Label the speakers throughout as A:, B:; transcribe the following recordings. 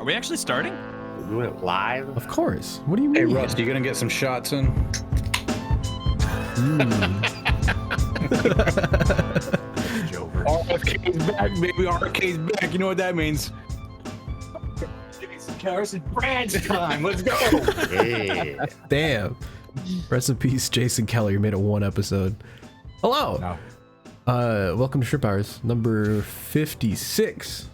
A: Are we actually starting?
B: We went live?
C: Of course. What do you mean?
D: Hey, Rust, you gonna get some shots in? RFK's back, baby. RFK's back. You know what that means? Jason Harris and Brad's time. Let's go.
B: Hey.
C: Damn. Rest in peace, Jason Keller. You made it one episode. Hello.
D: No.
C: Welcome to Shrimp Hours, number 56.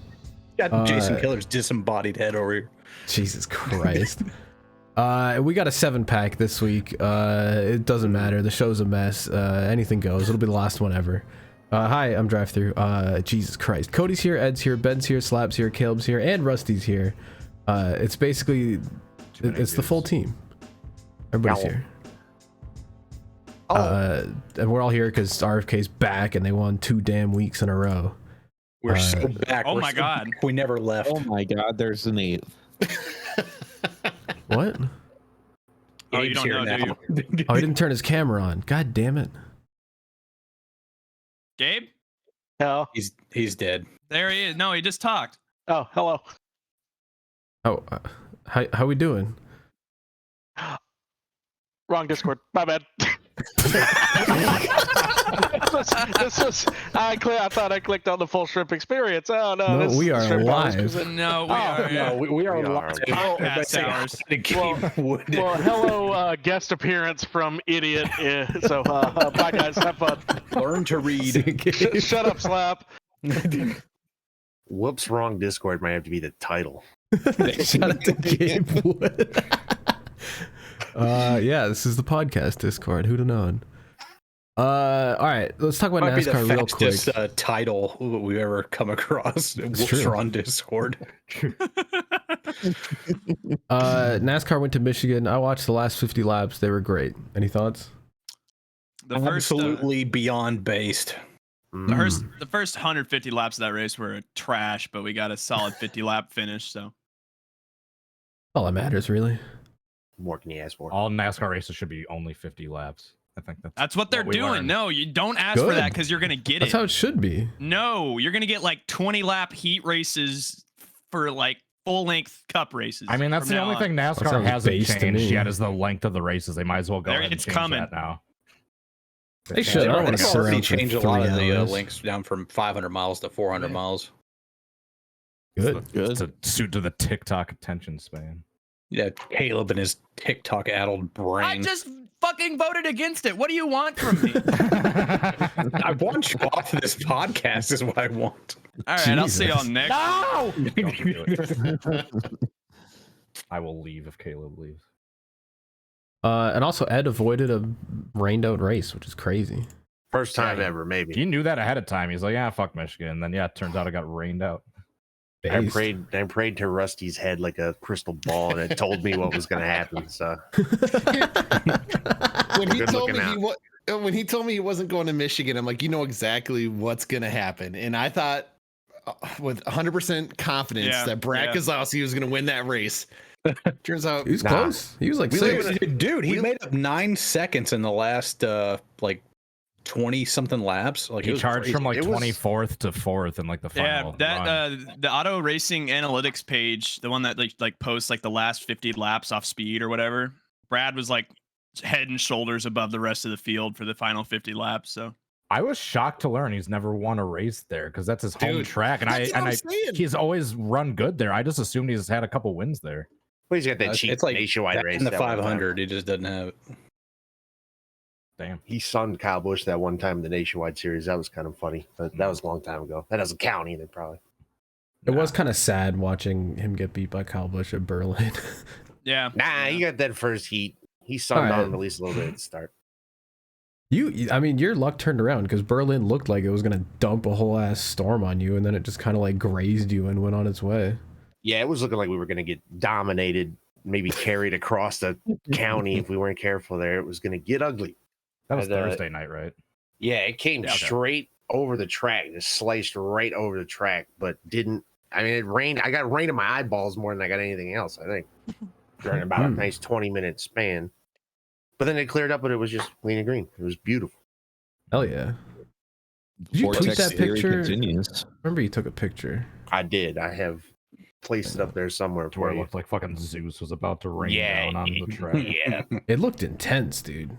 D: Got Jason Keller's disembodied head over here.
C: Jesus Christ. We got a 7-pack this week. It doesn't matter. The show's a mess. Anything goes. It'll be the last one ever. Hi, I'm Drive Through. Jesus Christ. Cody's here, Ed's here, Ben's here, Slap's here, Caleb's here, and Rusty's here. It's basically, it's the full team. Everybody's here. And we're all here because RFK's back and they won 2 damn weeks in a row.
D: We're so back.
A: Oh
D: We're
A: my
D: so
A: God.
D: back. We never left.
E: Oh my God, there's an 8th.
C: What?
A: Oh, you
D: Gabe's
A: don't
D: here
A: know,
D: now.
A: do you?
C: Oh, he didn't turn his camera on. God damn it.
A: Gabe?
E: Hello.
D: He's dead.
A: There he is. No, he just talked.
E: Oh, hello.
C: Oh, how we doing?
E: Wrong Discord. My bad. this was I thought I clicked on the full shrimp experience. Oh no,
C: No,
E: this
C: we
E: is
C: are
E: Shrimp Hours
C: live.
E: present-
A: No, we
E: Oh,
A: are.
D: No, we are
B: We are.
D: live.
E: Oh,
A: past hours.
E: Well, hello, guest appearance from Idiot. So, bye guys, have fun.
D: Learn to read.
E: Shut up, Slap.
B: Whoops, wrong Discord might have to be the title.
C: Shout out to Gabe Wood. Yeah, this is the podcast Discord. Who'd have known? All right, let's talk about
D: Might be the
C: NASCAR real quick.
D: fastest title we've ever come across. Whoops,
C: true.
D: on Discord.
C: NASCAR went to Michigan. I watched the last 50 laps. They were great. Any thoughts?
A: The first,
D: Absolutely beyond based.
A: the first 150 laps of that race were trash, but we got a solid 50 lap finish. So
C: All that matters, really.
B: What can you ask for?
F: All NASCAR races should be only 50 laps. I think
A: that's what they're
F: we
A: doing.
F: learned.
A: No, you don't ask for
C: Good.
A: that because you're gonna get
C: That's
A: it.
C: how it should be.
A: No, you're gonna get like 20 lap heat races for like full length cup races.
F: I mean, that's
A: from
F: the
A: now
F: only
A: on.
F: thing
C: That
F: NASCAR
C: sounds
F: hasn't
C: based to
F: changed
C: me.
F: yet is the length of the races. They might as well go
A: There-
F: ahead and
A: it's
F: change
A: coming.
F: that now.
C: They should. I don't want to
D: They've
C: sit
D: already
C: around for
D: changed a
C: 3
D: lot of the
C: hours.
D: links down from 500 miles to 400 miles.
C: Good.
F: It's a suit to the TikTok attention span.
D: Yeah, Caleb and his TikTok-addled brain.
A: I just fucking voted against it. What do you want from me?
D: I want you off this podcast is what I want.
A: All right, I'll see y'all
C: Jesus.
A: next.
D: No!
F: Don't do it. I will leave if Caleb leaves.
C: And also, Ed avoided a rained out race, which is crazy.
B: First time ever, maybe.
F: He knew that ahead of time. He's like, yeah, fuck Michigan. And then, yeah, it turns out it got rained out.
B: I
C: Based.
B: prayed to Rusty's head like a crystal ball, and it told me what was going to happen. So
G: when he
B: Good
G: told me
B: looking
G: when he told me he wasn't going to Michigan, I'm like, you know exactly what's going to happen. And I thought with 100% confidence
A: Yeah,
G: that Brad Keselowski was going to win that race. Turns out
C: He was close. He was like
B: We
C: 6.
B: live
D: Dude, he made up 9 seconds in the last like 20-something laps. Like
F: He
D: it was
F: charged
D: crazy.
F: from like
B: It was-
F: 24th to 4th in like the
A: Yeah,
F: final
A: that
F: run.
A: the auto racing analytics page, the one that like posts like the last 50 laps off speed or whatever. Brad was like head and shoulders above the rest of the field for the final 50 laps. So
F: I was shocked to learn he's never won a race there because that's his home
G: Dude,
F: track, and
G: that's what I'm saying.
F: he's always run good there. I just assumed he's had a couple wins there.
B: well, he's got that cheap
D: it's like
B: nationwide
D: that
B: race.
D: in the
B: that one time.
D: 500. He just doesn't have it.
F: Damn.
B: He sunned Kyle Busch that one time in the nationwide series. That was kind of funny, but that was a long time ago. That doesn't count either, probably.
C: It was kind of sad watching him get beat by Kyle Busch at Berlin.
A: yeah.
B: Nah, you got that first heat. He sunned
C: Alright.
B: on at least a little bit at the start.
C: I mean, your luck turned around because Berlin looked like it was gonna dump a whole ass storm on you, and then it just kind of like grazed you and went on its way.
B: Yeah, it was looking like we were going to get dominated, maybe carried across the county if we weren't careful there. It was going to get ugly.
F: That was
B: But,
F: Thursday night, right?
B: Yeah, it came
A: Yeah, okay.
B: straight over the track, just sliced right over the track, but didn't. I mean, it rained. I got rain in my eyeballs more than I got anything else, I think, during about a nice 20-minute span. But then it cleared up, but it was just clean and green. It was beautiful.
C: Hell yeah! Did you tweet
E: Vortex
C: that
E: theory
C: picture?
E: continues.
C: Remember you took a picture.
B: I did. I have placed it up there somewhere
F: To where
B: for
F: it
B: you.
F: looked like fucking Zeus was about to rain
B: Yeah,
F: down on the track.
B: Yeah,
C: It looked intense, dude.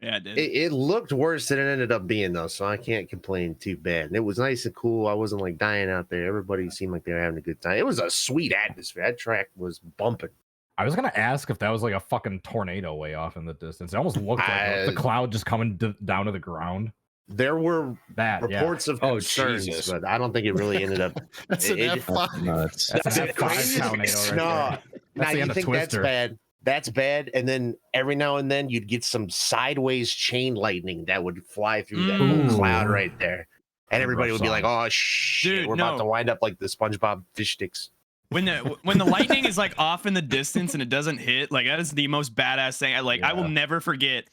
A: Yeah, it did.
B: it looked worse than it ended up being though, so I can't complain too bad. And it was nice and cool. I wasn't like dying out there. Everybody seemed like they were having a good time. It was a sweet atmosphere. That track was bumping.
F: I was gonna ask if that was like a fucking tornado way off in the distance. It almost looked like the cloud just coming down to the ground.
B: There were reports of
D: Oh,
B: concerns,
D: Jesus.
B: but I don't think it really ended up.
G: That's an F5.
H: Nuts.
F: That's an F5 tornado right
B: No,
F: there.
B: now
F: That's the
B: you
F: end of
B: think that's
F: Twister.
B: bad. That's bad. And then every now and then you'd get some sideways chain lightning that would fly through that
C: Ooh.
B: little cloud right there. And everybody would be
F: Rough
B: like, oh, shit,
A: Dude,
B: we're about
A: no.
B: to wind up like the SpongeBob fish sticks.
A: When the lightning is like off in the distance and it doesn't hit, like that is the most badass thing. I will never forget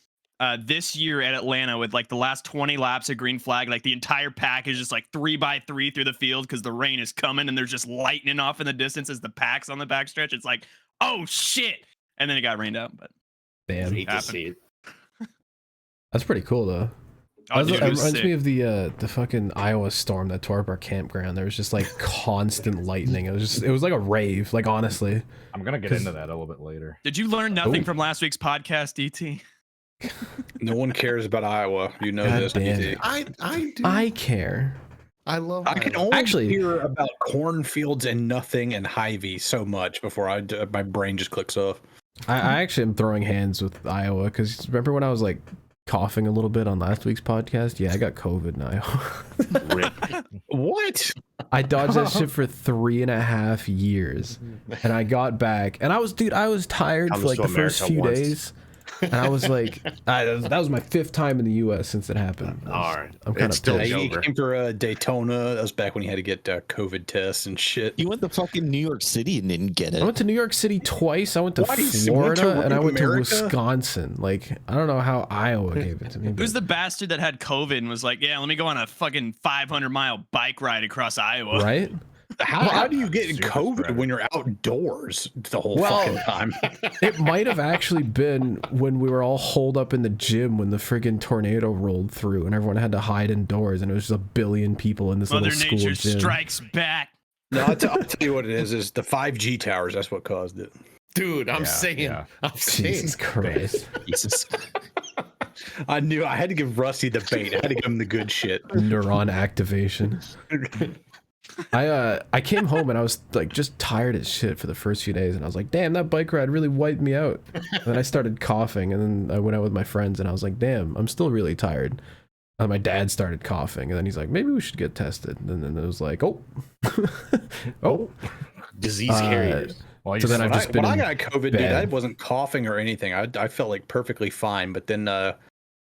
A: this year at Atlanta with like the last 20 laps of green flag, like the entire pack is just like 3x3 through the field because the rain is coming and there's just lightning off in the distance as the pack's on the backstretch. It's like, oh shit. And then it got rained out, but
C: Damn,
B: Hate to see it.
C: that's pretty cool though.
A: oh, dude,
C: It
A: it was
C: reminds
A: sick.
C: me of the fucking Iowa storm that tore up our campground. There was just like constant lightning. It was like a rave. Like honestly,
F: I'm gonna get into that a little bit later.
A: Did you learn nothing
C: Ooh.
A: from last week's podcast, DT?
D: No one cares about Iowa. You know
C: God
D: this.
C: damn
D: DT.
C: it.
G: I do.
C: I care.
G: I love.
D: I can
G: Iowa.
D: only
C: Actually-
D: hear about cornfields and nothing and Hy-Vee so much before my brain just clicks off.
C: I actually am throwing hands with Iowa because remember when I was like coughing a little bit on last week's podcast? Yeah, I got COVID in Iowa.
D: What?
C: I dodged that shit for 3.5 years, and I got back, and I was tired
B: Comes
C: for like
B: to
C: the first
B: America
C: few
B: once.
C: days, and I was like, that was my 5th time in the U.S. since it happened.
B: All right.
C: I'm kind
B: It's
C: of
B: still
C: pissed.
D: You
B: over.
D: came for Daytona. That was back when you had to get COVID tests and shit.
H: You went to fucking New York City and didn't get
C: I
H: it.
C: went to New York City twice. I went to
D: What? You went to
C: Florida and I went to
D: America?
C: Wisconsin. Like, I don't know how Iowa gave it to me.
A: Who's
C: but-
A: the bastard that had COVID and was like, yeah, let me go on a fucking 500-mile bike ride across Iowa?
C: right?
D: How do you get
F: Super
D: COVID
F: spreader.
D: when you're outdoors the whole
C: Well,
D: fucking time?
C: It might have actually been when we were all holed up in the gym when the friggin' tornado rolled through and everyone had to hide indoors and it was just 1 billion people in this
A: Mother
C: little school
A: Nature
C: gym.
A: strikes back.
D: No, I'll tell you what it is the 5G towers. That's what caused it.
G: Dude, I'm
F: Yeah,
G: saying.
F: yeah.
G: I'm saying.
C: Jesus Christ.
H: Jesus.
D: I knew I had to give Rusty the bait. I had to give him the good shit.
C: Neuron activation. I came home and I was like just tired as shit for the first few days and I was like, damn, that bike ride really wiped me out. And then I started coughing and then I went out with my friends and I was like, damn, I'm still really tired. And my dad started coughing and then he's like, maybe we should get tested. And then it was like, oh, oh,
B: Disease
C: Uh,
B: carriers.
F: Well,
C: So then I've
D: When
C: just
D: I,
C: been
D: when I
C: in
D: got COVID, dude, I
C: bed.
D: wasn't coughing or anything. I felt like perfectly fine, but then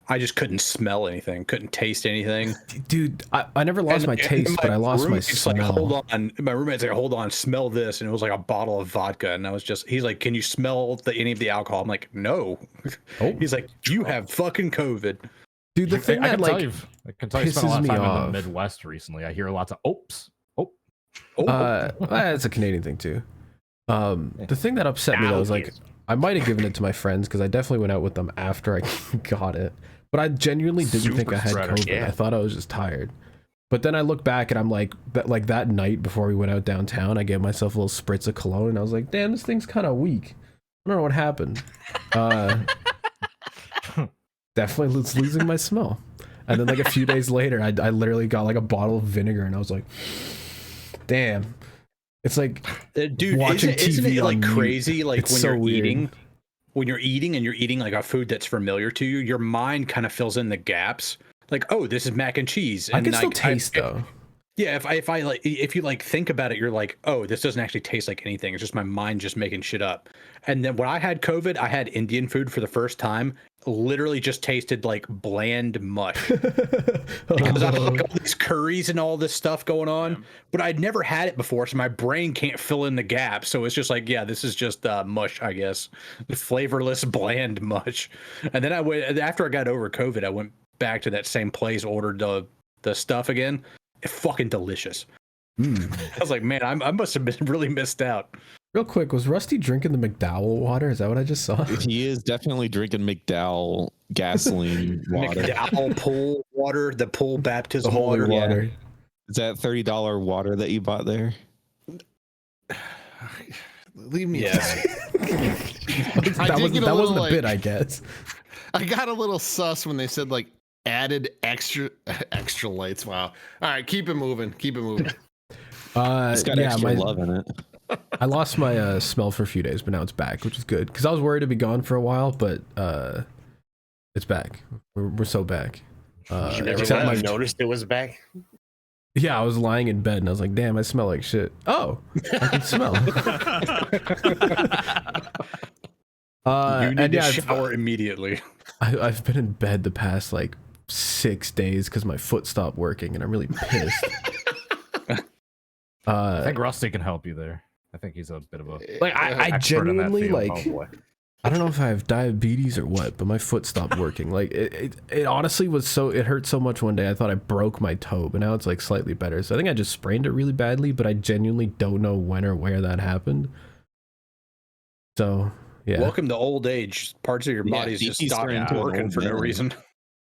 D: I just couldn't smell anything, couldn't taste anything.
C: Dude, I never lost my taste, but I lost my
D: roommate's
C: smell.
D: like, hold on. My roommate's like, hold on, smell this. And it was like a bottle of vodka. And I was just, he's like, can you smell any of the alcohol? I'm like, no.
C: Oh.
D: He's like, you have fucking COVID.
C: Dude, the thing
F: I
C: that
F: can tell
C: like
F: you, I can tell you spent a lot
C: pisses
F: of
C: me
F: time in
C: off.
F: the Midwest recently. I hear lots of oops. Oh,
C: that's a Canadian thing too. The thing that upset me though is like I might have given it to my friends because I definitely went out with them after I got it, but I genuinely didn't think
F: Super
C: I had
F: spreader.
C: COVID.
B: Yeah.
C: I thought I was just tired. But then I look back and I'm like that night before we went out downtown, I gave myself a little spritz of cologne and I was like, damn, this thing's kind of weak. I don't know what happened. Definitely losing my smell. And then like a few days later, I literally got like a bottle of vinegar and I was like, damn. It's like
D: Dude,
C: watching
D: isn't
C: TV
D: it like
C: on mute.
D: crazy? Like
C: It's
D: when
C: so
D: you're
C: weird.
D: eating, when you're eating and you're eating like a food that's familiar to you, your mind kind of fills in the gaps. Like, oh, this is mac and cheese.
C: I
D: And
C: can still
D: like,
C: taste though.
D: Yeah, if you like think about it, you're like, oh, this doesn't actually taste like anything. It's just my mind just making shit up. And then when I had COVID, I had Indian food for the first time. Literally just tasted like bland mush because I had like all these curries and all this stuff going on, but I'd never had it before, so my brain can't fill in the gaps. So it's just like, yeah, this is just mush, I guess, flavorless, bland mush. And then I went after I got over COVID, I went back to that same place, ordered the stuff again. Fucking delicious. I was like, man, I must have been really missed out.
C: Real quick, was Rusty drinking the McDowell water? Is that what I just saw?
H: He is definitely drinking McDowell gasoline water.
D: McDowell pool water, the pool
C: The
D: baptism
C: holy
D: water.
C: water.
H: Is that $30 water that you bought there?
G: Leave me.
D: Yes.
C: that wasn't a bit, I guess.
G: I got a little sus when they said like added extra lights. Wow. All right, keep it moving. Keep it moving.
H: It's got extra love in it.
C: I lost my smell for a few days, but now it's back, which is good because I was worried to be gone for a while, but it's back. We're so back.
B: You never noticed it was back.
C: Yeah, I was lying in bed and I was like, "Damn, I smell like shit." Oh, I can smell.
D: You need to shower immediately.
C: I've been in bed the past like 6 days because my foot stopped working, and I'm really pissed.
F: I think Rusty can help you there. I think he's a bit of a
C: like I genuinely like. I don't know if I have diabetes or what, but my foot stopped working. Like it honestly was so, it hurt so much one day. I thought I broke my toe, but now it's like slightly better. So I think I just sprained it really badly, but I genuinely don't know when or where that happened. So yeah.
D: Welcome to old age. Parts of your body's just stopping working for no reason.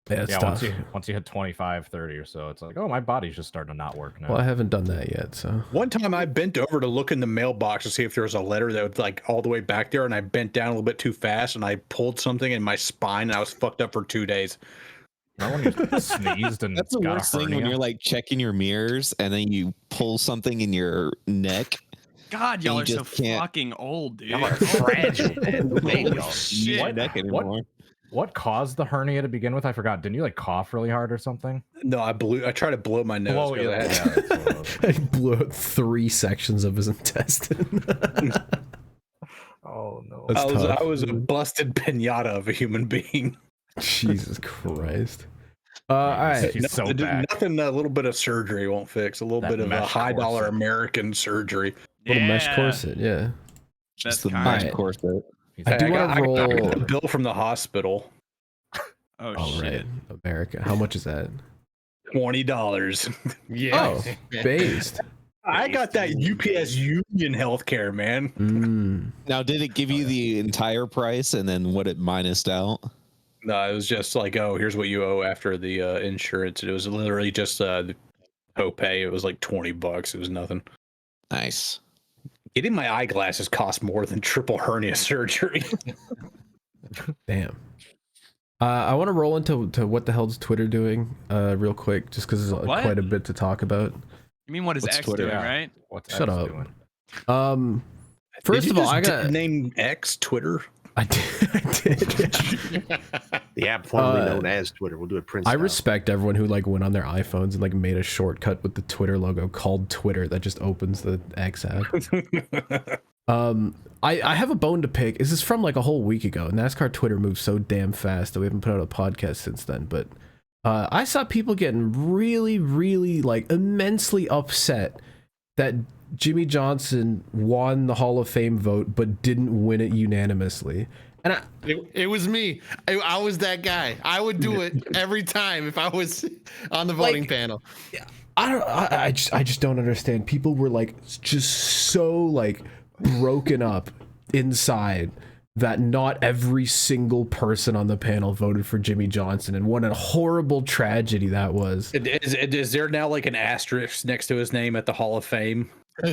C: Yeah, it's tough.
F: Once you hit 25, 30 or so, it's like, oh, my body's just starting to not work now.
C: Well, I haven't done that yet, so.
D: One time I bent over to look in the mailbox to see if there was a letter that was like all the way back there, and I bent down a little bit too fast, and I pulled something in my spine, and I was fucked up for 2 days.
F: Remember when you sneezed and
H: that's the worst thing when you're like checking your mirrors, and then you pull something in your neck.
A: God, y'all are so fucking old, dude.
B: Y'all are fragile, man.
A: Shit.
F: What caused the hernia to begin with? I forgot. Didn't you like cough really hard or something?
D: No, I tried to blow my nose.
C: I blew out 3 sections of his intestine.
F: Oh no.
D: I was a busted pinata of a human being.
C: Jesus Christ. All right.
F: He's so bad.
D: Nothing a little bit of surgery won't fix. A little bit of a high-dollar American surgery.
C: Little mesh corset, yeah.
H: Just the mesh corset.
C: I do want to roll.
D: I got the bill from the hospital.
A: Oh shit.
C: Right. America. How much is that?
D: $20.
C: Yeah. Oh, based.
D: I got that UPS Union healthcare, man.
H: Now, did it give you the entire price and then what it minused out?
D: No, it was just like, oh, here's what you owe after the insurance. It was literally just the copay. It was like $20. It was nothing.
H: Nice.
D: Getting my eyeglasses cost more than triple hernia surgery.
C: Damn. I want to roll into what the hell's Twitter doing real quick, just because there's quite a bit to talk about.
A: You mean what is X doing, right?
C: Shut up. First of all, I got
D: name X Twitter.
C: I did.
B: The app formerly known as Twitter. We'll do it. Prince.
C: I respect everyone who like went on their iPhones and like made a shortcut with the Twitter logo called Twitter that just opens the X app. I have a bone to pick. This is from like a whole week ago. NASCAR Twitter moves so damn fast that we haven't put out a podcast since then. But I saw people getting really, really like immensely upset that Jimmy Johnson won the Hall of Fame vote but didn't win it unanimously. And
G: it was me. I was that guy. I would do it every time if I was on the voting panel.
C: I just don't understand. People were like just so like broken up inside that not every single person on the panel voted for Jimmy Johnson, and what a horrible tragedy that was.
D: Is there now like an asterisk next to his name at the Hall of Fame?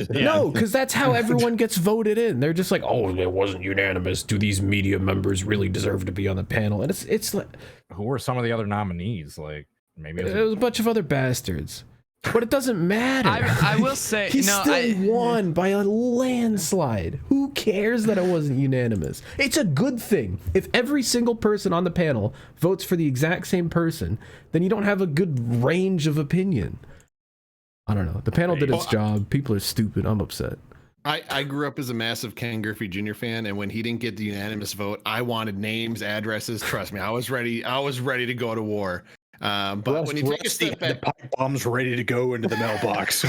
C: No, because that's how everyone gets voted in. They're just like, oh, it wasn't unanimous. Do these media members really deserve to be on the panel? And it's like,
F: who were some of the other nominees? Like maybe
C: it was a bunch of other bastards. But it doesn't matter.
A: I will say
C: he still won by a landslide. Who cares that it wasn't unanimous? It's a good thing. If every single person on the panel votes for the exact same person, then you don't have a good range of opinion. I don't know. The panel did its job. People are stupid. I'm upset.
G: I grew up as a massive Ken Griffey Jr. fan, and when he didn't get the unanimous vote, I wanted names, addresses. Trust me, I was ready to go to war. But when you take a step back,
D: the pipe bomb's ready to go into the mailbox.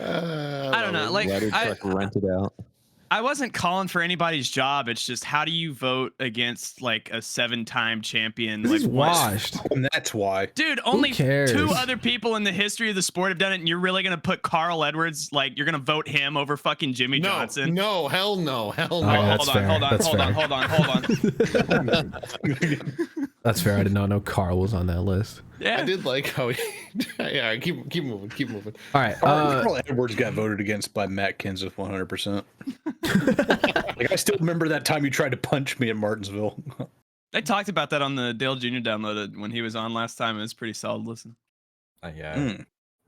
A: I don't know. Like
H: ladder truck rented out.
A: I wasn't calling for anybody's job. It's just how do you vote against like a 7-time champion?
C: This
A: like
C: is washed.
D: And that's why.
A: Dude, only
C: cares?
A: 2 other people in the history of the sport have done it, and you're really gonna put Carl Edwards, like you're gonna vote him over fucking Jimmy Johnson?
G: No, hell no.
C: Oh, that's fair.
A: Hold on.
C: That's fair. I did not know Carl was on that list.
A: Yeah.
G: I did like how yeah, keep moving.
C: All right.
D: Carl Edwards got voted against by Matt Kenseth 100%. Like I still remember that time you tried to punch me at Martinsville.
A: They talked about that on the Dale Jr. Downloaded when he was on last time. It was pretty solid listen.
F: Yeah,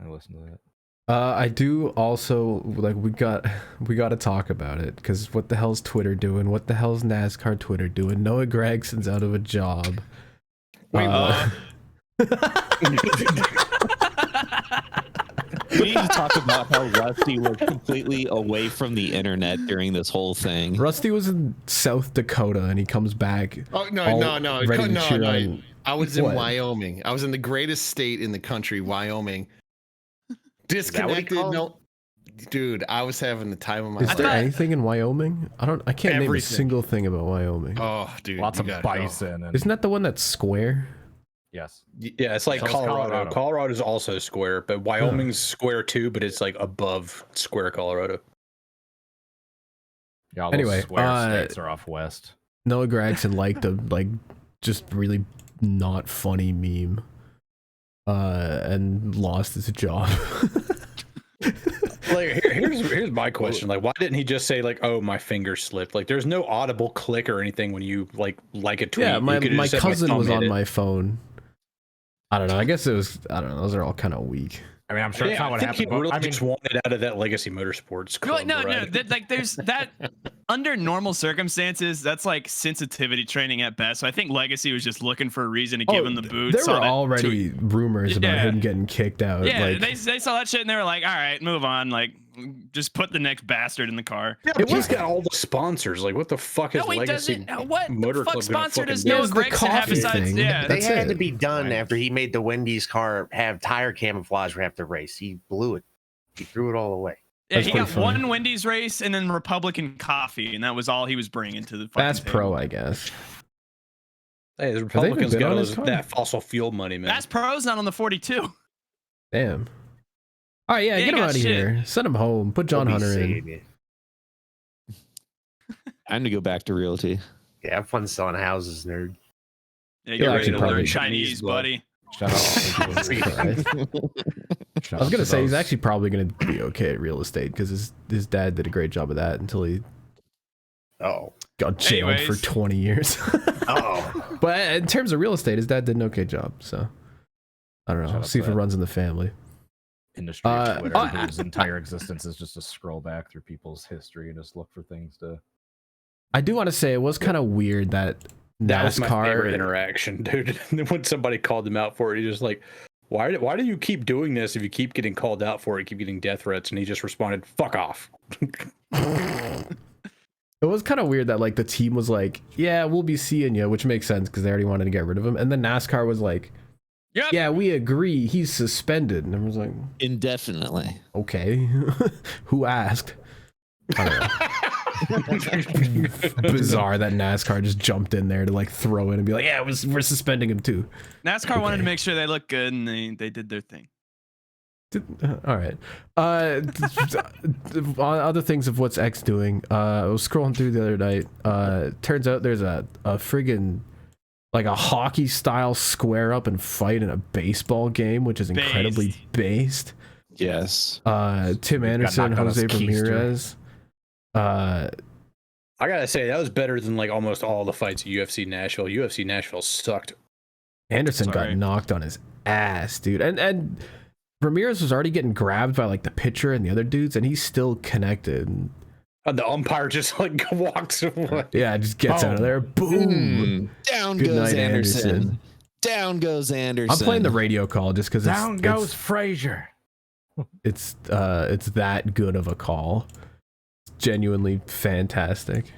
F: I listened to that.
C: I do also like we got to talk about it because what the hell's Twitter doing? What the hell's NASCAR Twitter doing? Noah Gragson's out of a job.
H: Wait, we need to talk about how Rusty was completely away from the internet during this whole thing.
C: Rusty was in South Dakota and he comes back.
G: Oh no. I was in Wyoming. I was in the greatest state in the country, Wyoming. Disconnected. No, dude, I was having the time of my life.
C: Is there anything in Wyoming? I can't name a single thing about Wyoming.
G: Oh, dude,
F: lots of bison. And...
C: Isn't that the one that's square?
F: Yes.
D: Yeah, it's like Colorado. Colorado is also square, but Wyoming's square too, but it's like above square Colorado.
F: Yeah, all
C: anyway,
F: those square states are off west.
C: Noah Gragson liked a just really not funny meme. And lost his job.
D: Like here's my question. Like, why didn't he just say like, "Oh, my finger slipped"? Like, there's no audible click or anything when you like a tweet.
C: Yeah, my cousin was on my phone. I don't know. I guess it was. I don't know. Those are all kind of weak.
F: I mean, I'm sure it's not what happened.
D: He really just wanted out of that Legacy Motorsports club.
A: No. Like, there's that. Under normal circumstances, that's like sensitivity training at best. So I think Legacy was just looking for a reason to give him the boot.
C: There were already rumors about him getting kicked out.
A: Yeah,
C: like,
A: they saw that shit and they were like, all right, move on. Like, just put the next bastard in the car.
D: Yeah, he's got all the sponsors. Like, what the fuck is Legacy Motor Club?
A: What sponsor does Noah Gragson have besides? Yeah,
B: they had to be done after he made the Wendy's car have tire camouflage wrap the race. He blew it. He threw it all away.
A: Yeah, he got one Wendy's race and then Republican coffee, and that was all he was bringing to the.
C: Bass Pro, I guess.
D: Hey, the Republicans got that fossil fuel money, man.
A: Bass Pro's not on the 42.
C: Damn. All right, get him out of here. Send him home. Put John Hunter in.
H: Time to go back to realty.
B: Yeah, have fun selling houses, nerd.
A: Yeah, you're ready to learn Chinese, buddy.
C: Shut up. I was gonna say he's actually probably gonna be okay at real estate because his dad did a great job of that until he got jailed for 20 years. But in terms of real estate, his dad did an okay job. So I don't know. See if it runs in the family.
F: Industry of Twitter, whose entire existence is just to scroll back through people's history and just look for things to.
C: I do want to say it was kind of weird that
D: That was
C: NASCAR
D: my favorite interaction, dude. When somebody called him out for it, he just like, why do you keep doing this if you keep getting called out for it, you keep getting death threats? And he just responded, fuck off.
C: It was kind of weird that like the team was like, yeah, we'll be seeing you, which makes sense because they already wanted to get rid of him. And then NASCAR was like, yeah, we agree. He's suspended. And I was like,
H: indefinitely.
C: Okay. Who asked? I don't know. Bizarre that NASCAR just jumped in there to like throw in and be like, yeah, we're suspending him too.
A: NASCAR wanted to make sure they look good and they did their thing.
C: All right. Other things of what's X doing. I was scrolling through the other night. Turns out there's a friggin' like a hockey style square up and fight in a baseball game, which is incredibly based.
H: Yes.
C: Tim Anderson, Jose Ramirez.
D: I gotta say that was better than like almost all the fights at UFC Nashville. UFC Nashville sucked.
C: Anderson got knocked on his ass, dude, and Ramirez was already getting grabbed by like the pitcher and the other dudes, and he's still connected.
D: And the umpire just like walks away.
C: Yeah, just gets out of there. Boom.
H: Down goes Anderson. Down goes Anderson.
C: I'm playing the radio call just because
F: down goes Frazier.
C: It's that good of a call. Genuinely fantastic.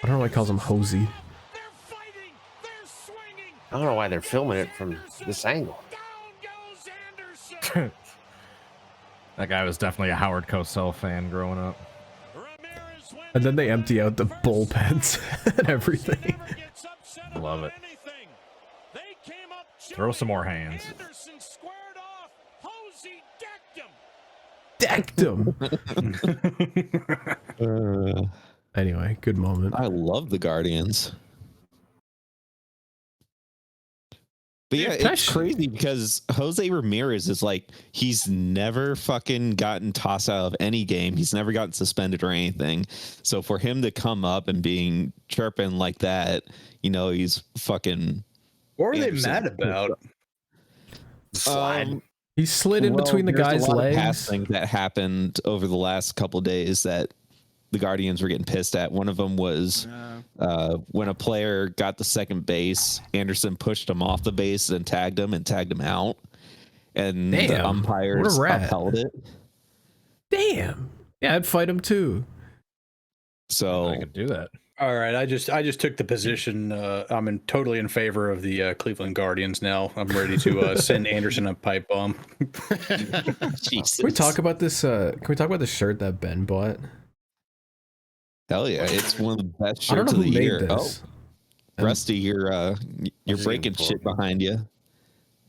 C: I don't know why he calls him Hosey.
B: I don't know why they're filming it from this angle.
F: That guy was definitely a Howard Cosell fan growing up.
C: And then they empty out the bullpens and everything.
F: Love it. Throw some more hands.
C: Decked him. Anyway, good moment.
H: I love the Guardians. But yeah, it's crazy because Jose Ramirez is like, he's never fucking gotten tossed out of any game. He's never gotten suspended or anything. So for him to come up and being chirping like that, you know, he's fucking.
D: What are they mad about?
C: He slid in between the guy's legs.
H: Passing that happened over the last couple of days that the Guardians were getting pissed at. One of them was when a player got the second base, Anderson pushed him off the base and tagged him out, and the umpires upheld it.
C: Damn. Yeah, I'd fight him too.
H: So
F: I could do that.
D: All right, I just took the position. I'm totally in favor of the Cleveland Guardians now. I'm ready to send Anderson a pipe bomb.
H: Jesus.
C: Can we talk about this? Can we talk about the shirt that Ben bought?
H: Hell yeah, it's one of the best shirts
C: I don't know
H: of
C: who
H: the
C: made
H: year.
C: this.
H: Oh, Rusty, you're breaking shit behind you.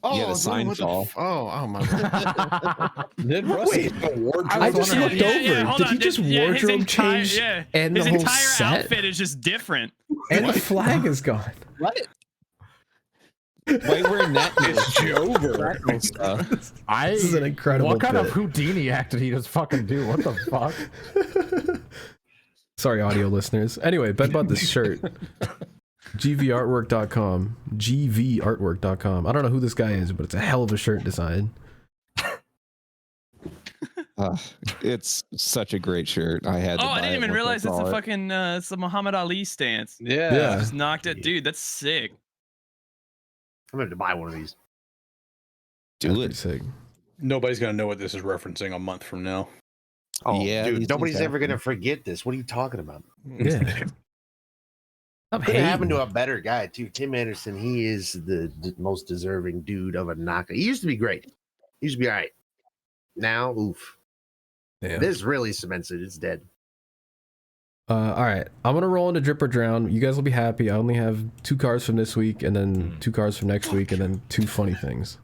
G: Oh,
H: you had a sign fall.
G: Oh my god.
D: Did Rusty wardrobe?
C: I just looked over. Did he just wardrobe change? And
A: his
C: the whole
A: entire
C: set?
A: outfit is just different.
C: And the flag is gone.
H: What? Why wearing that?
D: It's Jover.
C: This is an incredible
F: What kind
C: bit.
F: of Houdini act did he just fucking do? What the fuck?
C: Sorry, audio listeners. Anyway, Ben bought this shirt. GVartwork.com. GVartwork.com. I don't know who this guy is, but it's a hell of a shirt design.
H: It's such a great shirt. I had.
A: Oh, I didn't even realize it's a fucking it's a Muhammad Ali stance.
D: Yeah.
A: Just knocked it, dude. That's sick.
B: I'm going to buy one of these.
H: Do it.
C: Sick.
D: Nobody's gonna know what this is referencing a month from now.
B: Oh,
H: Yeah,
B: dude,
H: these
B: nobody's
H: things
B: ever going to
H: happen.
B: forget this. What are you talking about?
C: Yeah.
B: Could have happened to a better guy, too. Tim Anderson, he is the most deserving dude of a knockout. He used to be great. He used to be all right. Now, oof.
C: Damn.
B: This really cements it. It's dead.
C: All right, I'm gonna roll into Drip or Drown. You guys will be happy. I only have 2 cards from this week, and then 2 cards from next week, and then 2 funny things.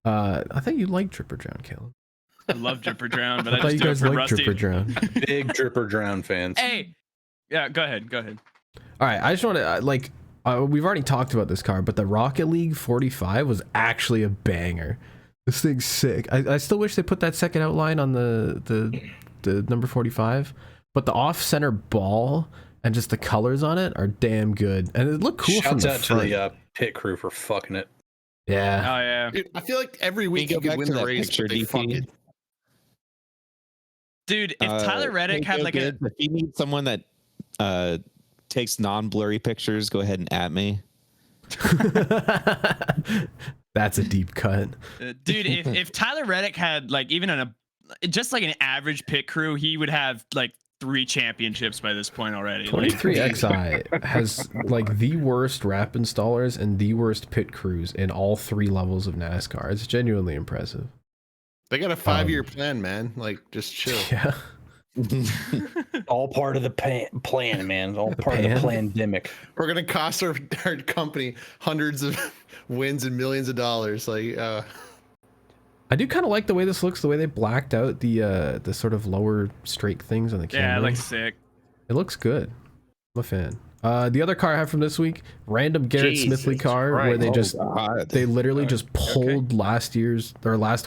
C: I think you like Drip or Drown, Caleb.
A: I love Drip or Drown, but
C: I
A: I
C: thought
A: just
C: you
A: do it
C: guys
A: for
C: liked
A: Rusty.
C: Drip or Drown.
D: Big Drip or Drown fans.
A: Hey, yeah, go ahead.
C: All right, I just want to we've already talked about this card, but the Rocket League 45 was actually a banger. This thing's sick. I still wish they put that second outline on the number 45, but the off-center ball and just the colors on it are damn good, and it looked cool from
D: Shouts
C: the
D: out
C: front.
D: to the pit crew for fucking it.
C: Yeah.
A: Oh yeah,
G: Dude, I feel like every week
H: go
G: you could
H: back
G: win
H: to
G: the
H: that
G: race,
H: picture,
G: but they
H: DP?
G: fuck it.
A: dude. If Tyler Reddick had like
H: if you need someone that takes non-blurry pictures, go ahead and at me.
C: That's a deep cut.
A: dude, if Tyler Reddick had like even just like an average pit crew, he would have like 3 championships by this point already.
C: 23XI has like the worst wrap installers and the worst pit crews in all 3 levels of NASCAR. It's genuinely impressive.
G: They got a 5-year plan, man. Like, just chill.
C: Yeah.
D: All part of the plan, man. All part of the pandemic.
G: We're gonna cost our company hundreds of wins and millions of dollars. Like,
C: I do kind of like the way this looks, the way they blacked out the sort of lower straight things on the camera.
A: Yeah, it looks sick.
C: It looks good. I'm a fan. The other car I have from this week, random Garrett
B: Jesus
C: Smithley car, where they
B: Christ.
C: they literally just pulled last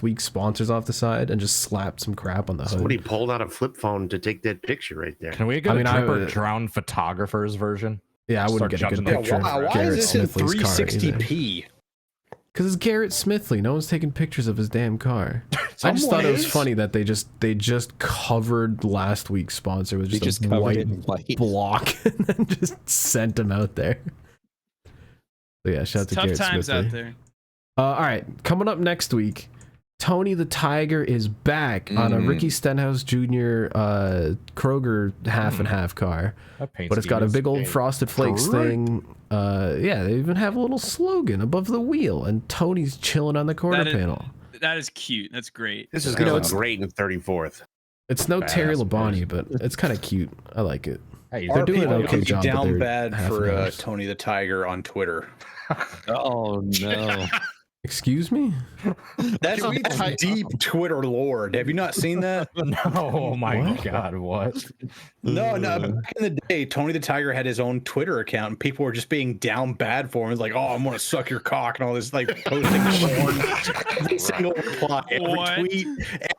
C: week's sponsors off the side and just slapped some crap on the hood.
B: Somebody pulled out a flip phone to take that picture right there.
F: Can we get
C: I mean,
F: a
C: I
F: Drip or
C: would-
F: Drown photographer's version?
C: Yeah, I wouldn't get a good
F: judging them.
C: picture
D: Why
C: of
D: is
C: Garrett
D: this in
C: Smithley's car either.
D: 360p?
C: Because it's Garrett Smithley. No one's taking pictures of his damn car. I just thought it was funny that they just covered last week's sponsor with just a white block and then just sent him out there. So yeah, shout out to
A: Tough
C: Garrett
A: times
C: Smithley.
A: out there.
C: All right, coming up next week, Tony the Tiger is back on a Ricky Stenhouse Jr. Kroger half and half car, but it's got a big old Frosted Flakes thing. Yeah, they even have a little slogan above the wheel, and Tony's chilling on the quarter panel.
A: That is cute. That's great.
B: This is gonna look great in 34th.
C: It's no Terry Labonte, but it's kind of cute. I like it.
D: Hey, they're doing an okay job. Down bad for Tony the Tiger on Twitter.
H: Oh no.
C: Excuse me?
D: That's deep Twitter lore. Have you not seen that?
F: No. Oh my God. What?
D: No. Back in the day, Tony the Tiger had his own Twitter account, and people were just being down bad for him. It's like, oh, I'm gonna suck your cock and all this, like posting porn. Every single reply, every tweet,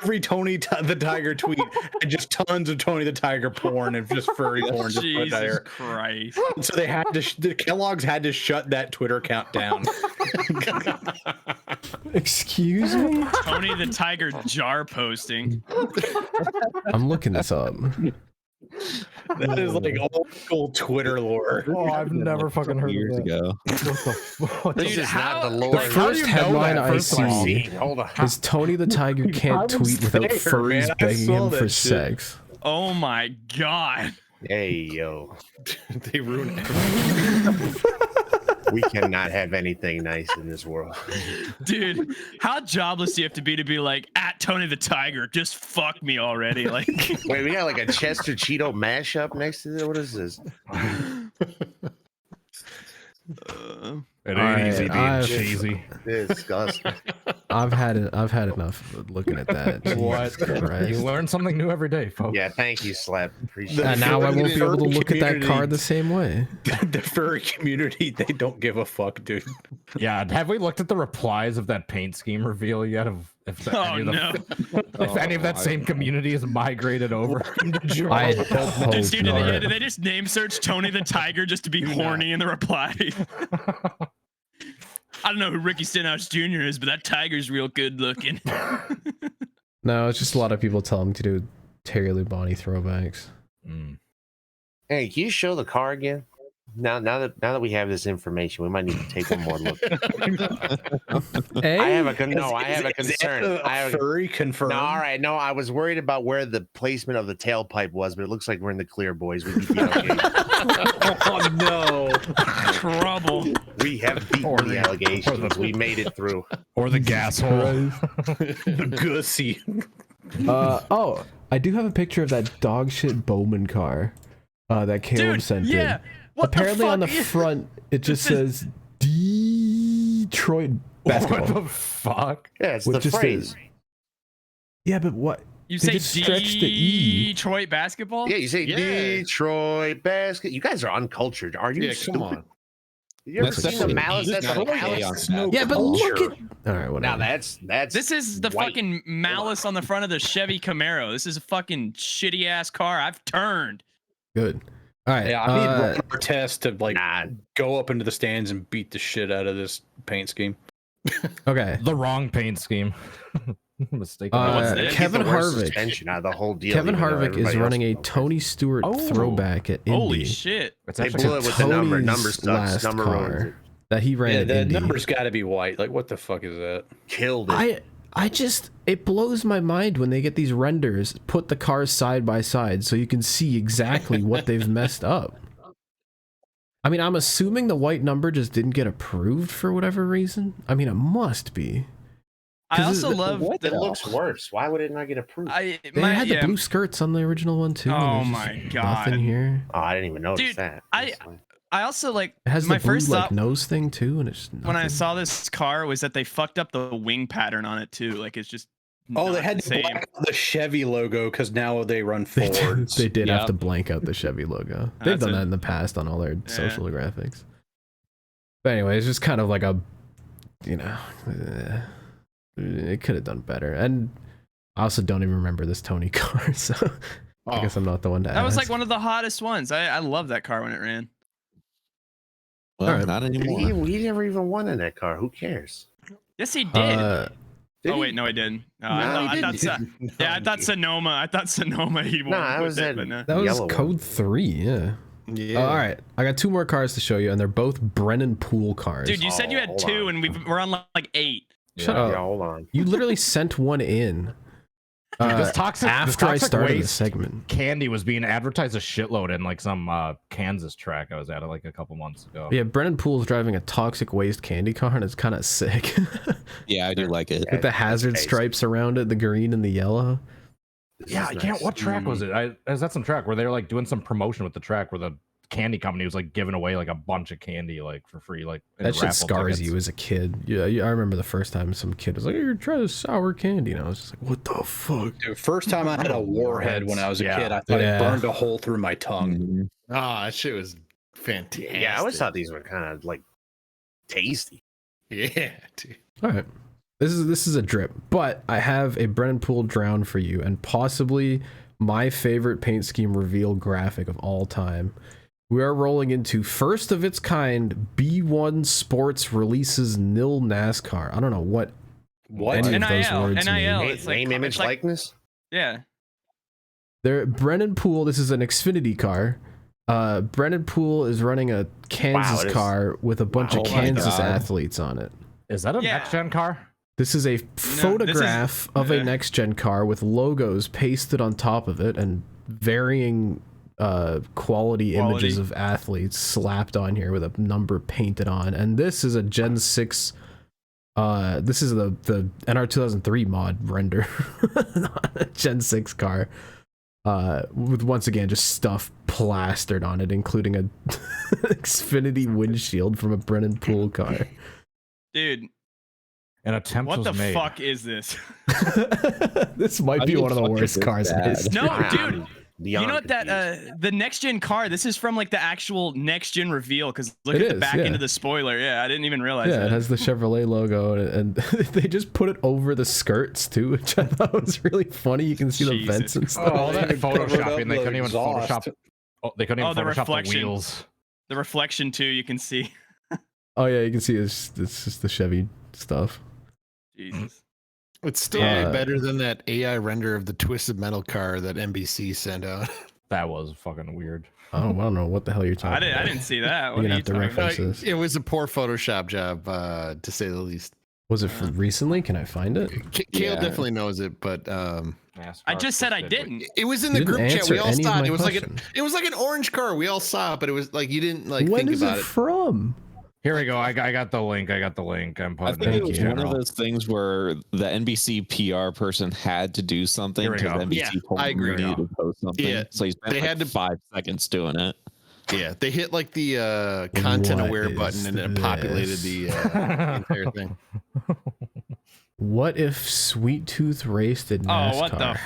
D: every Tony the Tiger tweet, and just tons of Tony the Tiger porn and just furry porn.
A: Jesus Christ!
D: So they had to. The Kellogg's had to shut that Twitter account down.
C: Excuse me?
A: Tony the Tiger jar posting.
C: I'm looking this up.
D: That is like old school Twitter lore.
F: Oh, I've never fucking heard
H: years
F: of that.
H: ago.
F: What the
B: This is not the
C: The
B: lore.
C: first headline I see
B: Hold on.
C: is Tony the Tiger can't tweet without furries begging him for sex.
A: Oh my God!
B: Hey yo,
G: They ruin everything.
B: we cannot have anything nice in this world.
A: Dude, how jobless do you have to be like, at Tony the Tiger, just fuck me already? Like,
B: Wait, we got like a Chester Cheeto mashup next to this. What is this?
F: It ain't easy being cheesy.
B: Disgusting.
C: I've had enough of looking at that.
F: What?
C: Jesus Christ.
F: You learn something new every day, folks.
B: Yeah, thank you, Slap. Appreciate
C: And
B: it.
C: now I won't be able to look at that
D: community.
C: card the same way.
D: The furry community, they don't give a fuck, dude.
F: Yeah. Have we looked at the replies of that paint scheme reveal yet? If any of that same community has migrated over.
C: I hope
A: dude,
C: not.
A: did they just name search Tony the Tiger just to be horny in the reply? I don't know who Ricky Stenhouse Jr. is, but that tiger's real good looking.
C: No, it's just a lot of people tell him to do Terry Labonte throwbacks.
B: Hey, can you show the car again? Now that we have this information, we might need to take one more look.
C: Hey?
B: I have a concern.
D: I have a furry confirmed.
B: No, all right. No, I was worried about where the placement of the tailpipe was, but it looks like we're in the clear, boys. We beat the allegations.
D: Oh no!
A: Trouble.
B: We have beaten the allegations. We made it through.
F: Or the gas hole.
D: The gussy.
C: Oh, I do have a picture of that dog shit Bowman car that Caleb sent in. Apparently on the front, it just says Detroit basketball.
F: What the fuck?
B: Yeah, it's the phrase.
C: Yeah, but what?
A: You
C: They
A: say
C: just stretched the E.
A: Detroit basketball?
B: Yeah, you say Detroit basket. You guys are uncultured. Are you?
G: Yeah, come on.
B: You ever
H: That's
B: seen the
H: definitely-
B: malice? That's
H: got
B: a
H: an A
B: malice.
H: on that.
C: Yeah, but look at. All right, whatever.
B: Now that's
A: This is the
B: white.
A: fucking malice on the front of the Chevy Camaro. This is a fucking shitty ass car. I've turned.
C: Good. All right.
D: Yeah, I need one test to like go up into the stands and beat the shit out of this paint scheme.
C: Okay.
F: The wrong paint scheme. Mistaken.
C: Kevin Harvick.
B: Suspension out of the whole deal.
C: Kevin
B: even though
C: Harvick is
B: everybody
C: running a
B: else-
C: Tony Stewart throwback at Indy.
A: Holy shit.
F: It's
B: They
F: actually
B: blew it with the number.
C: Tony's
B: Number sucks.
C: last
B: Number
C: car
B: ruins it.
C: that he ran
D: Yeah,
C: at
D: the
C: Indy.
D: number's got to be white. Like, what the fuck is that?
B: Killed it.
C: I just, it blows my mind when they get these renders, put the cars side by side so you can see exactly what they've messed up. I mean, I'm assuming the white number just didn't get approved for whatever reason. I mean, it must be.
A: I also love
B: It looks worse. Why would it not get approved?
C: They had the blue skirts on the original one too.
A: Oh
C: and there's
A: my
C: just
A: God.
C: Nothing here.
B: Oh, I didn't even notice
A: Dude,
B: that.
A: I also like
C: It has
A: my
C: the blue
A: first
C: like
A: thought
C: nose thing too, and it's
A: when I
C: nothing.
A: saw this car was that they fucked up the wing pattern on it too. Like it's just
D: Oh, they
A: not
D: had
A: the
D: to
A: same.
D: black out the Chevy logo because now they run
C: They did,
D: forwards.
C: they did have
H: Yep.
C: to blank out the Chevy logo. They've
A: That's
C: done
A: a-
C: that in the past on all their social graphics. But anyway, it's just kind of like a, it could have done better. And I also don't even remember this Tony car, so I guess I'm not the one to ask.
A: That was like one of the hottest ones. I love that car when it ran.
H: Well,
C: Alright.
H: not anymore.
B: He never even won in that car. Who cares?
A: Yes, he did.
B: Did
A: oh
B: he?
A: wait, no, I didn't. No,
B: No,
A: I
B: he
A: thought
B: didn't.
A: I thought Sonoma. I thought Sonoma. He won.
B: No, that
A: with
B: was
A: it,
B: that-
A: but no.
C: That was
B: yellow
C: code 3, yeah.
G: Yeah.
C: All right, I got 2 more cars to show you, and they're both Brennan Pool cars.
A: Dude, you said you had
B: hold
A: 2,
B: on.
A: and we're on like 8.
C: Shut
B: Yeah,
C: up.
B: hold on.
C: You literally sent one in.
F: This toxic
C: after I started the
F: waste
C: segment.
F: candy was being advertised a shitload in like some Kansas track I was at like a couple months ago.
C: Yeah, Brennan Poole's driving a toxic waste candy car, and it's kind of sick.
H: Yeah, I do like it.
C: With the hazard stripes around it, the green and the yellow.
F: Yeah, I can't. What track was it? I was at some track where they were like doing some promotion with the track where the candy company was like giving away like a bunch of candy like for free. Like
C: That shit scars you as a kid. Yeah, I remember the first time some kid was like, "You're trying to sour candy," and I was just like, "What the fuck?"
D: Dude, first time I had a warhead when I was a kid, I thought it burned a hole through my tongue.
G: Ah, that shit was fantastic.
B: Yeah, I always thought these were kind of like tasty.
G: Yeah, dude.
C: All right, this is a drip, but I have a Brennan Poole drown for you, and possibly my favorite paint scheme reveal graphic of all time. We are rolling into first of its kind B1 Sports releases nil NASCAR. I don't know what any of those words
A: NIL.
C: mean.
A: It's like,
B: Name, image,
A: it's like,
B: likeness.
A: Yeah.
C: There, Brennan Poole. This is an Xfinity car. Brennan Poole is running a Kansas car with a bunch of Kansas athletes on it.
F: Is that a next gen car?
C: This is a photograph of a next gen car with logos pasted on top of it and varying quality images of athletes slapped on here with a number painted on. And this is a Gen 6. This is the NR 2003 mod render Gen 6 car. With once again just stuff plastered on it, including a Xfinity windshield from a Brennan Poole car.
A: Dude,
F: an attempt
A: what
F: was
A: the
F: made.
A: fuck is this?
C: This might be one of the worst cars in history.
A: No, dude. You know what, that the next gen car, this is from like the actual next gen reveal, because look at the back end of the spoiler. Yeah, I didn't even realize that.
C: It has the Chevrolet logo, and they just put it over the skirts too, which I thought was really funny. You can see the vents and stuff.
F: Oh, that photoshopping, they couldn't even Photoshop. Oh, they couldn't even
A: the
F: Photoshop
A: reflection.
F: the wheels.
A: The reflection too, you can see.
C: Oh yeah, you can see it's just the Chevy stuff.
A: Jesus.
G: It's still way better than that AI render of the Twisted Metal car that NBC sent out.
F: That was fucking weird.
C: I don't know what the hell you're talking about.
A: I didn't see that.
C: You're gonna have to reference this.
G: It was a poor Photoshop job, to say the least.
C: Was it recently? Can I find it?
G: Kale definitely knows it, but
A: I just said I didn't.
G: It was in the group chat. We all saw it. It was like an orange car. We all saw it, but it was like you didn't like
C: when
G: think
C: is
G: about
C: it from?
F: Here we go. I got the link. I'm
H: I
F: putting
H: think
F: it
H: it was
F: in
H: one of those things where the NBC PR person had to do something because NBC told him he needed to post something.
G: Yeah,
H: so he spent like 5 seconds doing it.
G: Yeah, they hit like the content aware button and it populated the entire thing.
C: What if Sweet Tooth raced in NASCAR?
A: Oh, what the fuck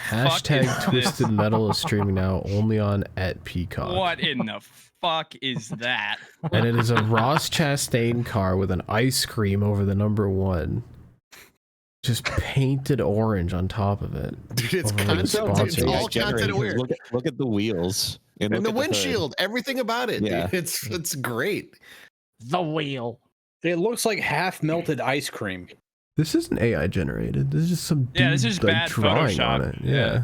C: Hashtag
A: is
C: Twisted
A: this?
C: Metal is streaming now only on @Peacock.
A: What in the fuck is that?
C: And it is a Ross Chastain car with an ice cream over the number 1. Just painted orange on top of it.
G: Dude, it's
C: Over the sponsor.
G: it's all content aware.
H: Look at the wheels
G: And the windshield, everything about it.
H: Yeah.
G: Dude. It's great.
F: The wheel.
D: It looks like half melted ice cream.
C: This isn't AI generated. This is just some dude,
A: this is
C: like,
A: bad
C: drawing on
A: Photoshop.
C: it. Yeah.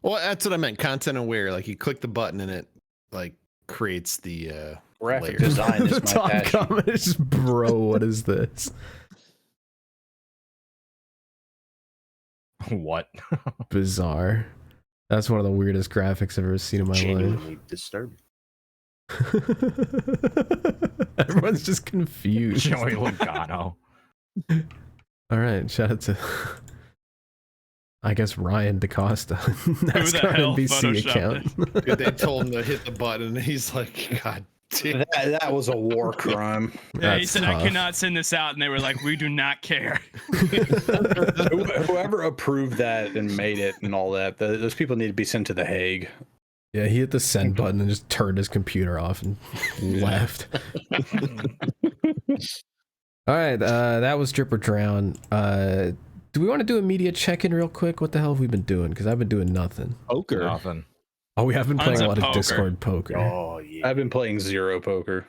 G: Well, that's what I meant. Content aware. Like you click the button and it like creates the
D: Graphic
G: layer.
D: design
C: The
D: is my
C: top
D: passion.
C: comment is, bro, what is this?
F: What?
C: Bizarre. That's one of the weirdest graphics I've ever seen in my life.
B: Genuinely disturbing.
C: Everyone's just confused.
F: Joey Logano.
C: All right, shout out to, I guess, Ryan DaCosta, NASCAR
A: hell
C: NBC
A: photoshopped
C: account.
G: Dude, they told him to hit the button and he's like, God damn.
D: That was a war crime.
A: Yeah, he
C: That's
A: said I
C: tough.
A: cannot send this out, and they were like, "We do not care."
D: Whoever approved that and made it and all that, those people need to be sent to The Hague.
C: Yeah, he hit the send button and just turned his computer off and left. All right, that was Drip or Drown. Do we want to do a media check-in real quick? What the hell have we been doing? Because I've been doing nothing.
H: Poker.
F: Nothing.
C: Oh, we have been playing
A: Tons
C: a
A: of
C: lot of
A: poker.
C: Discord poker.
B: Oh yeah.
D: I've been playing zero poker.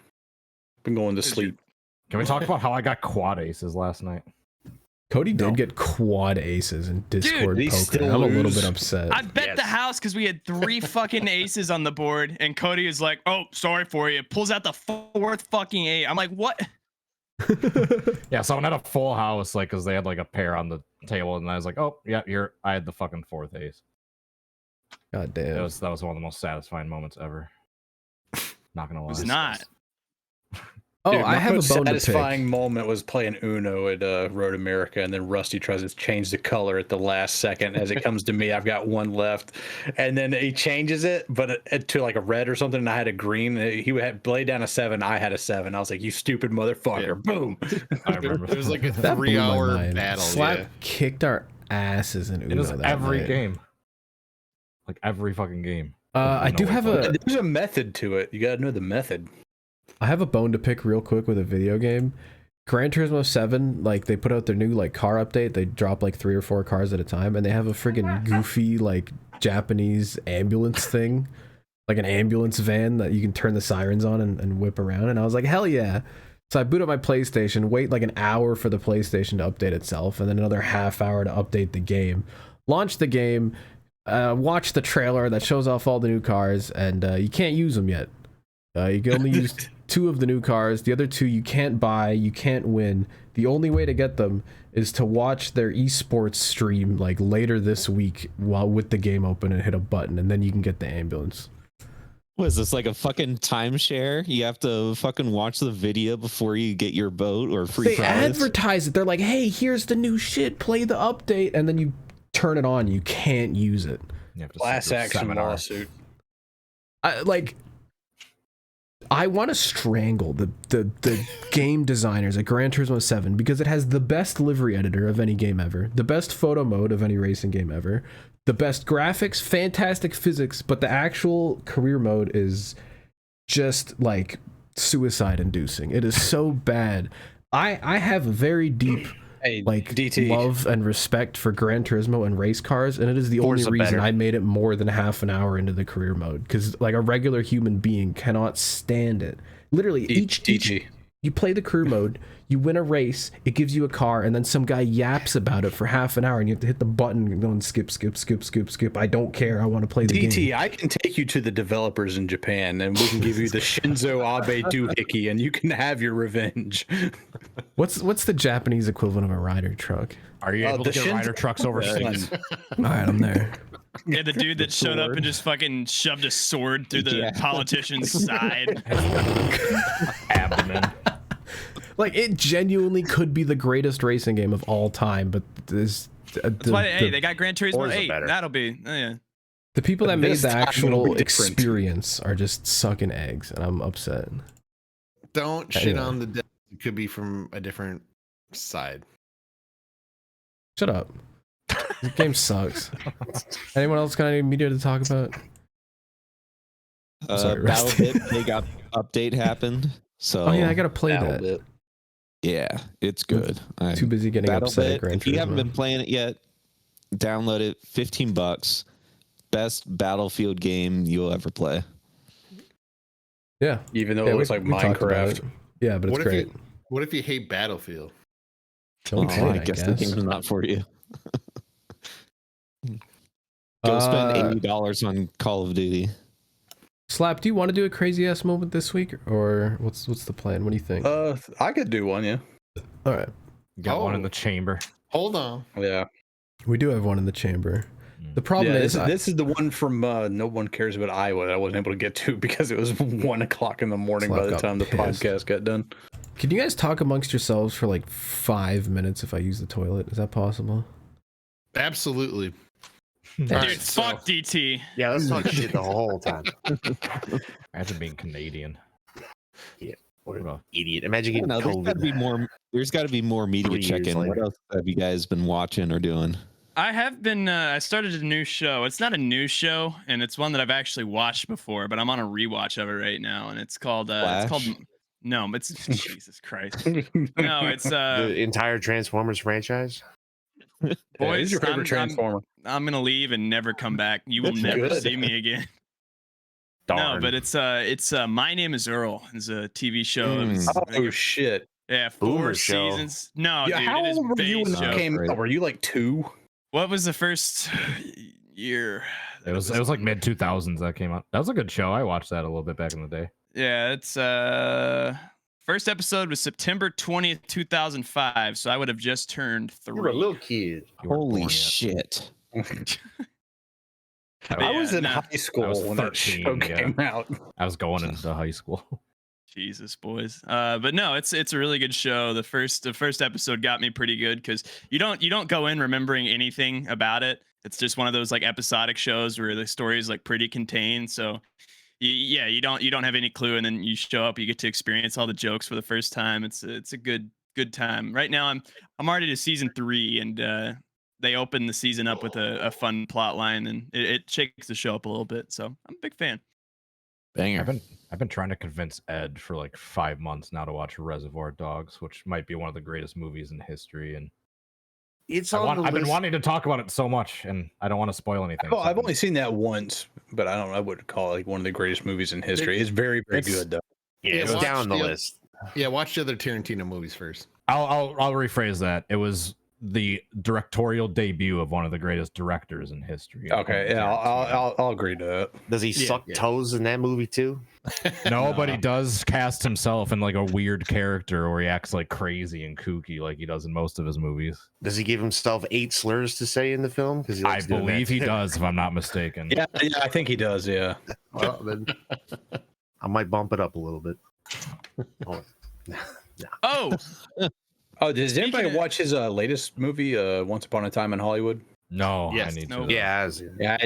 D: Been going to sleep.
F: Can we talk about how I got quad aces last night?
C: Cody did get quad aces in Discord
D: Did he
C: poker.
D: still
C: I'm a little
D: lose?
C: bit upset.
A: I bet the house because we had 3 fucking aces on the board, and Cody is like, "Oh, sorry for you." Pulls out the 4th fucking 8. I'm like, "What?"
F: Yeah, someone had a full house, like, because they had like a pair on the table, and I was like, oh, yeah, I had the fucking fourth ace.
C: God damn.
F: That was one of the most satisfying moments ever. Not gonna lie.
A: It's not.
C: Oh,
D: Dude,
C: I
D: my
C: have a
D: most
C: bone to
D: satisfying
C: pick.
D: moment was playing Uno at Road America, and then Rusty tries to change the color at the last second. As it comes to me, I've got one left, and then he changes it, but to like a red or something. And I had a green. He had laid down a 7. I had a 7. I was like, "You stupid motherfucker!"
G: Yeah.
D: Boom.
F: I remember.
G: It was like a
C: That blew my
G: 3-hour
C: mind.
G: battle.
C: Slap
G: Yeah.
C: kicked our asses in Uno.
F: It was
C: that
F: every
C: night.
F: game. Like every fucking game.
C: I do have a
D: There's a method to it. You got to know the method.
C: I have a bone to pick real quick with a video game. Gran Turismo 7, like they put out their new like car update. They drop like 3 or 4 cars at a time, and they have a friggin' goofy like Japanese ambulance thing, like an ambulance van that you can turn the sirens on and whip around. And I was like, hell yeah. So I boot up my PlayStation, wait like an hour for the PlayStation to update itself, and then another half hour to update the game. Launch the game, watch the trailer that shows off all the new cars, and you can't use them yet. You can only use 2 of the new cars. The other 2 you can't buy, you can't win. The only way to get them is to watch their esports stream like later this week while with the game open and hit a button, and then you can get the ambulance.
H: What is this, like a fucking timeshare? You have to fucking watch the video before you get your boat or free
C: They
H: prize?
C: advertise it. They're like, hey, here's the new shit, play the update, and then you turn it on. You can't use it.
F: You have to
D: Class
F: sit through a
D: action
F: seminar.
D: lawsuit.
C: I want to strangle the game designers at Gran Turismo 7 because it has the best livery editor of any game ever, the best photo mode of any racing game ever, the best graphics, fantastic physics, but the actual career mode is just like suicide inducing. It is so bad. I have a very deep like
D: DT.
C: love and respect for Gran Turismo and race cars, and it is the
B: Forza
C: only reason
B: better.
C: I made it more than half an hour into the career mode, because like a regular human being cannot stand it. Literally each you play the career mode, you win a race, it gives you a car, and then some guy yaps about it for half an hour, and you have to hit the button and go and skip. I don't care, I want to play the
D: DT,
C: game.
D: I can take you to the developers in Japan, and we can give you the Shinzo Abe doohickey, and you can have your revenge.
C: What's the Japanese equivalent of a rider truck?
F: Are you able to get rider trucks overseas?
C: All right, I'm there.
A: Yeah, the dude that showed up and just fucking shoved a sword through the politician's side.
F: Abdomen.
C: Like, it genuinely could be the greatest racing game of all time, but this
A: That's why they got Gran Turismo
B: Forza
A: 8.
B: better.
A: That'll be yeah.
C: the people that made
D: This
C: the
D: time will
C: actual
D: be different.
C: experience are just sucking eggs, and I'm upset.
G: Don't shit
C: Anyway.
G: on the devil. It could be from a different side.
C: Shut up. This game sucks. Anyone else got any media to talk about? Sorry, Rusty.
H: BattleBit big update happened. So
C: Oh yeah, I gotta play that.
D: Battlebit.
H: yeah, it's good.
C: Too busy getting upset at
H: BattleBit,
C: Gran
H: if you haven't
C: Turismo.
H: been playing it yet, download it. $15. Best Battlefield game you'll ever play.
C: Yeah.
D: Even though
C: Yeah,
D: it looks like
C: we talked about
D: Minecraft.
C: it. Yeah, but it's
G: What if
C: great.
G: what if you hate Battlefield?
C: Don't
H: Oh,
C: play
H: I
C: it,
H: guess the game's not for you. Go spend $80 on Call of Duty.
C: Slap, do you want to do a crazy ass moment this week, or what's the plan? What do you think?
D: I could do one, yeah.
C: All right,
F: Got one in
G: Oh.
F: the chamber.
G: Hold on.
D: Yeah.
C: we do have one in the chamber. The problem
D: Yeah,
C: is,
D: this is the one from No One Cares About Iowa that I wasn't able to get to because it was 1:00 in the morning by
C: Slap
D: the
C: got
D: time the
C: pissed.
D: podcast got done.
C: can you guys talk amongst yourselves for like 5 minutes if I use the toilet? Is that possible?
G: Absolutely.
A: Dude,
G: All right, so-
A: fuck DT.
B: Yeah, let's talk shit the whole time.
F: Imagine being Canadian.
B: What an
F: Well,
B: idiot. Imagine
H: I
B: getting
H: don't know, there's got to
B: COVID.
H: be more. There's got to be more media
B: 3 years
H: check-in. What
B: later.
H: else have you guys been watching or doing?
A: I have been. I started a new show. It's not a new show, and it's one that I've actually watched before, but I'm on a rewatch of it right now, and it's called. It's called.
H: Flash?
A: No, it's Jesus Christ. No, it's
B: The entire Transformers franchise.
D: Who's
A: boys.
D: your favorite
A: I'm
D: Transformer?
A: gonna leave and never come back. You will
D: That's
A: never
D: good.
A: see me again.
B: Darn.
A: No, but it's My Name Is Earl. It's a TV show. It was,
D: Oh shit!
A: yeah,
B: Boomer
A: 4
B: show.
A: seasons. No,
D: Yeah,
A: dude,
D: how
A: it is
D: old were you when
A: base
D: that
A: show.
D: came
F: Great.
D: out? Were you like 2?
A: What was the first year?
F: it was like mid 2000s that came out. That was a good show. I watched that a little bit back in the day.
A: Yeah, it's First episode was September 20th, 2005. So I would have just turned 3.
B: You were a little kid.
H: Holy shit.
D: I was in high school when that show came out.
F: I was going into high school.
A: Jesus, boys. But no, it's a really good show. The first episode got me pretty good because you don't go in remembering anything about it. It's just one of those like episodic shows where the story is like pretty contained. So you don't have any clue, and then you show up, you get to experience all the jokes for the first time. It's a good time. Right now I'm already to season 3, and they open the season up with a fun plot line, and it shakes the show up a little bit. So I'm a big fan.
H: Banger.
F: I've been trying to convince Ed for like 5 months now to watch Reservoir Dogs, which might be one of the greatest movies in history. And I've been wanting to talk about it so much, and I don't want to spoil anything.
D: Oh, I've only seen that once, but I would call it like one of the greatest movies in history. It's very good though.
B: Yeah, it's down the list.
G: Yeah, watch the other Tarantino movies first.
F: I'll rephrase that. It was the directorial debut of one of the greatest directors in history.
D: Okay, yeah, I'll agree to that.
B: Does he suck toes in that movie too?
F: No, but he does cast himself in like a weird character where he acts like crazy and kooky like he does in most of his movies.
B: Does he give himself 8 slurs to say in the film? Because
F: I believe he does, if I'm not mistaken.
D: Yeah, I think he does. Yeah.
B: Well, then I might bump it up a little bit.
A: Oh,
D: does anybody watch his latest movie, Once Upon a Time in Hollywood?
F: No,
B: yes,
F: I need
B: to.
F: to.
B: Yeah,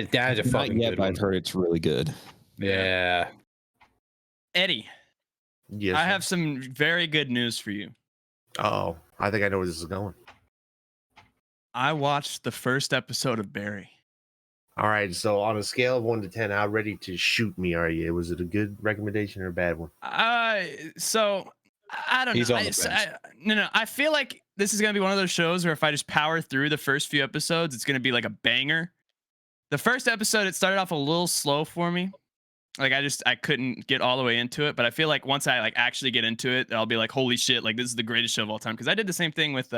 D: that's a fucking good one.
H: I've heard it's really good.
D: Yeah.
A: Eddie.
B: Yes.
A: I have some very good news for you.
B: Oh, I think I know where this is going.
A: I watched the first episode of Barry.
B: All right, so on a scale of 1 to 10, how ready to shoot me are you? Was it a good recommendation or a bad one?
A: So I don't know. No. I feel like this is gonna be one of those shows where if I just power through the first few episodes, it's gonna be like a banger. The first episode, it started off a little slow for me. Like I couldn't get all the way into it, but I feel like once I like actually get into it, I'll be like, holy shit, like this is the greatest show of all time. Because I did the same thing with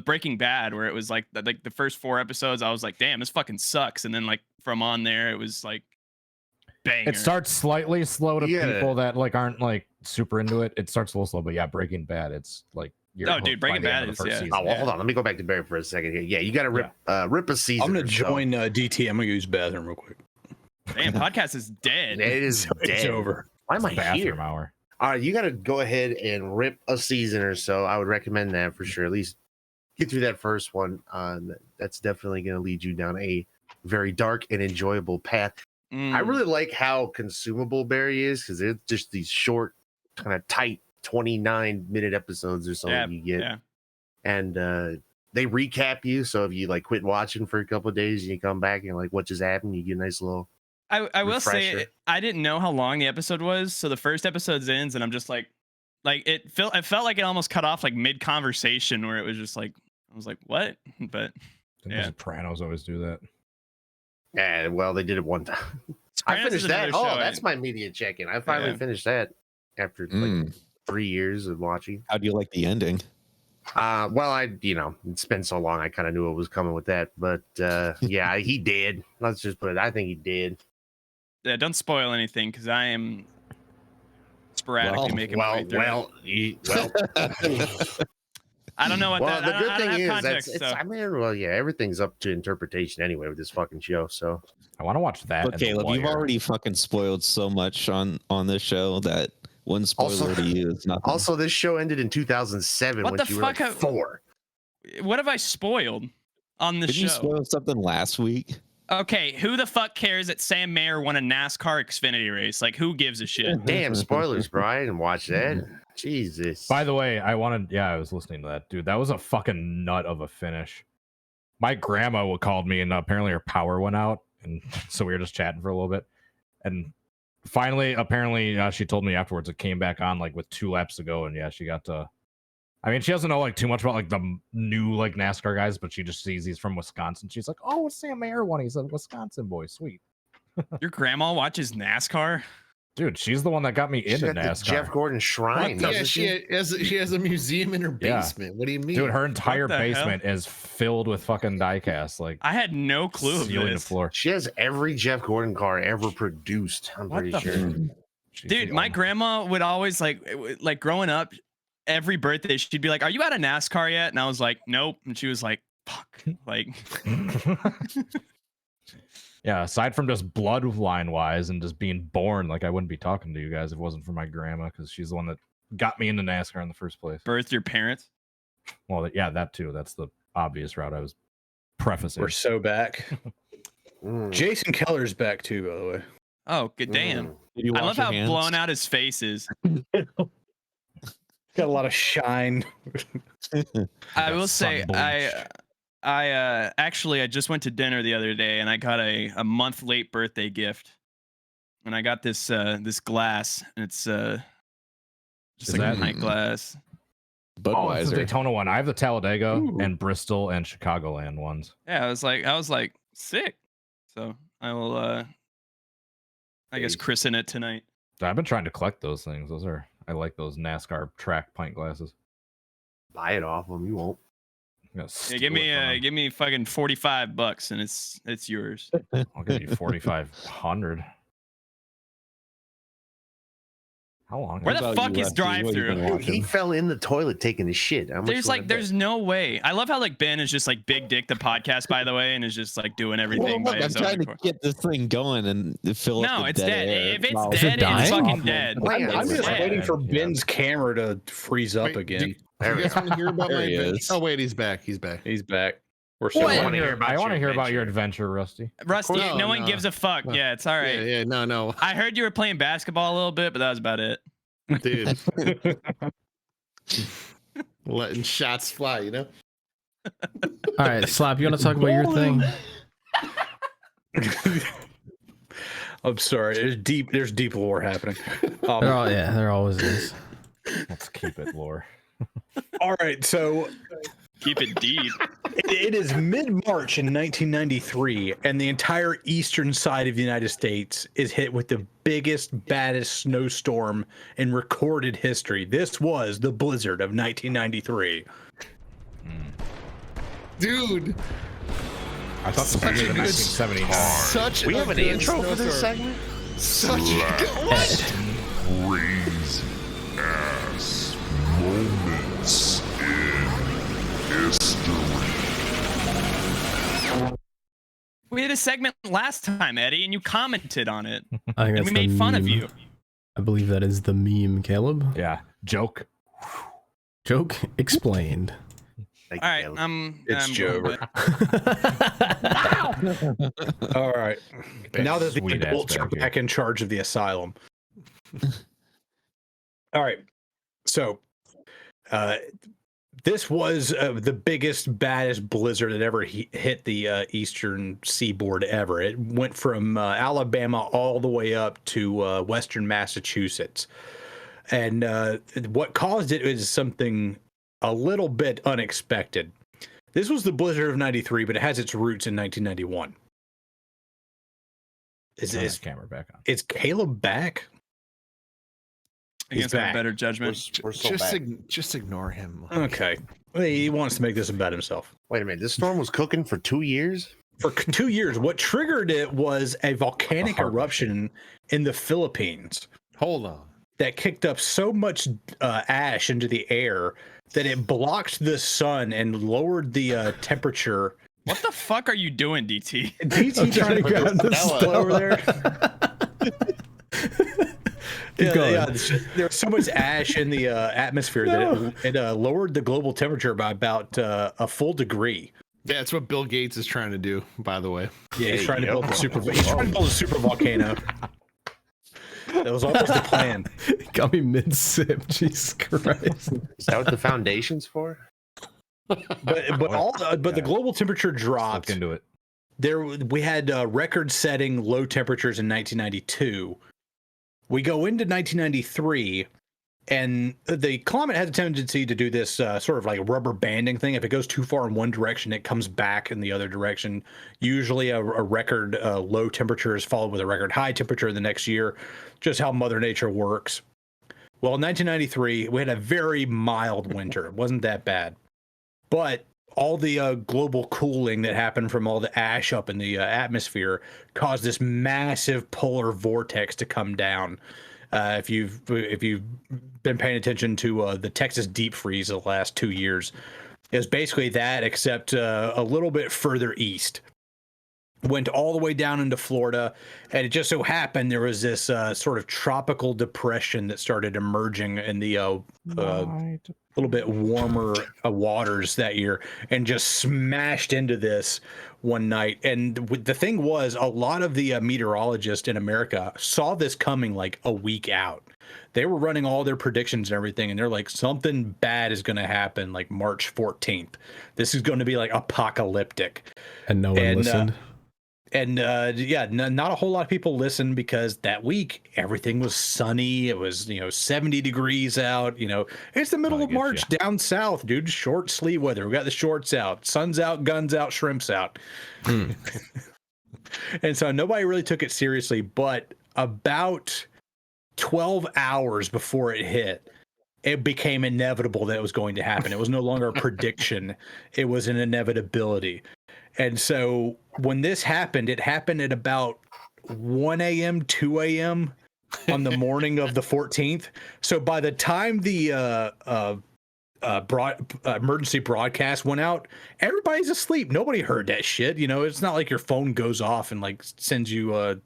A: Breaking Bad, where it was like the first 4 episodes, I was like, damn, this fucking sucks, and then like from on there, it was like banger.
F: It starts slightly slow to people that like aren't like super into it. It starts a little slow, but yeah, Breaking Bad, it's like
A: dude, Breaking Bad is
B: season. Oh, well, hold on, let me go back to Barry for a second here. Yeah, you got to rip a season.
D: I'm gonna join DT. I'm gonna use the bathroom real quick.
A: Damn, podcast is dead.
B: It is dead.
D: It's over.
B: Why am I
F: bathroom
B: here?
F: Hour.
B: All right, you got to go ahead and rip a season or so. I would recommend that for sure. At least get through that first one. That's definitely going to lead you down a very dark and enjoyable path. I really like how consumable Barry is because it's just these short, kind of tight 29-minute episodes or something you get. Yeah. And they recap you. So if you like quit watching for a couple of days and you come back and you're like, what just happened? You get a nice little
A: I will say I didn't know how long the episode was. So the first episode ends and I'm just like it felt like it almost cut off like mid conversation where it was just like, I was like, what? But
F: The Sopranos always do that.
B: Yeah, well, they did it one time. I finished that. Oh, that's my media check-in. I finally finished that after like 3 years of watching.
H: How do you like the ending?
B: Well, it's been so long, I kind of knew what was coming with that. But yeah, he did. Let's just put it. I think he did.
A: Yeah, don't spoil anything because I am sporadically making my way through. I don't know what that.
B: The good thing is
A: context,
B: everything's up to interpretation anyway with this fucking show. So
F: I want to watch that.
H: But Caleb, you've already fucking spoiled so much on this show that one spoiler to you is nothing.
B: Also, this show ended in 2007 when you were like 4.
A: What have I spoiled on the show?
H: Did you spoil something last week?
A: Okay, who the fuck cares that Sam Mayer won a NASCAR Xfinity race? Like, who gives a shit?
B: Damn, spoilers, bro. I didn't watch that. Jesus.
F: By the way, I was listening to that, dude. That was a fucking nut of a finish. My grandma called me, and apparently her power went out, and so we were just chatting for a little bit. And finally, apparently, she told me afterwards it came back on like with 2 laps to go, and yeah, she got to. I mean, she doesn't know like too much about like the new like NASCAR guys, but she just sees he's from Wisconsin. She's like, "Oh, it's Sam Mayer one. He's a Wisconsin boy. Sweet."
A: Your grandma watches NASCAR?
F: Dude, she's the one that got me into NASCAR.
B: The Jeff Gordon Shrine.
G: Yeah, she has a museum in her basement. Yeah. What do you mean?
F: Dude, her entire basement is filled with fucking diecast. Like,
A: I had no clue of
F: this.
A: The
F: floor.
B: She has every Jeff Gordon car ever produced. I'm pretty sure.
A: Dude, my grandma would always like growing up, every birthday she'd be like, "Are you out of NASCAR yet?" And I was like, "Nope." And she was like, "Fuck." Like,
F: yeah. Aside from just bloodline wise and just being born, like I wouldn't be talking to you guys if it wasn't for my grandma, because she's the one that got me into NASCAR in the first place.
A: birthed your parents?
F: Well, yeah, that too. That's the obvious route I was prefacing.
D: We're so back. Jason Keller's back too, by the way.
A: Oh, good damn.
H: Did you
A: I
H: wash
A: love
H: your
A: how
H: hands?
A: blown out his face is.
D: Got a lot of shine.
A: I will say,
F: sun-bleached.
A: I actually I just went to dinner the other day and I got a month late birthday gift, and I got this this glass. And it's just
F: Is
A: like
F: that-
A: a pint glass.
F: Oh, it's the
H: Budweiser.
F: Daytona one. I have the Talladega
D: Ooh.
F: and Bristol and Chicagoland ones.
A: Yeah, I was like sick. So I will I guess christen it tonight.
F: I've been trying to collect those things. I like those NASCAR track pint glasses.
B: Buy it off them. You won't.
F: Yeah,
A: Yeah, give me fucking $45 and it's yours.
F: I'll give you 4,500. How long?
A: Where
H: What
A: the
H: about
A: fuck
H: you,
A: is
H: Lefty? What have you been
A: drive-through?
H: watching?
B: He fell in the toilet taking the shit. How much
A: There's
B: you wanna
A: like there's no way. I love how like Ben is just like Big Dick the podcast, by the way, and is just like doing
H: Well,
A: everything by
H: look, I'm
A: his own
H: trying to
A: accord.
H: get this thing going and fill up
A: No,
H: the
A: it's
H: dead
A: dead.
H: air.
A: If it's
H: Wow.
C: Is it
A: dead, it's
C: dying?
A: fucking dead.
B: Wait,
A: It's
D: I'm just
A: dead.
D: waiting for
F: Yeah.
D: Ben's camera to freeze up
G: Wait,
D: again.
B: There
G: You
B: we
G: guys
B: go.
G: want to hear about
H: There
G: my
H: he
G: adventure?
H: is.
G: Oh wait, he's back. He's back.
D: He's back. We're so
F: I
B: What?
F: want to hear
B: Your
F: about your
B: adventure.
F: adventure, Rusty.
A: Rusty,
G: No,
A: no one
G: no.
A: gives a fuck.
G: No.
A: Yeah, it's all right.
G: Yeah, no,
A: I heard you were playing basketball a little bit, but that was about it.
G: dude. Letting shots fly, you know.
C: All right, Slap, you want to talk about your thing?
D: I'm sorry. There's deep lore happening.
C: There always is.
F: Let's keep it lore.
D: All right, so
A: Keep it deep.
D: it is mid-March in 1993, and the entire eastern side of the United States is hit with the biggest, baddest snowstorm in recorded history. This was the blizzard of 1993.
G: Dude,
F: I thought this was
G: Such a
F: the
G: good
F: 1979.
G: such
B: We
G: a
B: have an
G: good
B: intro for this
G: snowstorm.
B: segment?
G: Such a good what?
I: Crazy ass moments in history.
A: We had a segment last time, Eddie, and you commented on it.
C: I think
A: And
C: that's
A: we
C: the
A: made fun of
C: meme.
A: you.
C: I believe that is the meme, Caleb.
F: Yeah, joke.
C: Joke explained.
B: Thank
A: All
B: you,
A: right,
B: Caleb.
D: It's
A: I'm
D: Joe.
A: going with-
D: All right. Now that the
F: Sweet ass
D: adults are
F: back here.
D: back in charge of the asylum. All right. So, this was the biggest, baddest blizzard that ever hit the eastern seaboard ever. It went from Alabama all the way up to western Massachusetts. And what caused it is something a little bit unexpected. This was the blizzard of 93, but it has its roots in 1991.
F: Turn that camera back on.
D: Is Caleb back?
A: Against my
D: back.
A: better judgment.
B: We're so back.
G: Just ignore him.
D: Okay. He wants to make this about himself.
B: Wait a minute. This storm was cooking for 2 years?
D: For 2 years, what triggered it was a volcanic eruption in the Philippines
G: Hold on.
D: that kicked up so much ash into the air that it blocked the sun and lowered the temperature.
A: What the fuck are you doing, DT?
D: DT trying to grab the Stella over there.
C: going.
D: There's so much ash in the atmosphere that it lowered the global temperature by about a full degree.
G: Yeah, that's what Bill Gates is trying to do, by the way.
D: Yeah, he's trying to build a super. He's trying to build a super volcano. That was almost the plan.
C: Got me mid-sip. Jesus Christ.
B: Is that what the foundation's for?
D: But the global temperature
F: Look
D: dropped.
F: into it.
D: We had record-setting low temperatures in 1992. We go into 1993, and the climate has a tendency to do this sort of like rubber banding thing. If it goes too far in one direction, it comes back in the other direction. Usually a record low temperature is followed with a record high temperature the next year, just how Mother Nature works. Well, in 1993, we had a very mild winter. It wasn't that bad. But all the global cooling that happened from all the ash up in the atmosphere caused this massive polar vortex to come down. If you've been paying attention to the Texas deep freeze of the last 2 years, it was basically that, except a little bit further east. Went all the way down into Florida, and it just so happened there was this sort of tropical depression that started emerging in the little bit warmer waters that year, and just smashed into this one night. And the thing was, a lot of the meteorologists in America saw this coming like a week out. They were running all their predictions and everything, and they're like, something bad is going to happen like March 14th. This is going to be like apocalyptic.
C: And no one listened.
D: Not a whole lot of people listened, because that week everything was sunny. It was 70 degrees out. It's the middle of March down south, dude. Short sleeve weather. We got the shorts out, sun's out, guns out, shrimps out. And so nobody really took it seriously. But about 12 hours before it hit, it became inevitable that it was going to happen. It was no longer a prediction. It was an inevitability. And so when this happened, it happened at about 1 a.m., 2 a.m. on the morning of the 14th. So by the time the emergency broadcast went out, everybody's asleep. Nobody heard that shit. It's not like your phone goes off and like sends you an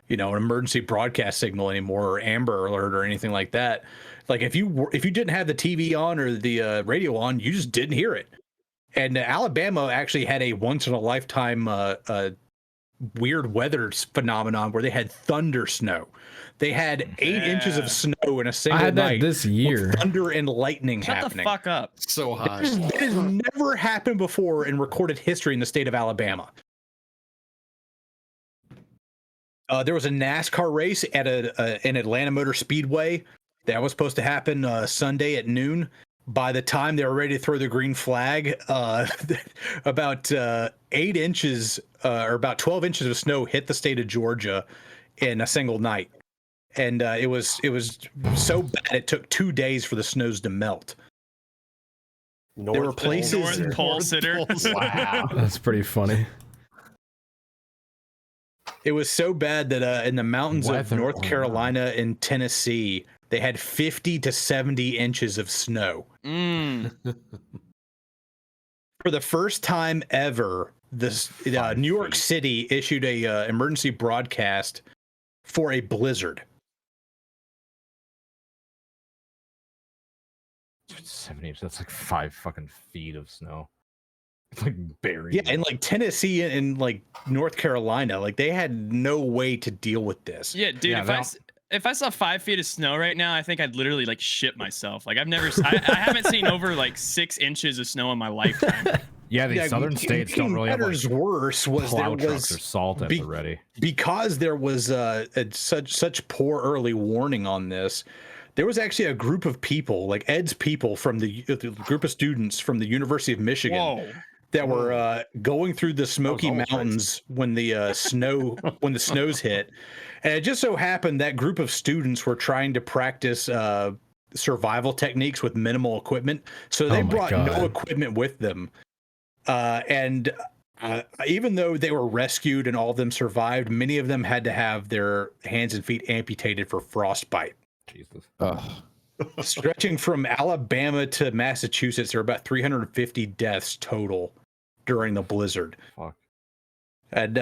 D: emergency broadcast signal anymore, or Amber Alert or anything like that. Like if you didn't have the TV on or the radio on, you just didn't hear it. And Alabama actually had a once-in-a-lifetime weird weather phenomenon where they had thunder snow. They had 8 inches of snow in a single night.
C: I had that this year.
D: Thunder and lightning happening.
A: Shut the fuck up.
G: So hot.
D: It has never happened before in recorded history in the state of Alabama. There was a NASCAR race at an Atlanta Motor Speedway that was supposed to happen Sunday at noon. By the time they were ready to throw the green flag, about 8 inches or about 12 inches of snow hit the state of Georgia in a single night. And it was so bad it took 2 days for the snows to melt. There were places.
A: North Pole sitter.
B: Wow.
C: That's pretty funny.
D: It was so bad that in the mountains of North Carolina and Tennessee, they had 50 to 70 inches of snow. For the first time ever, New York City issued a emergency broadcast for a blizzard.
F: 70 inches. That's like 5 fucking feet of snow. It's like buried.
D: Yeah, and like Tennessee and like North Carolina, like they had no way to deal with this.
A: Yeah, dude.
F: Yeah,
A: If I saw 5 feet of snow right now, I think I'd literally like shit myself. Like I haven't seen over like 6 inches of snow in my lifetime.
F: Yeah, the southern states don't really have like
D: worse was
F: plow
D: there
F: trucks or salt at the ready.
D: Because there was such poor early warning on this. There was actually a group of people, like Ed's people from the group of students from the University of Michigan, that were going through the Smoky Mountains when the snows hit. And it just so happened that group of students were trying to practice survival techniques with minimal equipment. So they brought no equipment with them. And even though they were rescued and all of them survived, many of them had to have their hands and feet amputated for frostbite.
F: Jesus.
D: Stretching from Alabama to Massachusetts, there were about 350 deaths total during the blizzard.
F: Fuck.
D: And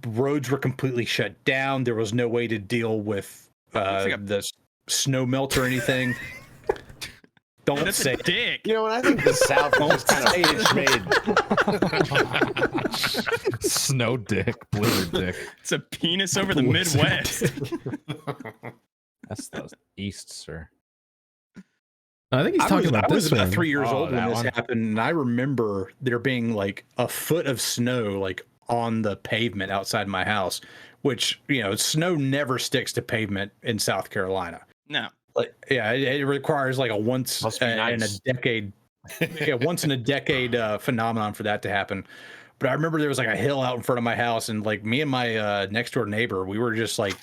D: roads were completely shut down. There was no way to deal with the snow melt or anything. Don't say
A: dick.
B: You know what? I think the South was kind of made.
F: Snow dick, blizzard dick.
A: It's a penis over the Midwest.
F: That's the East, sir.
C: I think he's talking about this one.
D: I was about 3 years old when this
F: one
D: happened, and I remember there being like a foot of snow like on the pavement outside my house, which, snow never sticks to pavement in South Carolina.
A: No.
D: Like, yeah, it requires like a once in a decade phenomenon for that to happen. But I remember there was like a hill out in front of my house, and like me and my next door neighbor, we were just like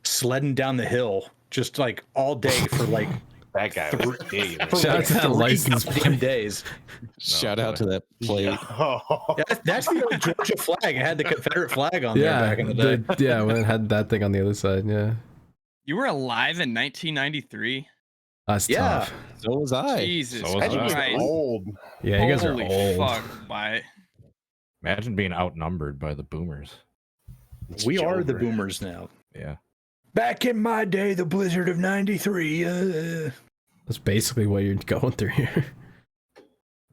D: sledding down the hill just like all day for like
B: that guy.
C: Shout out to that license plate.
D: Days.
H: Shout out to that plate.
D: That's the old Georgia flag. It had the Confederate flag on there back in the day.
C: Yeah, when it had that thing on the other side. Yeah.
A: You were alive in 1993?
C: That's tough.
H: So was I.
A: Jesus
F: So was I.
A: Christ.
B: Old.
C: Yeah, you guys are
A: Holy
C: old.
A: fuck, bye.
F: Imagine being outnumbered by the boomers.
D: We are the boomers now.
F: Yeah.
D: Back in my day, the blizzard of '93.
C: That's basically what you're going through here.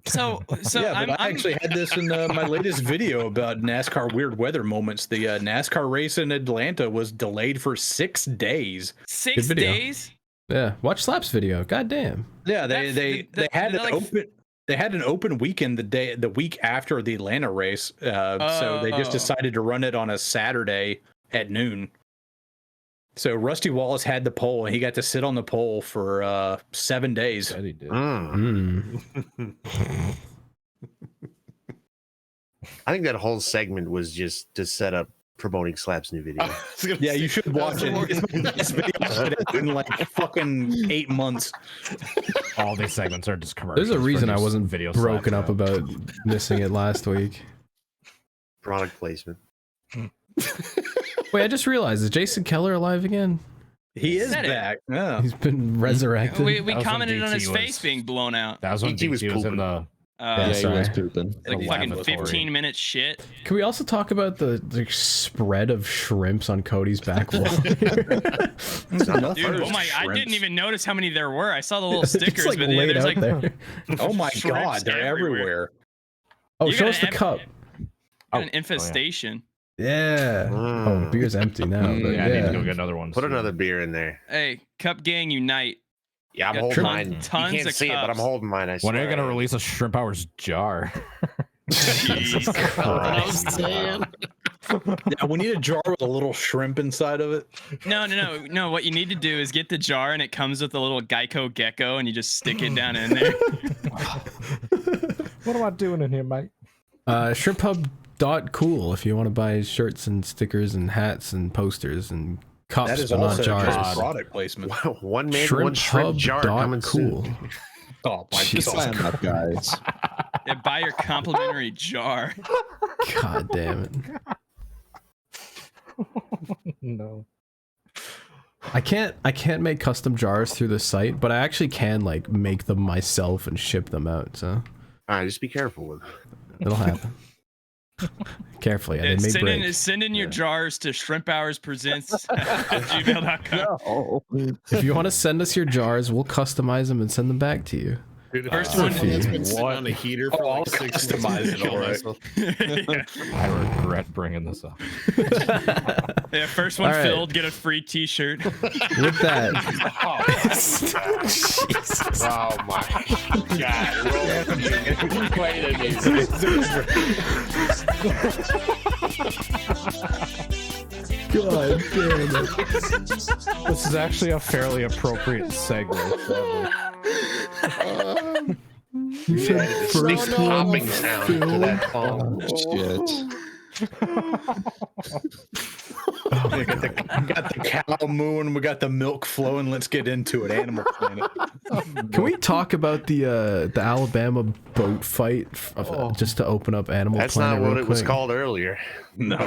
A: So
D: yeah, but I actually had this in my latest video about NASCAR weird weather moments. The NASCAR race in Atlanta was delayed for 6 days.
A: 6
C: video.
A: days?
C: Yeah, watch Slap's video. God damn.
D: Yeah, they had an open. They had an open weekend the week after the Atlanta race, so they just decided to run it on a Saturday at noon. So Rusty Wallace had the pole, and he got to sit on the pole for 7 days.
F: Yeah, he did.
B: I think that whole segment was just to set up promoting Slap's new video.
D: Yeah, you should watch it. It's video in like fucking 8 months.
F: All these segments are just commercials.
C: There's a reason I wasn't
F: video
C: broken up about missing it last week.
B: Product placement.
C: Wait, I just realized, is Jason Keller alive again?
D: He is
A: Said it.
D: back. Yeah.
C: He's been resurrected.
A: We
F: That was when
A: commented on his
F: DT
A: face being blown out.
F: That was when
B: DT was
F: DT was in
B: pooping.
F: the.
H: Yeah, he
C: sorry.
H: was pooping.
A: Like
F: the
A: fucking
F: lavatory.
A: 15-minute shit.
C: Can we also talk about the spread of shrimps on Cody's back wall?
A: Dude, oh my! I didn't even notice how many there were. I saw the little stickers,
C: It's like
A: but
C: laid
A: there's
C: out
A: like
C: there.
D: Oh my
A: Shrimps
D: god, they're everywhere.
C: Oh,
A: You
C: show
A: got
C: us the
A: an
C: cup.
A: an infestation.
C: Yeah. Oh, the beer's empty now. But
F: Yeah, I need to go
C: yeah.
F: get another one.
B: Put
F: soon.
B: another beer in there.
A: Hey, Cup Gang unite!
B: Yeah, I'm
A: Got
B: holding
A: tons-
B: mine.
A: tons
B: You can't
A: of
B: see it, but I'm
A: cups.
B: holding mine. I
F: When are you
B: swear.
F: gonna release a Shrimp Hours jar?
A: Jesus Christ.
D: Yeah, we need a jar with a little shrimp inside of it.
A: No. What you need to do is get the jar, and it comes with a little Geico gecko, and you just stick it down in there.
F: What am I doing in here, mate?
C: ShrimpHub.cool if you want to buy shirts and stickers and hats and posters and cups,
D: That is
C: but not
D: also
C: jars.
D: just product placement.
B: One man, one shrimp jar coming
C: ShrimpHub.cool.
B: soon.
D: Oh my
H: Sign
D: god.
H: up, guys.
A: Yeah, buy your complimentary jar.
C: God damn it.
F: No.
C: I can't make custom jars through the site, but I actually can like make them myself and ship them out, so
B: All right, just be careful with it.
C: it'll happen. Carefully,
A: Yeah,
C: they may break.
A: send in your jars to ShrimpHoursPresents@gmail.com.
C: If you want to send us your jars, we'll customize them and send them back to you.
G: Dude,
A: First
G: one
A: one-
G: that's been sitting on a heater for
D: I'll
G: like 6 months.
D: customize it, all right.
F: I regret bringing this up.
A: Yeah, first one
C: All right.
A: filled, get a free T-shirt.
C: With that,
B: Oh my
C: God damn it.
F: This is actually a fairly appropriate segue.
C: You said first one
B: popping sound to
C: filled.
B: that phone.
H: Shit.
D: We got the cow mooing, we got the milk flowing. Let's get into it. Animal Planet.
C: Can we talk about the Alabama boat fight just to open up Animal
B: That's
C: Planet?
B: not what
C: real
B: it was
C: quick?
B: called earlier.
D: No.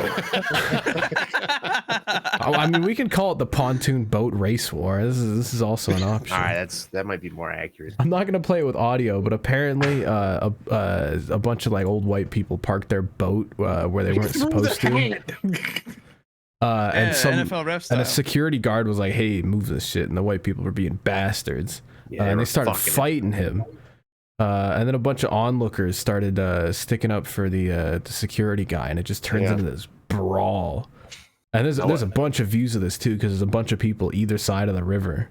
C: Oh, I mean, we can call it the pontoon boat race war. This is also an option.
B: All right, that might be more accurate.
C: I'm not gonna play it with audio, but apparently, a bunch of like old white people parked their boat where they weren't supposed to. And
A: NFL ref style.
C: and a security guard was like, "Hey, move this shit," and the white people were being bastards,
B: Yeah,
C: and
B: were
C: they started
B: fucking it.
C: fighting him. And then a bunch of onlookers started sticking up for the security guy, and it just turns
B: Yeah.
C: into this brawl. And there's a bunch of views of this too, because there's a bunch of people either side of the river.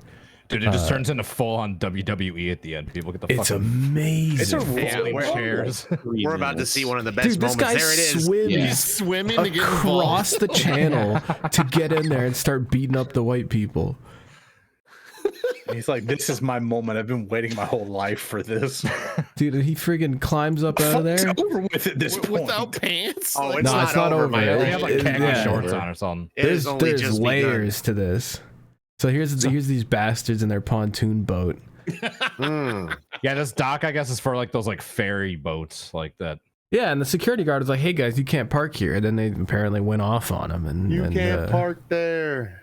F: Dude, it just turns into full on WWE at the end. People get the
C: It's
F: fucking
C: amazing.
D: It's a
F: rolling chairs.
B: We're about to see one of the best
C: Dude, this
B: moments.
C: guy
B: There it is.
C: swims
H: Yeah.
G: Swimming to get
C: across
G: involved.
C: the channel to get in there and start beating up the white people.
D: He's like, this is my moment. I've been waiting my whole life for this.
C: Dude, he friggin' climbs up out of there.
D: It's over with at this point.
G: Without pants.
B: Oh,
G: Like,
B: it's
C: No,
B: not
C: it's not over.
B: my
C: It-
F: They have like
C: it-
F: khaki
C: yeah.
F: shorts on or something.
B: It is only
C: There's
B: just
C: layers to this. So here's these bastards in their pontoon boat.
B: begun.
F: Yeah, this dock I guess is for like those like ferry boats like that.
C: Yeah, and the security guard was like, "Hey guys, you can't park here." And then they apparently went off on him. And
B: You can't park there.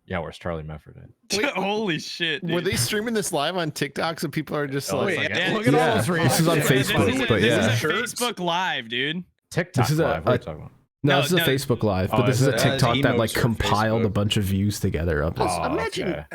F: Yeah, where's Charlie Mefford at?
A: Holy shit! Dude.
G: Were they streaming this live on TikTok so people are just
F: Oh,
G: like,
F: it's
A: yeah,
F: look at all those
C: this is on Facebook, but yeah.
A: This is a Facebook Live, dude.
F: TikTok
C: This is
F: live. What are you talking about?
C: No,
A: No,
C: this is a
A: no.
C: Facebook Live, but
F: Oh,
C: this
F: is
C: is a
F: it?
C: TikTok that like
D: Emotes or
C: compiled a
D: Facebook?
C: bunch of views together up.
F: Oh,
B: Imagine,
F: okay.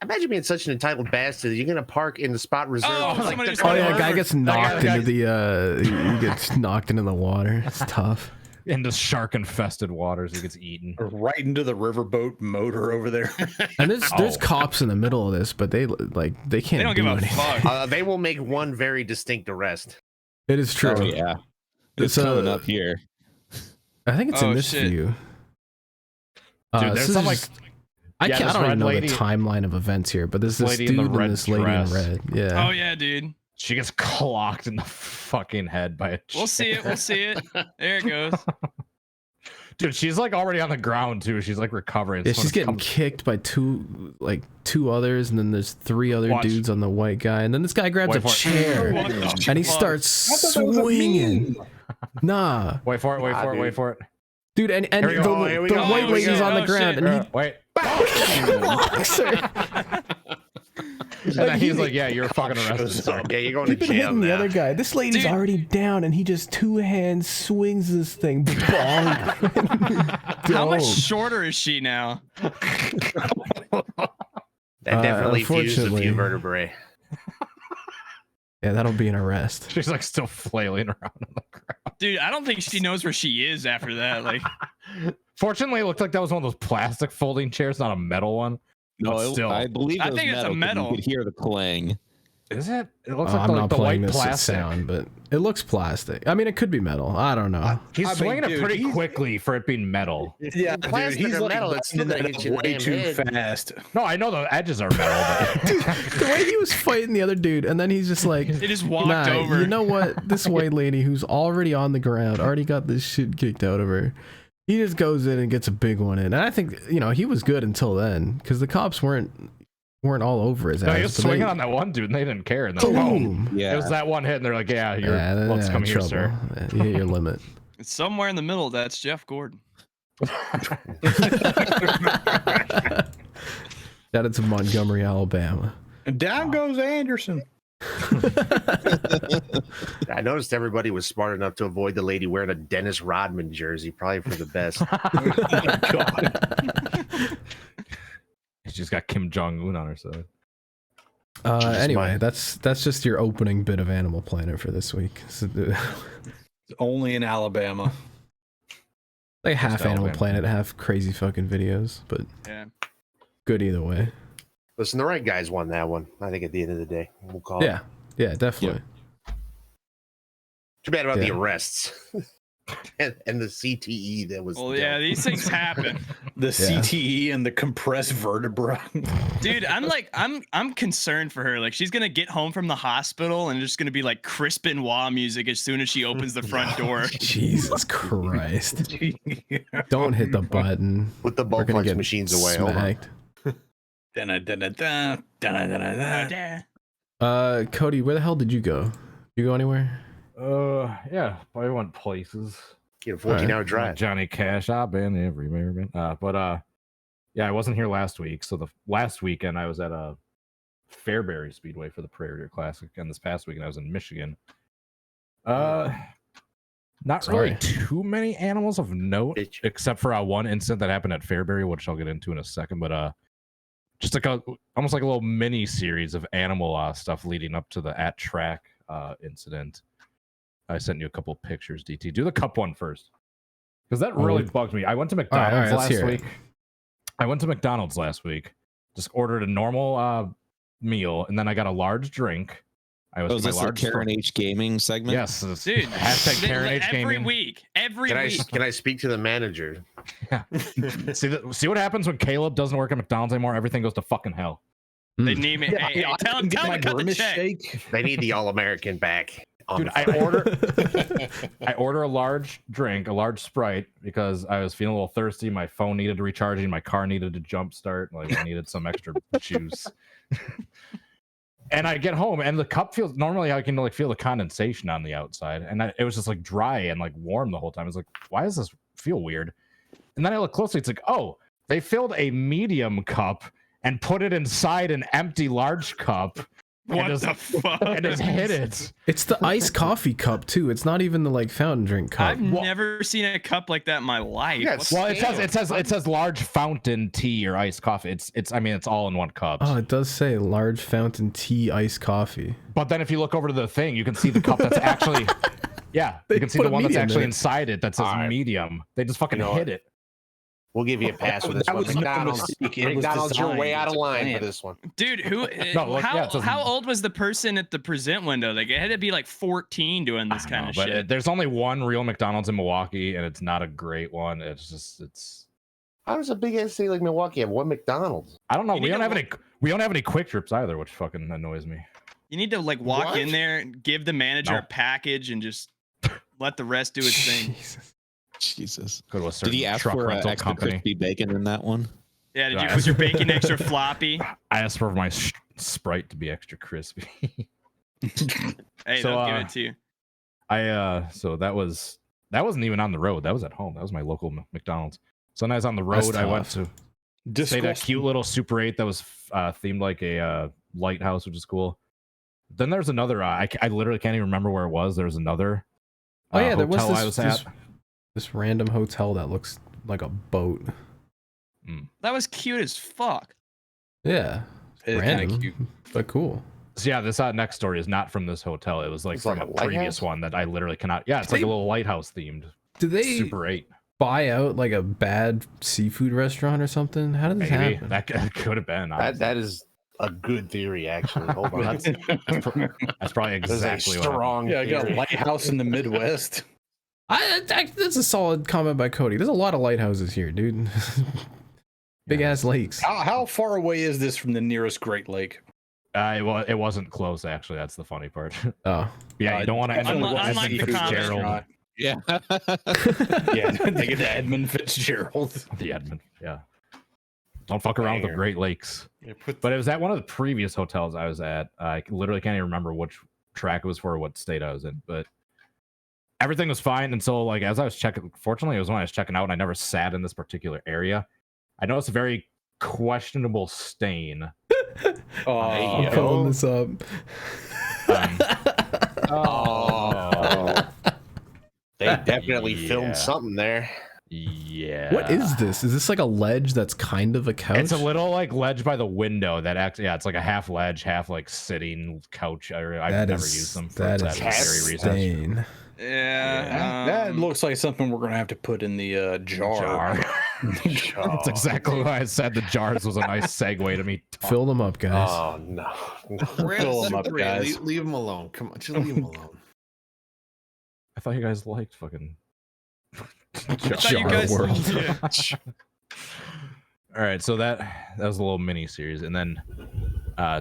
B: imagine being such an entitled bastard. You're gonna park in the spot reserved.
A: Oh,
B: for,
A: somebody
B: the
A: just
C: Oh
A: got
C: yeah, a
A: over.
C: guy gets knocked into the he gets knocked into the water. It's tough.
F: Into shark-infested waters, he gets eaten.
D: Right into the riverboat motor over there.
C: And there's
F: Oh.
C: cops in the middle of this, but they can't
A: They don't
C: do
A: give a
C: anything.
A: fuck.
B: They will make one very distinct arrest.
C: It is true.
H: Oh yeah, it's
C: It's,
H: coming up here.
C: I think it's
A: Oh,
C: in this
A: shit.
C: view.
F: Dude,
C: this
F: there's
C: is
F: some like
C: just- I
F: yeah,
C: can't. I
F: this
C: don't even
F: red
C: know
F: lady-
C: the timeline of events here, but there's this
F: lady
C: dude
F: in the
C: and
F: red
C: this lady
F: dress.
C: in red. Yeah.
A: Oh yeah, dude.
F: she gets clocked in the fucking head by a
A: We'll see it. We'll see it. There it goes.
F: Dude, she's like already on the ground too. She's like recovering.
C: Yeah,
F: So
C: she's
F: when it
C: getting
F: comes-
C: kicked by two others, and then there's three other
F: Watch.
C: dudes on the white guy, and then this guy grabs
F: Wait
C: a
F: for it.
C: chair
A: What the
C: and he
A: fuck?
C: starts swinging. Nah,
F: Wait for it. Wait
B: Nah,
F: for it. Wait
B: dude.
F: for it.
C: dude, and
F: Here we
C: the,
F: go,
B: here we
C: the
B: go,
C: white
B: here we
C: lady's
B: go.
C: on the
A: Oh,
C: ground,
A: shit.
C: and he
F: Wait.
C: blocks her.
F: And then he's like, "Yeah, you're fucking arrested." sir."
B: Yeah, you're going to
C: Keep been
B: jail
C: hitting the
B: now.
C: other guy. This lady's
A: Dude.
C: already down, and he just two hands swings this thing. Bonk.
A: How much
C: Dope.
A: shorter is she now?
B: That definitely fused a
C: unfortunately.
B: few vertebrae.
C: Yeah, that'll be an arrest.
F: She's like still flailing around on the ground.
A: Dude, I don't think she knows where she is after that. Like,
F: Fortunately, it looked like that was one of those plastic folding chairs, not a metal one.
H: No,
F: But still,
B: Oh,
H: I believe
A: I
H: it was
A: think it's a
H: metal 'cause
A: metal.
H: You could hear the clang.
F: is it? It looks
C: Oh,
F: like
C: I'm
F: the,
C: not
F: the
C: playing
F: white
C: this
F: plastic.
C: sound, but it looks plastic. I mean, it could be metal. I don't know.
F: He's
D: I mean,
F: swinging it
D: dude,
F: pretty
D: he's-
F: quickly for it being metal.
D: Yeah, dude,
B: plastic
D: he's
B: or
D: like
B: metal, it's still
D: buttoning
B: gonna
D: it
B: get you in
D: up
B: the
D: way
B: damn
D: too
B: head.
D: fast.
F: No, I know the edges are metal, but
C: The way he was fighting the other dude, and then he's just like,
A: they just walked
C: nah,
A: over.
C: you know what? This white lady who's already on the ground, already got this shit kicked out of her. He just goes in and gets a big one in. And I think, he was good until then, because the cops weren't all over his
F: no,
C: ass.
F: he was
C: but
F: swinging
C: they-
F: on that one dude, and they didn't care. And then boom,
C: Boom.
H: Yeah.
F: it was that one hit, and they're like, "Yeah, you're
C: Yeah,
F: let's
C: yeah,
F: come
C: in
F: here,
C: trouble.
F: sir."
C: Yeah, you hit your limit.
A: It's somewhere in the middle. That's Jeff Gordon.
C: Shout out to Montgomery, Alabama.
D: And down goes Anderson.
B: I noticed everybody was smart enough to avoid the lady wearing a Dennis Rodman jersey, probably for the best.
F: She's got Kim Jong Un on her side.
C: Anyway,
B: mine.
C: that's just your opening bit of Animal Planet for this week. So,
D: It's only in Alabama.
C: like half Animal
F: Alabama.
C: Planet, half crazy fucking videos, but
A: Yeah.
C: good either way.
B: Listen, the right guys won that one. I think at the end of the day, we'll call
C: Yeah,
B: it.
C: yeah, definitely.
B: Too bad about the
C: Yeah.
B: arrests and the CTE that was.
A: Well, yeah, these things happen.
D: The CTE and the compressed vertebra.
A: Dude, I'm concerned for her. Like, she's gonna get home from the hospital and just gonna be like Chris Benoit music as soon as she opens the front door.
C: Jesus Christ! Don't hit the button.
B: Put the
C: We're gonna
B: ball
C: get
B: machines away. Hold on.
C: smacked.
D: Dun-dun-dun-dun, dun-dun-dun-dun.
C: Cody, where the hell did you go? You go anywhere?
F: Yeah, I went places.
B: Get a 14-hour
F: Like
B: drive.
F: Johnny Cash, I've been everywhere, man. Yeah, I wasn't here last week. So the last weekend I was at a Fairbury Speedway for the Prairie Deer Classic, and this past weekend I was in Michigan. Not really
C: Sorry.
F: too many animals of note,
B: Bitch.
F: except for one incident that happened at Fairbury, which I'll get into in a second. But just like almost like a little mini series of animal stuff leading up to the at track incident. I sent you a couple pictures, DT. Do the cup one first, because that really bugged me. I went to McDonald's
C: all right, let's
F: last
C: hear it.
F: week. I went to McDonald's last week. Just ordered a normal meal, and then I got a large drink. I was
H: Oh, is
F: my
H: this the
F: large
H: Karen H gaming segment?
F: Yes, it's
A: Dude,
F: hashtag
A: they-
F: Karen H
A: every
F: gaming.
A: week. Every
B: Can
A: week.
B: I speak to the manager?
F: See what happens when Caleb doesn't work at McDonald's anymore? Everything goes to fucking hell.
A: They need me. Hey, tell him to cut the check.
B: They need the All-American back. on
F: Dude,
B: the
F: I order a large drink, a large Sprite, because I was feeling a little thirsty. My phone needed to recharge, and my car needed to jumpstart. Like I needed some extra juice. And I get home, and the cup feels normally I can like feel the condensation on the outside, and it was just like dry and like warm the whole time. I was like, why does this feel weird? And then I look closely. It's like, oh, they filled a medium cup and put it inside an empty large cup.
A: What the fuck?
F: And just hit it.
C: It's the iced coffee cup too. It's not even the like fountain drink cup.
A: I've never seen a cup like that in my life.
B: Yeah,
F: Well, it says large fountain tea or iced coffee. It's I mean it's all in one cup.
C: Oh, it does say large fountain tea iced coffee.
F: But then if you look over to the thing, you can see the cup that's actually yeah, you can see
C: put
F: the
C: a
F: one that's
C: medium
F: actually
C: in it.
F: inside it that says
B: All right.
F: medium. They just fucking hit it.
B: We'll give you a pass for this
D: That
B: one.
D: was no
B: McDonald's,
D: mistake. It was
B: McDonald's, you're way
D: designed.
B: out of
D: It's a
B: line
D: plan.
B: for this one.
A: Dude, who?
F: No, look,
A: how
F: yeah, it says-
A: how old was the person at the present window? Like, it had to be like 14 doing this kind of
F: But
A: shit.
F: there's only one real McDonald's in Milwaukee, and it's not a great one. It's
B: How does a big ass city like Milwaukee have one McDonald's?
F: I don't know.
A: You
F: We
A: need
F: don't
A: to
F: have any. We don't have any quick trips either, which fucking annoys me.
A: You need to like walk
B: What?
A: in there, give the manager
F: No.
A: a package, and just let the rest do its thing.
H: Jesus.
F: Go to a
H: Did
F: certain
H: he ask
F: truck
H: for
F: rental
H: extra
F: company.
H: crispy bacon in that one?
A: Yeah, did you
F: Yeah.
A: was your bacon extra floppy?
F: I asked for my Sprite to be extra crispy.
A: Hey,
F: So,
A: they'll give it to you.
F: So that wasn't even on the road. That was at home. That was my local McDonald's. So when I was on the road, I went to stayed at a cute little Super 8 that was themed like a lighthouse, which is cool. Then there's another. I literally can't even remember where it was. There was another.
C: Oh yeah, there was
F: hotel I
C: this,
F: was at.
C: this random hotel that looks like a boat.
A: That was cute as fuck.
C: Yeah,
D: It's kinda
C: random,
D: cute.
C: but cool.
F: So yeah, this next story is not from this hotel. It was like
B: It's
F: from
B: like
F: a
B: a
F: previous
B: lighthouse?
F: one that I literally cannot. Yeah, it's like a little lighthouse themed.
C: Did they
F: Super 8.
C: buy out like a bad seafood restaurant or something? How did this
F: Maybe
C: happen?
F: that could have been.
B: That is a good theory, actually. Hold on.
F: That's probably
B: That is a
F: exactly what happened.
B: strong
D: Yeah, I got a
B: theory.
D: lighthouse in the Midwest.
C: That's a solid comment by Cody. There's a lot of lighthouses here, dude. Big ass lakes.
D: How far away is this from the nearest Great Lake?
F: It wasn't close, actually. That's the funny part.
C: Oh,
F: Yeah, you don't want to end up with
A: Unlike
F: Edmund
A: the comic.
F: Fitzgerald.
H: Yeah.
D: Yeah, they get to Edmund Fitzgerald.
F: The Edmund, yeah. Don't fuck around with the
B: Banger.
F: Great Lakes. But it was at one of the previous hotels I was at. I literally can't even remember which track it was for or what state I was in, but everything was fine until like as I was checking. Fortunately, it was when I was checking out and I never sat in this particular area. I noticed a very questionable stain.
C: I'm pulling this up.
B: Oh. They definitely
F: Yeah.
B: filmed something there.
F: Yeah.
C: What is this? Is this like a ledge that's kind of a couch?
F: It's a little like ledge by the window that actually, yeah, it's like a half ledge, half like sitting couch area. I've
C: That
F: never
C: is-
F: used them for
C: that
F: that
C: is
F: very reason.
C: stain.
A: Yeah.
D: That looks like something we're gonna have to put in the jar.
F: That's exactly why I said the jars was a nice segue to me.
C: Fill them up, guys.
B: Oh no.
G: We're at
D: Fill 'em up,
G: Super 8.
D: guys.
G: Leave them alone. Come on, just leave them alone.
F: I thought you guys liked fucking
A: I thought you guys
C: World.
A: yeah.
F: All right, so that was a little mini series, and then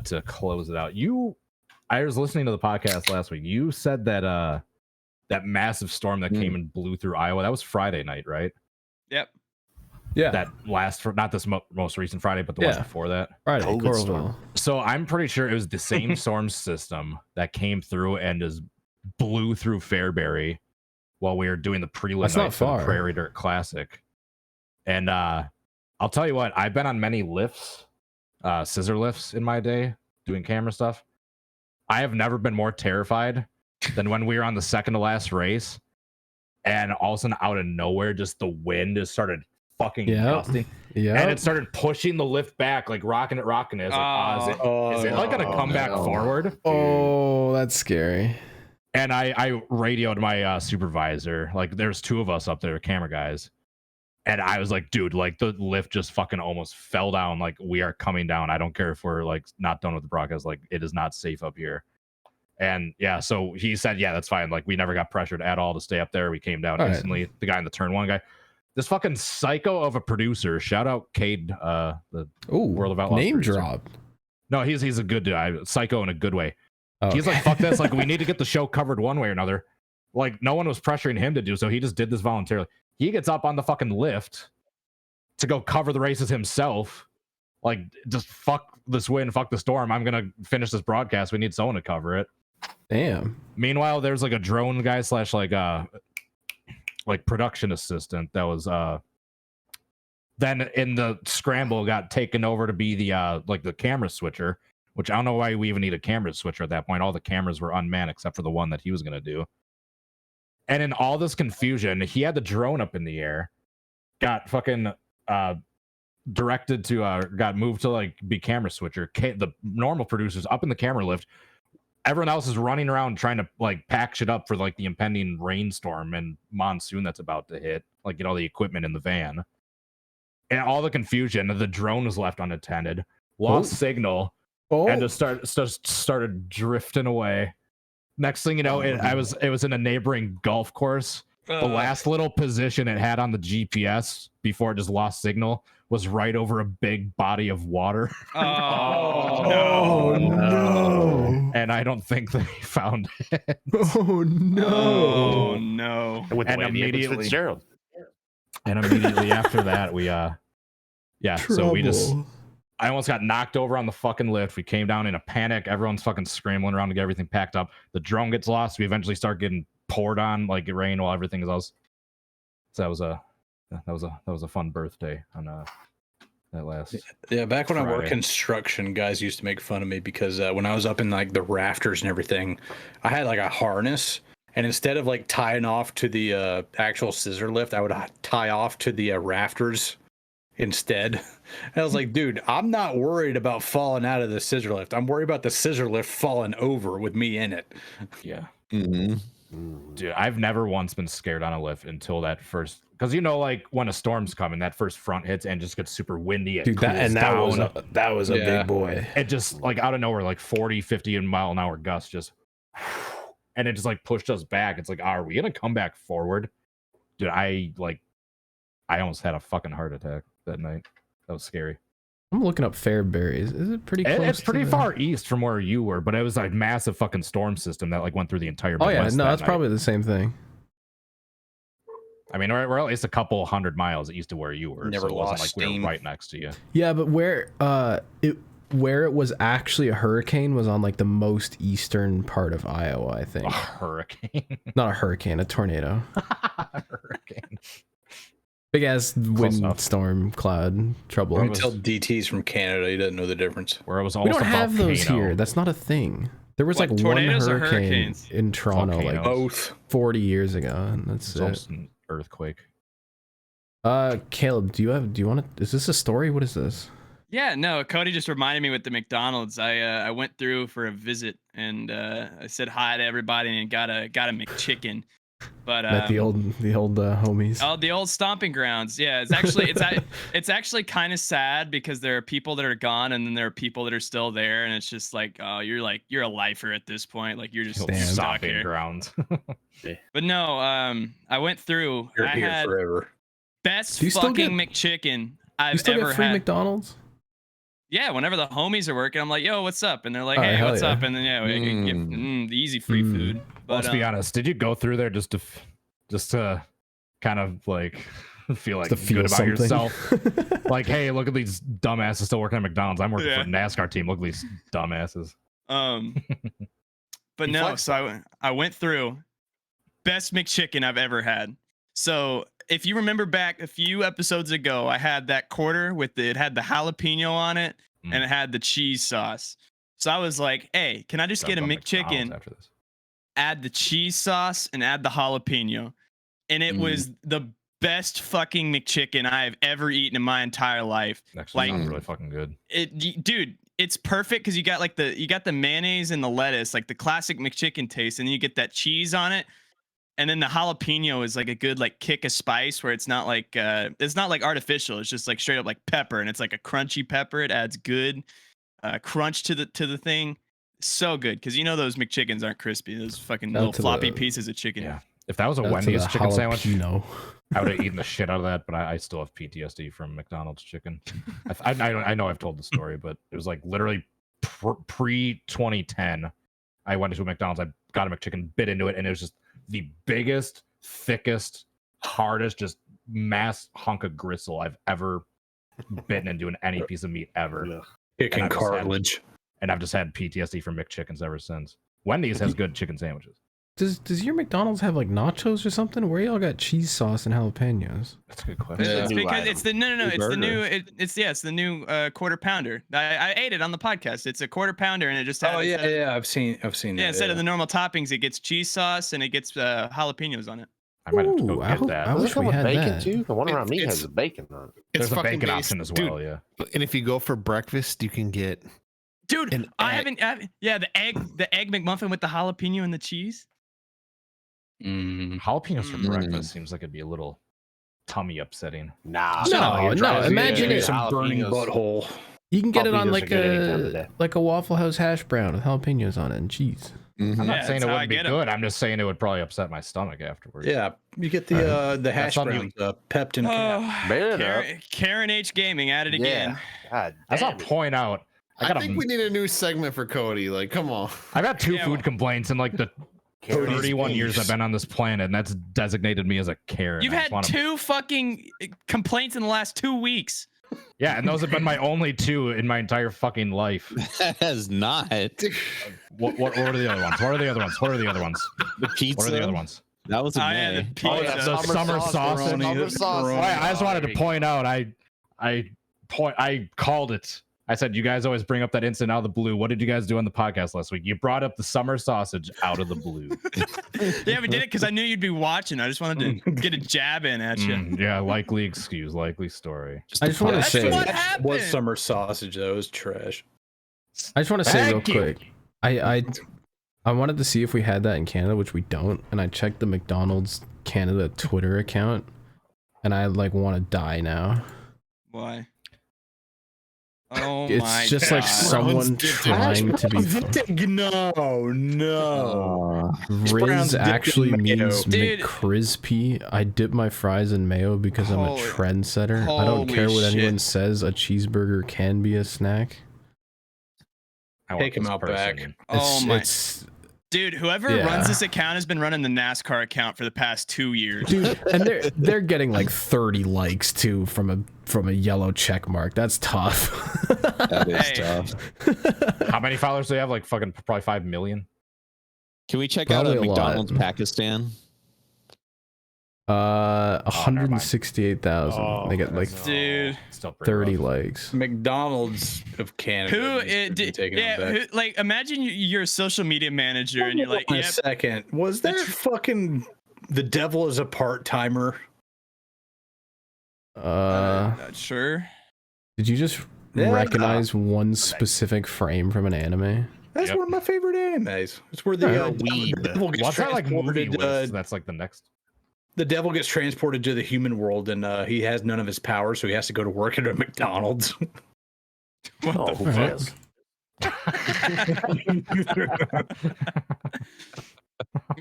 F: to close it out, I was listening to the podcast last week. You said that that massive storm that came and blew through Iowa. That was Friday night, right?
A: Yep.
C: Yeah,
F: That last for not this most recent Friday, but the one
C: Yeah.
F: before that.
C: Friday,
B: COVID
C: Coralville.
B: storm.
F: So I'm pretty sure it was the same storm system that came through and just blew through Fairbury while we were doing the prelim
C: That's
F: night
C: not
F: for the
C: far.
F: Prairie Dirt Classic. And I'll tell you what, I've been on many lifts, scissor lifts in my day, doing camera stuff. I have never been more terrified than when we were on the second to last race, and all of a sudden, out of nowhere, just the wind just started fucking
C: Yep.
F: gusting,
C: Yeah.
F: and it started pushing the lift back, like rocking it. It's like, is it like gonna come back
B: no.
F: forward?
C: Oh, that's scary.
F: And I radioed my supervisor. Like, there's two of us up there, camera guys. And I was like, dude, like the lift just fucking almost fell down. Like, we are coming down. I don't care if we're like not done with the broadcast. Like, it is not safe up here. And yeah, so he said, yeah, that's fine. Like, we never got pressured at all to stay up there. We came down
C: All right.
F: instantly. The guy in the turn one guy. This fucking psycho of a producer. Shout out Cade, the
C: Ooh,
F: World of Outlaws
C: name
F: producer.
C: drop.
F: No, he's a good guy. Psycho in a good way.
C: Oh,
F: He's like, fuck this. Like, we need to get the show covered one way or another. Like, no one was pressuring him to do so. He just did this voluntarily. He gets up on the fucking lift to go cover the races himself Like, just fuck this wind, fuck the storm. I'm gonna finish this broadcast. We need someone to cover it.
C: Damn.
F: Meanwhile, there's like a drone guy slash like production assistant that was then in the scramble got taken over to be the like the camera switcher, which I don't know why we even need a camera switcher at that point. All the cameras were unmanned except for the one that he was gonna do. And in all this confusion, he had the drone up in the air, got fucking directed to got moved to like be camera switcher. The normal producers up in the camera lift. Everyone else is running around trying to like pack shit up for like the impending rainstorm and monsoon that's about to hit. Like get all the equipment in the van. And all the confusion, the drone was left unattended, lost signal, and just started drifting away. Next thing you know, it was in a neighboring golf course. The last little position it had on the GPS before it just lost signal was right over a big body of water.
C: No.
F: And I don't think they found it.
C: Oh no.
A: Oh no.
B: With
F: And immediately
B: Fitzgerald.
F: And immediately after that, we so we just
C: Trouble.
F: I almost got knocked over on the fucking lift. We came down in a panic. Everyone's fucking scrambling around to get everything packed up. The drone gets lost. We eventually start getting poured on like it rained while everything is else. So that was a fun birthday on that last.
D: Yeah, back when I worked
F: Friday.
D: construction, guys used to make fun of me because when I was up in like the rafters and everything, I had like a harness, and instead of like tying off to the actual scissor lift, I would tie off to the rafters instead. And I was like, dude, I'm not worried about falling out of the scissor lift. I'm worried about the scissor lift falling over with me in it.
F: Yeah.
H: Mm-hmm.
F: Dude, I've never once been scared on a lift until that first, because like when a storm's coming, that first front hits and just gets super windy. It
C: Dude, that was a big boy.
F: It just like out of nowhere, like 40, 50 mile an hour gusts just, and it just like pushed us back. It's like, are we gonna come back forward? Dude, I almost had a fucking heart attack that night. That was scary.
C: I'm looking up Fairberries. Is it pretty close?
F: It's pretty far east from where you were, but it was like massive fucking storm system that like went through the entire
C: Oh
F: Midwest.
C: yeah, no, that's
F: night.
C: probably the same thing.
F: I mean, we're at least a couple hundred miles east of where you were.
D: Never
F: so it wasn't
D: lost
F: like we
D: steam.
F: were right next to you.
C: Yeah, but where it was actually a hurricane was on like the most eastern part of Iowa, I think.
F: A hurricane.
C: Not a hurricane, a tornado.
F: Hurricane.
C: Big ass wind storm cloud trouble.
D: Let me tell DT's from Canada. He doesn't know the difference.
F: Where it was
C: We
F: almost
C: don't
F: a
C: have
F: volcano.
C: those here. That's not a thing. There was
A: What,
C: like one
A: tornadoes or
C: hurricane
A: hurricanes?
C: in Toronto like
F: Volcanoes.
D: Both.
C: 40 years ago, and that's
F: It's
C: it.
F: almost an earthquake.
C: Caleb, do you want to? Is this a story? What is this?
A: Yeah, no, Cody just reminded me with the McDonald's. I went through for a visit and I said hi to everybody and got a McChicken. But
C: Met the old homies.
A: Oh, the old stomping grounds. Yeah, it's actually kind of sad because there are people that are gone and then there are people that are still there, and it's just like, oh, you're a lifer at this point. Like you're just
C: Damn.
A: stuck
F: Stomping
A: here.
F: grounds.
A: But no, I went through.
D: You're
A: I
D: here
A: had
D: forever.
A: best
C: Do you still
A: fucking
C: get-
A: McChicken
C: You
A: I've
C: still
A: ever
C: get free
A: had.
C: McDonald's?
A: Yeah, whenever the homies are working, I'm like, yo, what's up? And they're like,
C: Oh,
A: hey,
C: hell
A: what's
C: yeah.
A: up? And then yeah, we can get the easy free food. But
F: Let's be honest. Did you go through there just to kind of like feel like
C: To feel
F: good about
C: something.
F: yourself? Like, hey, look at these dumbasses still working at McDonald's. I'm working
A: Yeah.
F: for a NASCAR team. Look at these dumbasses.
A: But no, so I went through best McChicken I've ever had. So if you remember back a few episodes ago, I had that quarter with it had the jalapeno on it and it had the cheese sauce. So I was like, hey, can I just get a McChicken,
F: after this?
A: add the cheese sauce and add the jalapeno? And it was the best fucking McChicken I have ever eaten in my entire life.
F: Actually,
A: Like-
F: sounds really fucking good.
A: Dude, it's perfect because you got the mayonnaise and the lettuce, like the classic McChicken taste, and then you get that cheese on it, and then the jalapeno is like a good like kick of spice where it's not like artificial. It's just like straight up like pepper, and it's like a crunchy pepper. It adds good crunch to the thing. So good because you know those McChickens aren't crispy. Those fucking
C: Down
A: little
C: to
A: floppy
C: the-
A: pieces of chicken.
F: Yeah. If that was a
C: That's
F: Wendy's
C: the
F: chicken sandwich,
C: jalapeno.
F: I would have eaten the shit out of that, but I still have PTSD from McDonald's chicken. I know I've told the story, but it was like literally pre 2010. I went into a McDonald's, I got a McChicken, bit into it, and it was just the biggest, thickest, hardest, just mass hunk of gristle I've ever bitten into any piece of meat ever.
D: Chicken cartilage.
F: And I've just had PTSD from McChickens ever since. Wendy's has good chicken sandwiches.
C: Does your McDonald's have like nachos or something? Where y'all got cheese sauce and jalapenos?
F: That's a good question.
A: It's because it's the it's the new quarter pounder. I ate it on the podcast. It's a quarter pounder and it just has,
D: I've seen that.
A: Instead of the normal toppings, it gets cheese sauce and it gets jalapenos on it.
F: I might have to go get that.
C: I wish we had
B: bacon
C: that.
B: too. The one around me has the bacon on it.
F: There's a
G: fucking
F: bacon
G: based-
F: option as
G: dude,
F: well, yeah.
G: And if you go for breakfast, you can get
A: Dude,
G: an
A: I
G: egg.
A: haven't. The egg McMuffin with the jalapeno and the cheese.
F: Jalapenos for breakfast seems like it'd be a little tummy upsetting.
B: Nah,
C: No, imagine it.
D: Some burning butthole.
C: You can get it on
B: Jalapenos
C: like
B: are good any time of
C: a
B: day.
C: Waffle House hash brown with jalapenos on it and cheese.
F: I'm not
A: Yeah,
F: saying
A: that's
F: it
A: how I
F: wouldn't be
A: get 'em.
F: good. I'm just saying it would probably upset my stomach afterwards.
D: Yeah, you get the hash
F: something
D: browns, Peptin.
A: Karen H Gaming at it again.
B: God
F: I just
B: damn
F: want to
B: it.
F: point out,
G: I think we need a new segment for Cody. Like, come on.
F: I've had two
A: Yeah,
F: food
A: well-
F: complaints in like the 31 years I've been on this planet, and that's designated me as a Karen.
A: You've
F: I
A: had
F: just wanna-
A: two fucking complaints in the last 2 weeks.
F: Yeah, and those have been my only two in my entire fucking life.
H: That has not.
F: What are the other ones? What are the other ones? What are the other ones?
H: The pizza.
F: What are the other ones?
H: That was in
A: Oh, yeah,
H: May.
A: the pizza.
F: The summer sausage.
B: Summer sausage.
F: Oh, I just wanted to point out, I called it. I said, you guys always bring up that incident out of the blue. What did you guys do on the podcast last week? You brought up the summer sausage out of the blue.
A: Yeah, we did it because I knew you'd be watching. I just wanted to get a jab in at you.
F: Yeah, likely excuse, likely story.
C: I just want to
A: That's
C: say,
A: what happened.
D: Was summer sausage though? It was trash.
C: I just want to say real
F: Thank you.
C: quick. I wanted to see if we had that in Canada, which we don't, and I checked the McDonald's Canada Twitter account, and I like want to die now.
A: Why? Oh
C: It's
A: my
C: just
A: God.
C: like someone trying to be fun.
D: No.
C: Riz
D: Brown's dipped in
C: actually
D: mayo.
C: means
A: Dude.
C: McCrispy. I dip my fries in mayo because I'm a
A: Holy-
C: trendsetter. I don't
A: holy
C: care what anyone
A: shit.
C: says. A cheeseburger can be a snack.
F: I want
D: Take him
F: this
D: out
F: person.
D: back.
A: Oh my.
C: It's
A: Dude, whoever
C: Yeah.
A: runs this account has been running the NASCAR account for the past 2 years.
C: dude, and they're getting like 30 likes too from a yellow check mark. That's tough.
H: That is
A: Hey.
H: tough.
F: How many followers do they have? Like fucking probably 5 million.
H: Can we check
C: Probably
H: out
C: a
H: a
C: lot.
H: McDonald's Pakistan?
C: 168,000. They get like
A: Dude.
F: Still pretty
C: 30
F: rough.
C: likes.
D: McDonald's of Canada.
A: Who
D: needs to
A: it
D: be
A: did?
D: taken out
A: Yeah,
D: back.
A: who, like imagine you're a social media manager and you're like,
D: Hold on
A: yeah,
D: a second. Was that fucking the devil is a part timer?
A: sure.
C: Did you just
D: Yeah,
C: recognize one specific frame from an anime?
D: That's
F: Yep.
D: one of my favorite animes. It's where the devil gets
F: What's that like movie
D: transported.
F: with? That's like the next.
D: The devil gets transported to the human world, and he has none of his powers, so he has to go to work at a McDonald's.
A: What
B: Oh,
A: the
B: who
A: fuck?
B: cares?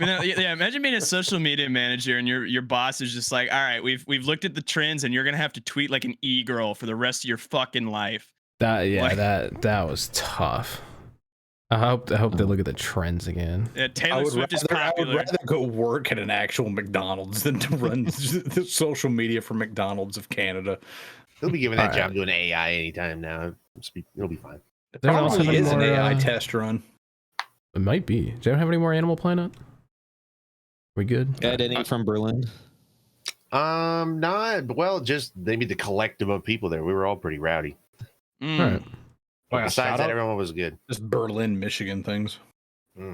A: Yeah, imagine being a social media manager and your boss is just like, all right, we've looked at the trends and you're gonna have to tweet like an e-girl for the rest of your fucking life. Like-
C: That was tough. I hope they look at the trends again.
A: Yeah,
D: I
A: Taylor
D: would,
A: Swift is
D: rather, I would
A: popular.
D: rather go work at an actual McDonald's than to run the social media for McDonald's of Canada.
B: He'll be giving that
C: All
B: job
C: right.
B: to an AI anytime now. It'll be fine.
D: It
C: There also
D: probably
C: any
D: is an
C: more,
D: AI test run.
C: It might be. Do you have any more Animal Planet? We good?
H: Ed, any from Berlin?
B: Not well. Just maybe the collective of people there. We were all pretty rowdy.
A: Mm.
C: All right.
F: Well,
B: Besides
F: shout
B: that,
F: out?
B: everyone was good.
D: Just Berlin, Michigan things.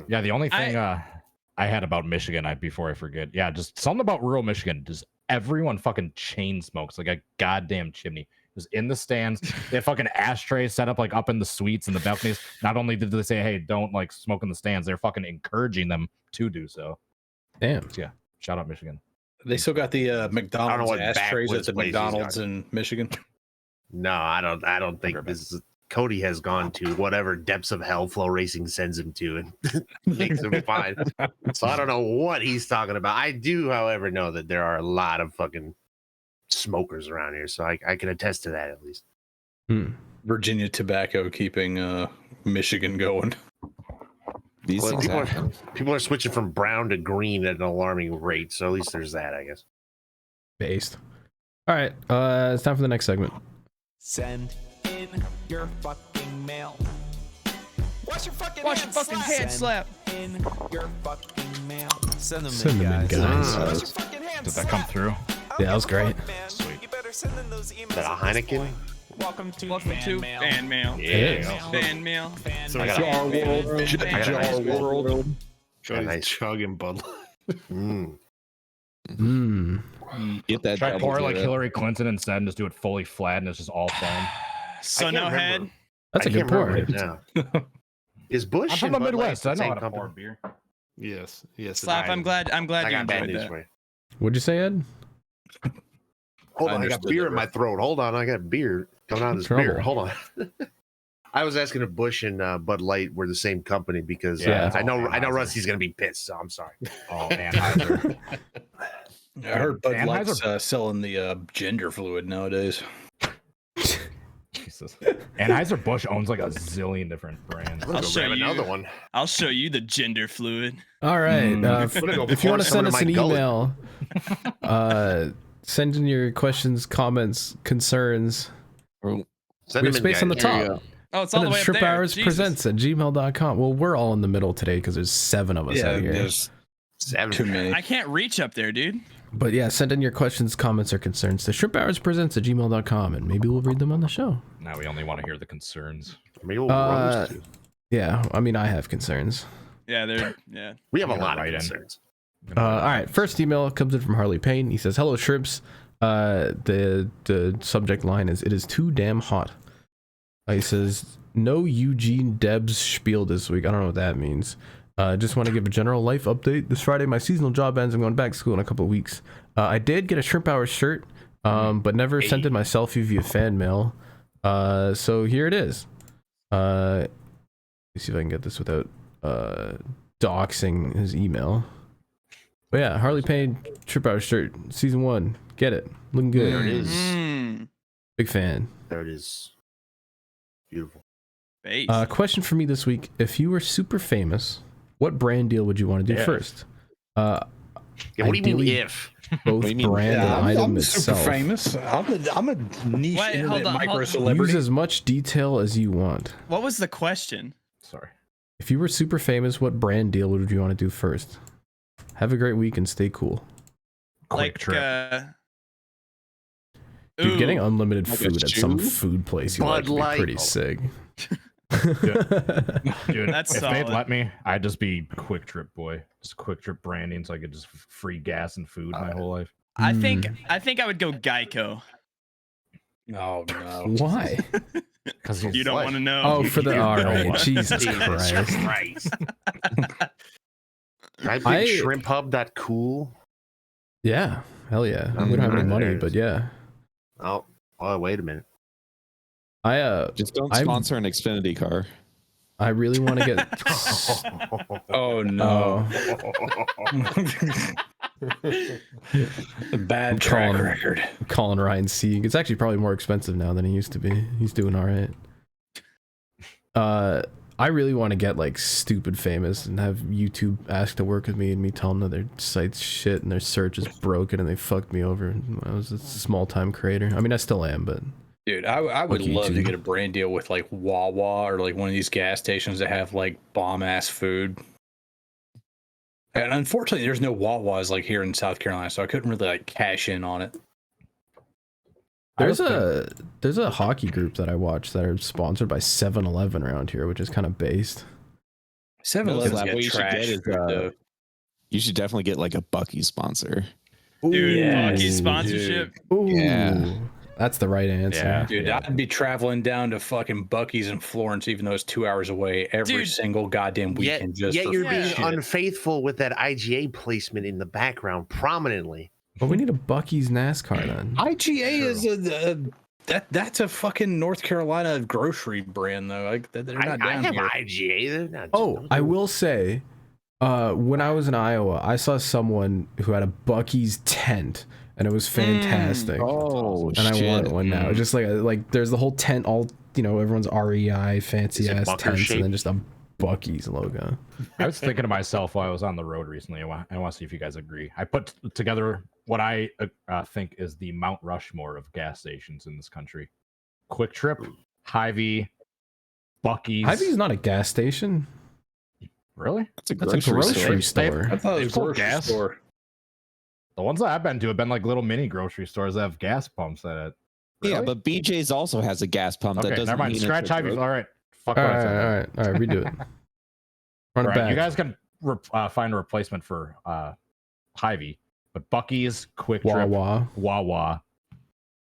F: Yeah, the only thing I had about Michigan, before I forget, just something about rural Michigan. Just everyone fucking chain smokes like a goddamn chimney. Just in the stands, they have fucking ashtrays set up like up in the suites and the balconies. Not only did they say, "Hey, don't like smoke in the stands," they're fucking encouraging them to do so.
C: Damn.
F: So, yeah, shout out Michigan.
D: They still got the McDonald's
B: what
D: ashtrays at
B: backwoods
D: the
B: place he's
D: McDonald's
B: got.
D: in Michigan.
B: No, I don't think this is. Cody has gone to whatever depths of hell Flow Racing sends him to and makes him fine. So I don't know what he's talking about. I do, however, know that there are a lot of fucking smokers around here, so I can attest to that at least.
D: Virginia Tobacco keeping Michigan going.
H: These
B: Well,
H: things
B: people are switching from brown to green at an alarming rate, so at least there's that, I guess.
C: Based. All right. It's time for the next segment.
J: Send in your fucking mail. Wash your fucking
A: hand slap.
J: In your fucking mail. Send them
C: Send them in, guys.
J: Wash your fucking hand
F: Did that come through?
C: Yeah, that was great.
F: Sweet.
J: You better send in those emails.
B: Is that a Heineken?
J: Welcome to
A: fan mail.
B: Yeah.
A: Fan mail.
G: So
B: I got
G: Jar
B: a-
G: Jar World.
B: Got a nice-
G: chugging Bud Light.
H: Get that.
F: Try
H: double
F: pour like
H: zero.
F: Hillary Clinton instead and just do it fully flat and it's just all foam.
A: So
B: I
A: no
B: can't
A: head.
B: remember.
C: That's a
B: I
C: good
B: can't
C: pour.
B: remember it now. Is Bush
F: I'm from
B: and
F: the
B: Bud Light
F: Midwest. I
B: the
F: know
B: same
F: how to
B: company?
F: pour beer.
G: Yes.
A: Slap. I'm glad
B: I
A: you
B: got bad
A: enjoyed
B: news
A: that.
B: for you.
C: What'd you say, Ed?
B: Hold on, I got
D: understood
B: beer
D: that,
B: in my throat. Hold on, I got beer coming out of this
C: Trouble.
B: beer. Hold on. I was asking if Bush and Bud Light were the same company because
F: Yeah,
B: I know
F: Anheuser.
B: Rusty's gonna be pissed, so I'm sorry.
F: Oh, Anheuser.
D: I heard Bud
F: Anheuser-
D: Light's selling the gender fluid nowadays.
F: Jesus. Anheuser-Busch owns like a zillion different brands.
B: I'm gonna go
A: show
B: grab
A: you.
B: another one.
A: I'll show you the gender fluid.
C: All right.
B: I'm gonna go
C: If you
B: pour
C: want to
B: some
C: send
B: into
C: us
B: my
C: an
B: gullet.
C: email, send in your questions, comments, concerns.
B: Send
C: We have
B: them in,
C: space on the
B: guys. Here you
C: top.
B: go.
A: Oh, it's all
C: Send
A: the
C: it
A: way
C: to
A: up there.
C: ShrimpHoursPresents@gmail.com. Well, we're all in the middle today because there's 7 of us out here.
D: there's
B: Seven.
D: too many.
A: I can't reach up there, dude.
C: But yeah, send in your questions, comments, or concerns to ShrimpHoursPresents@gmail.com, and maybe we'll read them on the show.
F: Now we only want to hear the concerns.
B: Maybe we'll roast you.
C: Yeah, I mean, I have concerns.
A: Yeah.
B: We have a
F: I'm gonna
B: lot of
F: write in.
B: concerns.
C: All right, first email comes in from Harley Payne. He says, "Hello, Shrimps. The subject line is, it is too damn hot." He says, "No Eugene Debs spiel this week." I don't know what that means. Just want to give a general life update. This Friday, my seasonal job ends. I'm going back to school in a couple of weeks. I did get a Shrimp Hours shirt, but never sent in my selfie via fan mail. So here it is. Let me see if I can get this without doxing his email. But yeah, Harley Payne Shrimp Hours shirt, season 1. Get it. Looking good.
B: There it is.
C: Big fan.
B: There it is. Beautiful.
A: Base.
C: Question for me this week: if you were super famous, what brand deal would you want to do first?
B: Yeah, what do you mean
C: Ideally,
B: if?
C: Both
H: do you mean?
C: brand and
D: I'm
C: item
D: super
C: itself.
D: famous. I'm a niche
A: Wait,
D: internet
A: hold on,
D: micro
A: hold on.
C: Use
D: celebrity.
C: as much detail as you want.
A: What was the question?
F: Sorry.
C: If you were super famous, what brand deal would you want to do first? Have a great week and stay cool.
F: Quick trip.
C: Dude,
A: ooh,
C: getting unlimited
B: Like a
C: food at some
B: shoe?
C: food place you
B: Bud
C: like would be
B: Light.
C: pretty sick.
F: Dude,
A: That's
F: if
A: solid.
F: they'd let me, I'd just be Quick Trip boy. Just Quick Trip branding so I could just free gas and food my whole life.
A: I think I would go Geico.
D: Oh no!
C: Why?
F: Because
A: You don't want to know.
C: Oh, for the all right,
F: what?
C: Jesus Christ.
B: Christ. I think Shrimp Hub that cool.
C: Yeah, hell yeah. We don't have any money, but yeah.
B: Oh, wait a minute.
H: Just don't
C: I'm-
H: sponsor an Xfinity car.
C: I really want to get.
D: Oh no! Bad track
C: calling-
D: record.
C: Calling Ryan Sieg. It's actually probably more expensive now than he used to be. He's doing all right. I really want to get like stupid famous and have YouTube ask to work with me and me tell them that their site's shit and their search is broken and they fucked me over. I was a small time creator. I mean, I still am, but
D: Dude, I would
C: Fuck
D: love to
C: YouTube.
D: get a brand deal with like Wawa or like one of these gas stations that have like bomb ass food. And unfortunately, there's no Wawas like here in South Carolina, so I couldn't really like cash in on it.
C: there's a hockey group that I watch that are sponsored by 7-Eleven around here, which is kind of based.
D: 7-Eleven's
H: What
D: got
H: you should
D: trash
H: get is,
D: food, though.
H: You should definitely get like a Bucky sponsor.
A: Dude,
D: Yes,
A: Bucky
D: dude.
A: sponsorship.
C: Ooh,
H: Yeah.
C: that's the right answer.
F: Yeah.
D: Dude, I'd be traveling down to fucking Bucky's in Florence, even though it's 2 hours away, every
A: Dude.
D: single goddamn
B: Yet,
D: weekend. Just
B: yet
D: for
B: you're
A: Yeah.
B: being
D: shit.
B: unfaithful with that IGA placement in the background prominently.
C: But we need a Bucky's NASCAR then.
D: IGA is that's a fucking North Carolina grocery brand though. Like they're not
B: I
D: down
B: have
D: here.
B: IGA. They're not
C: Oh, I will say, when I was in Iowa, I saw someone who had a Bucky's tent, and it was fantastic.
H: Oh,
C: and I want one now. Just like there's the whole tent, all everyone's REI fancy
B: Is it
C: ass
B: bunker
C: tents,
B: shaped?
C: and then just a Bucky's logo.
F: I was thinking to myself while I was on the road recently. I want to see if you guys agree. I put together what I think is the Mount Rushmore of gas stations in this country. Quick Trip, Hy-Vee, Bucky's.
C: Hy-Vee's not a gas station.
F: Really?
C: That's a grocery store.
D: I thought it was a
F: full
D: grocery
F: gas
D: store.
F: The ones that I've been to have been like little mini grocery stores that have gas pumps at it.
H: Yeah,
F: Really?
H: but BJ's also has a gas pump.
F: Okay,
H: That doesn't
F: never mind.
H: mean
F: Scratch
H: it's a
F: Hy-Vee's. All right. Fuck
C: All
F: what I said.
C: right, redo it. Run it
F: Right,
C: back.
F: you guys can find a replacement for Hy-Vee, but Bucky's, Quick Trip, Wawa,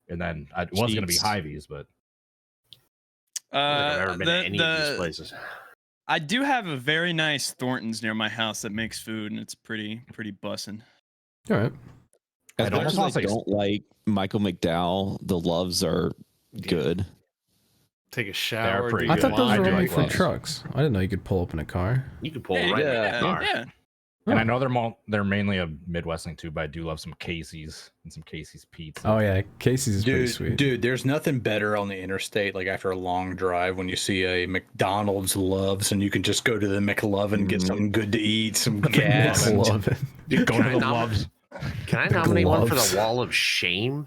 F: and then it was going to be Hy-Vee's, but
B: I've never been to any of these places.
A: I do have a very nice Thornton's near my house that makes food, and it's pretty bussin'.
C: All right.
H: As
F: I
H: much as
F: almost
H: I
F: wanna say-
H: don't like Michael McDowell, the Loves are good.
G: Take a shower.
F: pretty
C: I
G: do
C: thought
G: your
C: those were
G: laundry.
C: only
F: like
C: for
F: gloves.
C: trucks. I didn't know you could pull up in a car.
B: You can pull
A: Hey,
B: right in
A: yeah,
B: the car.
A: yeah.
F: and I know they're mainly a Midwest thing too, but I do love some Casey's and some Casey's pizza.
C: Oh yeah, Casey's is pretty sweet.
D: Dude, there's nothing better on the interstate, like after a long drive, when you see a McDonald's Loves and you can just go to the McLovin and get something good to eat, some gas.
C: Love it.
F: Go
B: Can
F: to
B: I
F: the
B: nom-
F: Loves.
B: Can I nominate one for
C: gloves.
B: the Wall of Shame?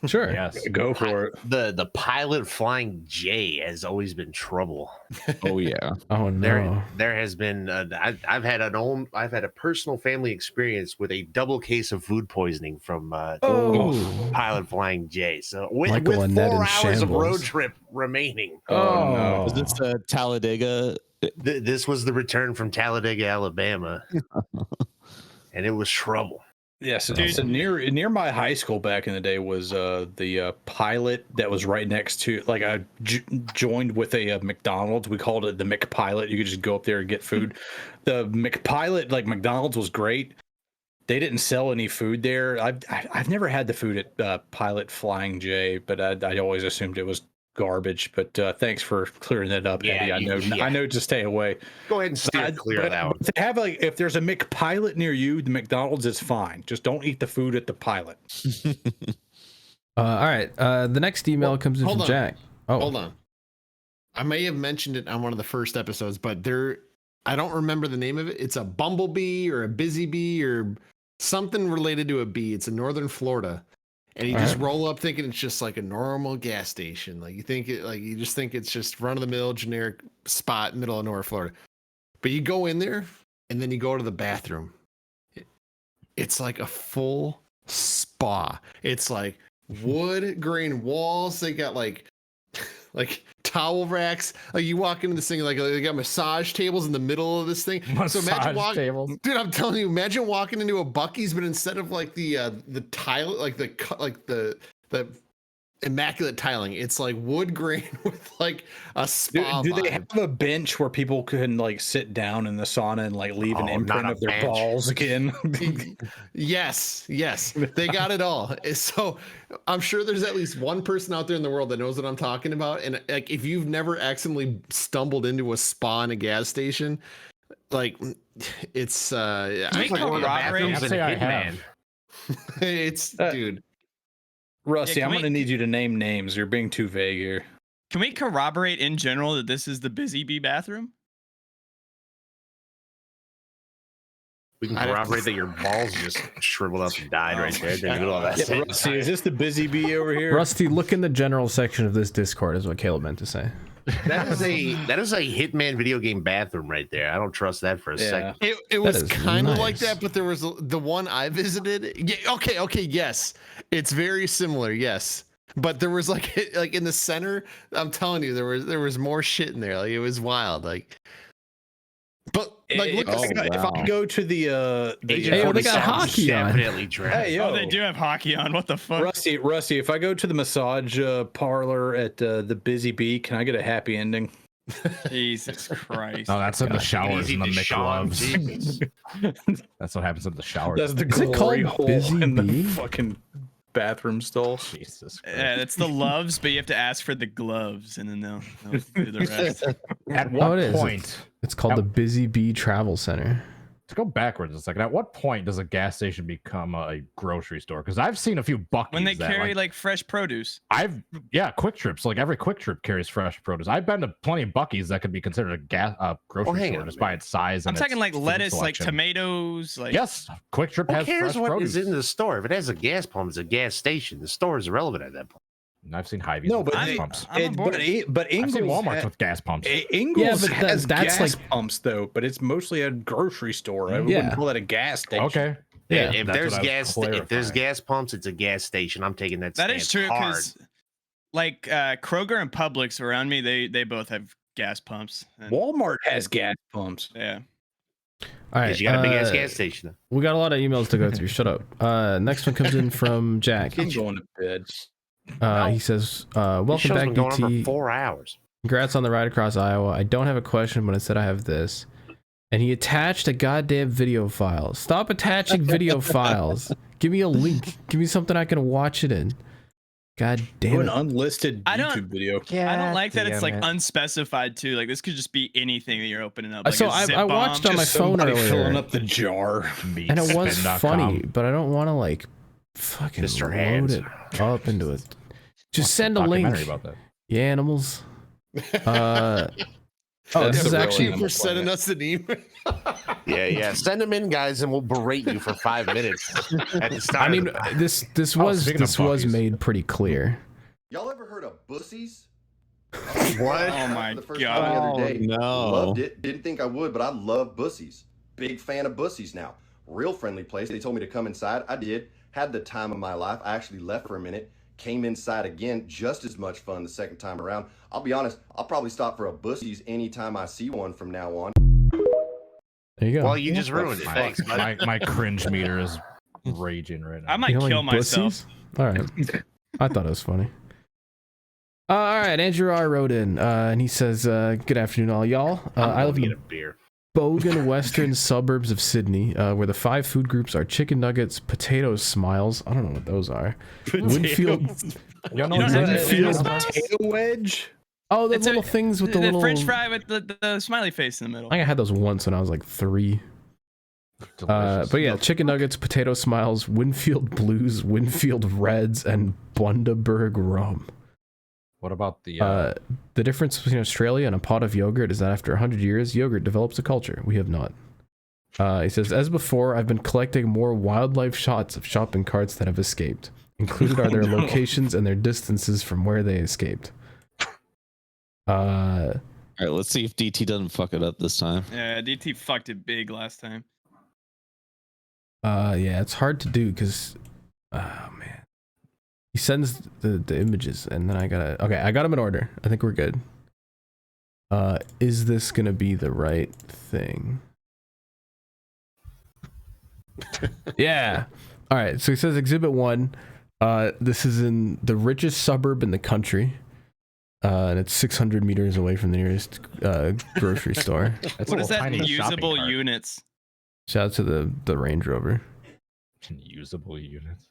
C: Sure.
F: Yes.
D: Go for it.
B: The pilot flying J has always been trouble.
H: Oh yeah.
C: Oh no.
B: There has been I've had a personal family experience with a double case of food poisoning from pilot flying J. So with
C: Michael and Ned
B: 4
C: in
B: hours of road
C: shambles.
B: trip remaining,
C: Oh no.
H: Was this Talladega?
B: this was the return from Talladega, Alabama, and it was trouble.
D: Yeah, so near my high school back in the day was the pilot that was right next to, like, I joined with a McDonald's. We called it the McPilot. You could just go up there and get food. The McPilot, like McDonald's, was great. They didn't sell any food there. I've never had the food at Pilot Flying J, but I always assumed it was garbage. But thanks for clearing that up, Eddie. I know to stay away.
B: Go ahead and steer clear of that one.
D: If they have if there's a McPilot near you, the McDonald's is fine. Just don't eat the food at the Pilot.
C: All right. The next email comes in
G: hold
C: from
G: on.
C: Jack. Oh,
G: Hold on. I may have mentioned it on one of the first episodes, but I don't remember the name of it. It's a bumblebee or a busy bee or something related to a bee. It's in northern Florida. And you
C: All
G: just
C: right.
G: roll up thinking it's just like a normal gas station. Like you just think it's just run of the mill generic spot in the middle of nowhere, Florida. But you go in there and then you go to the bathroom. It's like a full spa. It's like wood grain walls. They got like towel racks. Like you walk into this thing, like they got massage tables in the middle of this thing. So imagine
F: tables.
G: dude, I'm telling you, imagine walking into a Bucky's, but instead of like the tile, like the immaculate tiling, it's like wood grain with like a spa.
D: Do they
G: vibe.
D: have a bench where people can like sit down in the sauna and like leave an
B: Oh,
D: imprint
B: not a
D: of their
B: bench.
D: balls again?
G: Yes, they got it all. So I'm sure there's at least one person out there in the world that knows what I'm talking about. And like, if you've never accidentally stumbled into a spa in a gas station, like it's
A: Can we
B: It's like one of the
A: corroborate?
B: bathrooms in
F: Say I
B: Hitman.
F: have.
G: it's dude.
D: Rusty,
A: Yeah,
D: I'm
A: can
D: gonna
A: we-
D: need you to name names. You're being too vague here.
A: Can we corroborate in general that this is the Busy Bee bathroom?
B: We can corroborate that your balls just shriveled up and died right there in the middle of that
D: Yeah,
B: sentence.
D: Rusty, is this the busy bee over here?
C: Rusty, look in the general section of this Discord, is what Caleb meant to say.
B: That is a Hitman video game bathroom right there. I don't trust that for a second.
G: It was
C: is
G: kind of like
C: nice.
G: that, but there was the one I visited. Yeah, okay, yes, it's very similar, yes. But there was like in the center. I'm telling you, there was more shit in there. Like it was wild. Like, but like look,
D: If I go to the
C: Hey, yo, they got hockey on.
B: Definitely trash.
D: Hey, yo.
A: Oh, they do have hockey on. What the fuck?
D: Rusty, if I go to the massage parlor at the Busy Bee, can I get a happy ending?
A: Jesus Christ.
F: No, that's in the showers
B: Easy
F: and the
B: to Sean,
F: McLoves.
B: Jesus.
F: That's what happens in the showers.
D: That's the
C: Is it
D: glory
C: called
D: hole
C: Busy
D: in the
C: Bee?
D: fucking bathroom stall.
F: Jesus Christ.
A: Yeah, it's the loves, but you have to ask for the gloves, and then they'll do the rest.
F: At
C: Oh,
F: what
C: it is.
F: point?
C: It's called the Busy Bee Travel Center.
F: To go backwards a second, at what point does a gas station become a grocery store? Because I've seen a few Bucky's
A: When they
F: that,
A: carry like fresh produce.
F: Quick Trips. Like every Quick Trip carries fresh produce. I've been to plenty of Bucky's that could be considered a grocery
B: hang
F: store
B: on,
F: just by its size.
A: I'm
F: And
A: talking
F: its
A: like
F: food
A: lettuce, like
F: selection.
A: tomatoes, like
F: Yes, Quick Trip
B: Who
F: has
B: cares
F: fresh
B: what
F: produce.
B: is in the store? If it has a gas pump, it's a gas station. The store is irrelevant at that point.
F: I've seen Hy-Vees
D: No,
F: with
D: but
F: gas
D: they-
F: pumps.
A: I'm on board.
D: but
F: I've seen
D: Ingles
F: Walmart's with gas pumps.
D: Ingles
C: but
D: has
C: that's
D: gas
C: like-
D: pumps though, but it's mostly a grocery store. I
C: Yeah.
D: wouldn't call that a gas station.
F: Okay.
C: Yeah,
B: if
F: that's
B: there's
F: what I was
B: if there's
F: clarifying.
B: gas pumps, it's a gas station. I'm taking that.
A: That is
B: stance
A: true
B: hard.
A: because, like Kroger and Publix around me, they both have gas pumps. And,
D: Walmart has gas pumps.
A: yeah.
C: All right,
B: 'Cause you got a big ass gas station.
C: we got a lot of emails to go through. Shut up. Next one comes in from Jack.
D: I'm going to bed.
C: He says,
B: This
C: "Welcome
B: show's
C: back,
B: been going on
C: DT.
B: for 4 hours.
C: Congrats on the ride across Iowa. I don't have a question, but instead I have this." And he attached a goddamn video file. Stop attaching video files. Give me a link. Give me something I can watch it in. God damn
D: An
C: it.
D: unlisted
A: I don't-
D: YouTube video.
A: I don't like that it's like
F: damn it.
A: unspecified too. Like this could just be anything that you're opening up. Like
C: So
A: a
C: I
A: zip
C: watched
A: bomb.
C: on my
D: Just
C: phone
D: somebody
C: earlier.
D: filling up the jar.
C: And it was
F: Meatspin.com.
C: funny, but I don't want to like fucking
B: Mr.
C: load
B: Hands.
C: it up into it. Just
F: Watched
C: send a
F: documentary
C: link.
F: about that.
C: You animals. Oh,
D: That's
C: this is
D: a real
C: actually
D: animal.
G: For sending us an email.
B: Yeah. Send them in, guys, and we'll berate you for 5 minutes at the start.
C: I mean,
B: of the pod.
C: this
F: Oh, speaking of
C: was
F: Buc-ee's.
C: made pretty clear.
K: Y'all ever heard of bussies?
B: What?
A: Oh my
K: The first
A: god.
K: time the other day.
H: no.
K: Loved it. Didn't think I would, but I love bussies. Big fan of bussies now. Real friendly place. They told me to come inside. I did. Had the time of my life. I actually left for a minute. Came inside again. Just as much fun the second time around. I'll be honest. I'll probably stop for a bussies anytime I see one from now on.
C: There you go.
B: Well, you just ruined it.
F: My,
B: Thanks, bud.
F: my cringe meter is raging right now.
A: I might
C: You don't
A: kill
C: like
A: myself.
C: bussies? All right. I thought it was funny. All right. Andrew R. wrote in, and he says, "Good afternoon, all y'all. I live
B: get
C: in
B: a beer.
C: Bogan, western suburbs of Sydney, where the 5 food groups are chicken nuggets, potatoes, smiles. I don't know what those are. Winfield.
F: You
A: You don't have to
C: Winfield-
A: feel
D: Potato wedge.
C: Oh, the
A: It's
C: little things with the little
A: French fry with the smiley face in the middle.
C: I think I had those once when I was like 3.
F: Delicious.
C: But yeah, chicken nuggets, potato smiles, Winfield Blues, Winfield Reds, and Bundaberg rum.
F: What about the
C: The difference between Australia and a pot of yogurt is that after 100 years, yogurt develops a culture. We have not. He says, as before, I've been collecting more wildlife shots of shopping carts that have escaped. Included are their locations and their distances from where they escaped.
H: All right, let's see if DT doesn't fuck it up this time.
A: Yeah, DT fucked it big last time.
C: Yeah, it's hard to do because, oh man, he sends the images and then I got them in order. I think we're good. Is this gonna be the right thing? Yeah. All right. So he says Exhibit 1. This is in the richest suburb in the country. And it's 600 meters away from the nearest grocery store.
F: That's
A: What
F: a
A: is
F: little
A: that?
F: tiny shopping
A: Usable
F: cart.
A: units.
C: Shout out to the Range Rover.
F: Usable units.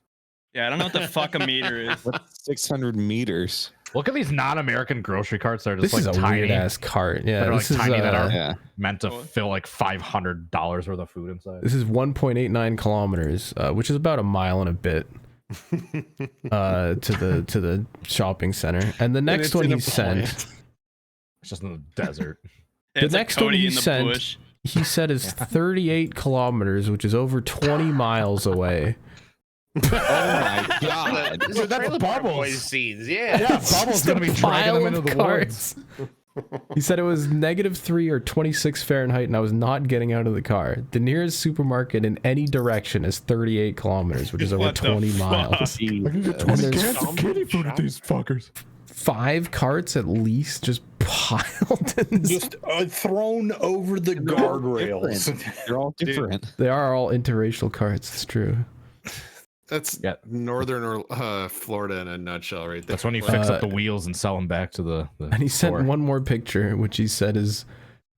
A: Yeah, I don't know what the fuck a meter is.
H: What's 600 meters?
F: Look at these non-American grocery carts that are just
C: This is
F: like
C: a
F: tiny.
C: weird ass cart. Yeah,
F: that are like
C: this is
F: tiny that are
H: Yeah.
F: meant to fill like $500 worth of food inside.
C: This is 1.89 kilometers, which is about a mile and a bit to the shopping center. And the next one he sent,
F: It's just in the desert.
A: Yeah,
C: the
A: it's like
C: next one
A: Cody
C: he
A: in the
C: sent,
A: bush.
C: he said is 38 kilometers, which is over 20 miles away.
H: Oh my god.
B: This is
F: That's
B: Trailer Park
F: Bubbles.
B: Boys scenes. Yeah.
F: Yeah, Bubbles gonna be dragging them into the woods.
C: He said it was -3 or 26 Fahrenheit, and I was not getting out of the car. The nearest supermarket in any direction is 38 kilometers, which is over
A: What the
C: 20
A: fuck?
C: miles.
F: I can get
C: And
F: 20
C: there's
F: cans of kitty food at these fuckers.
C: 5 carts at least just piled in.
D: Just thrown over the guardrails.
H: They're all different.
C: They are all interracial carts. It's true.
G: That's
F: Yeah.
G: northern Florida in a nutshell, right there.
F: That's when you fix up the wheels and sell them back to the
C: And he sent
F: store.
C: one more picture, which he said is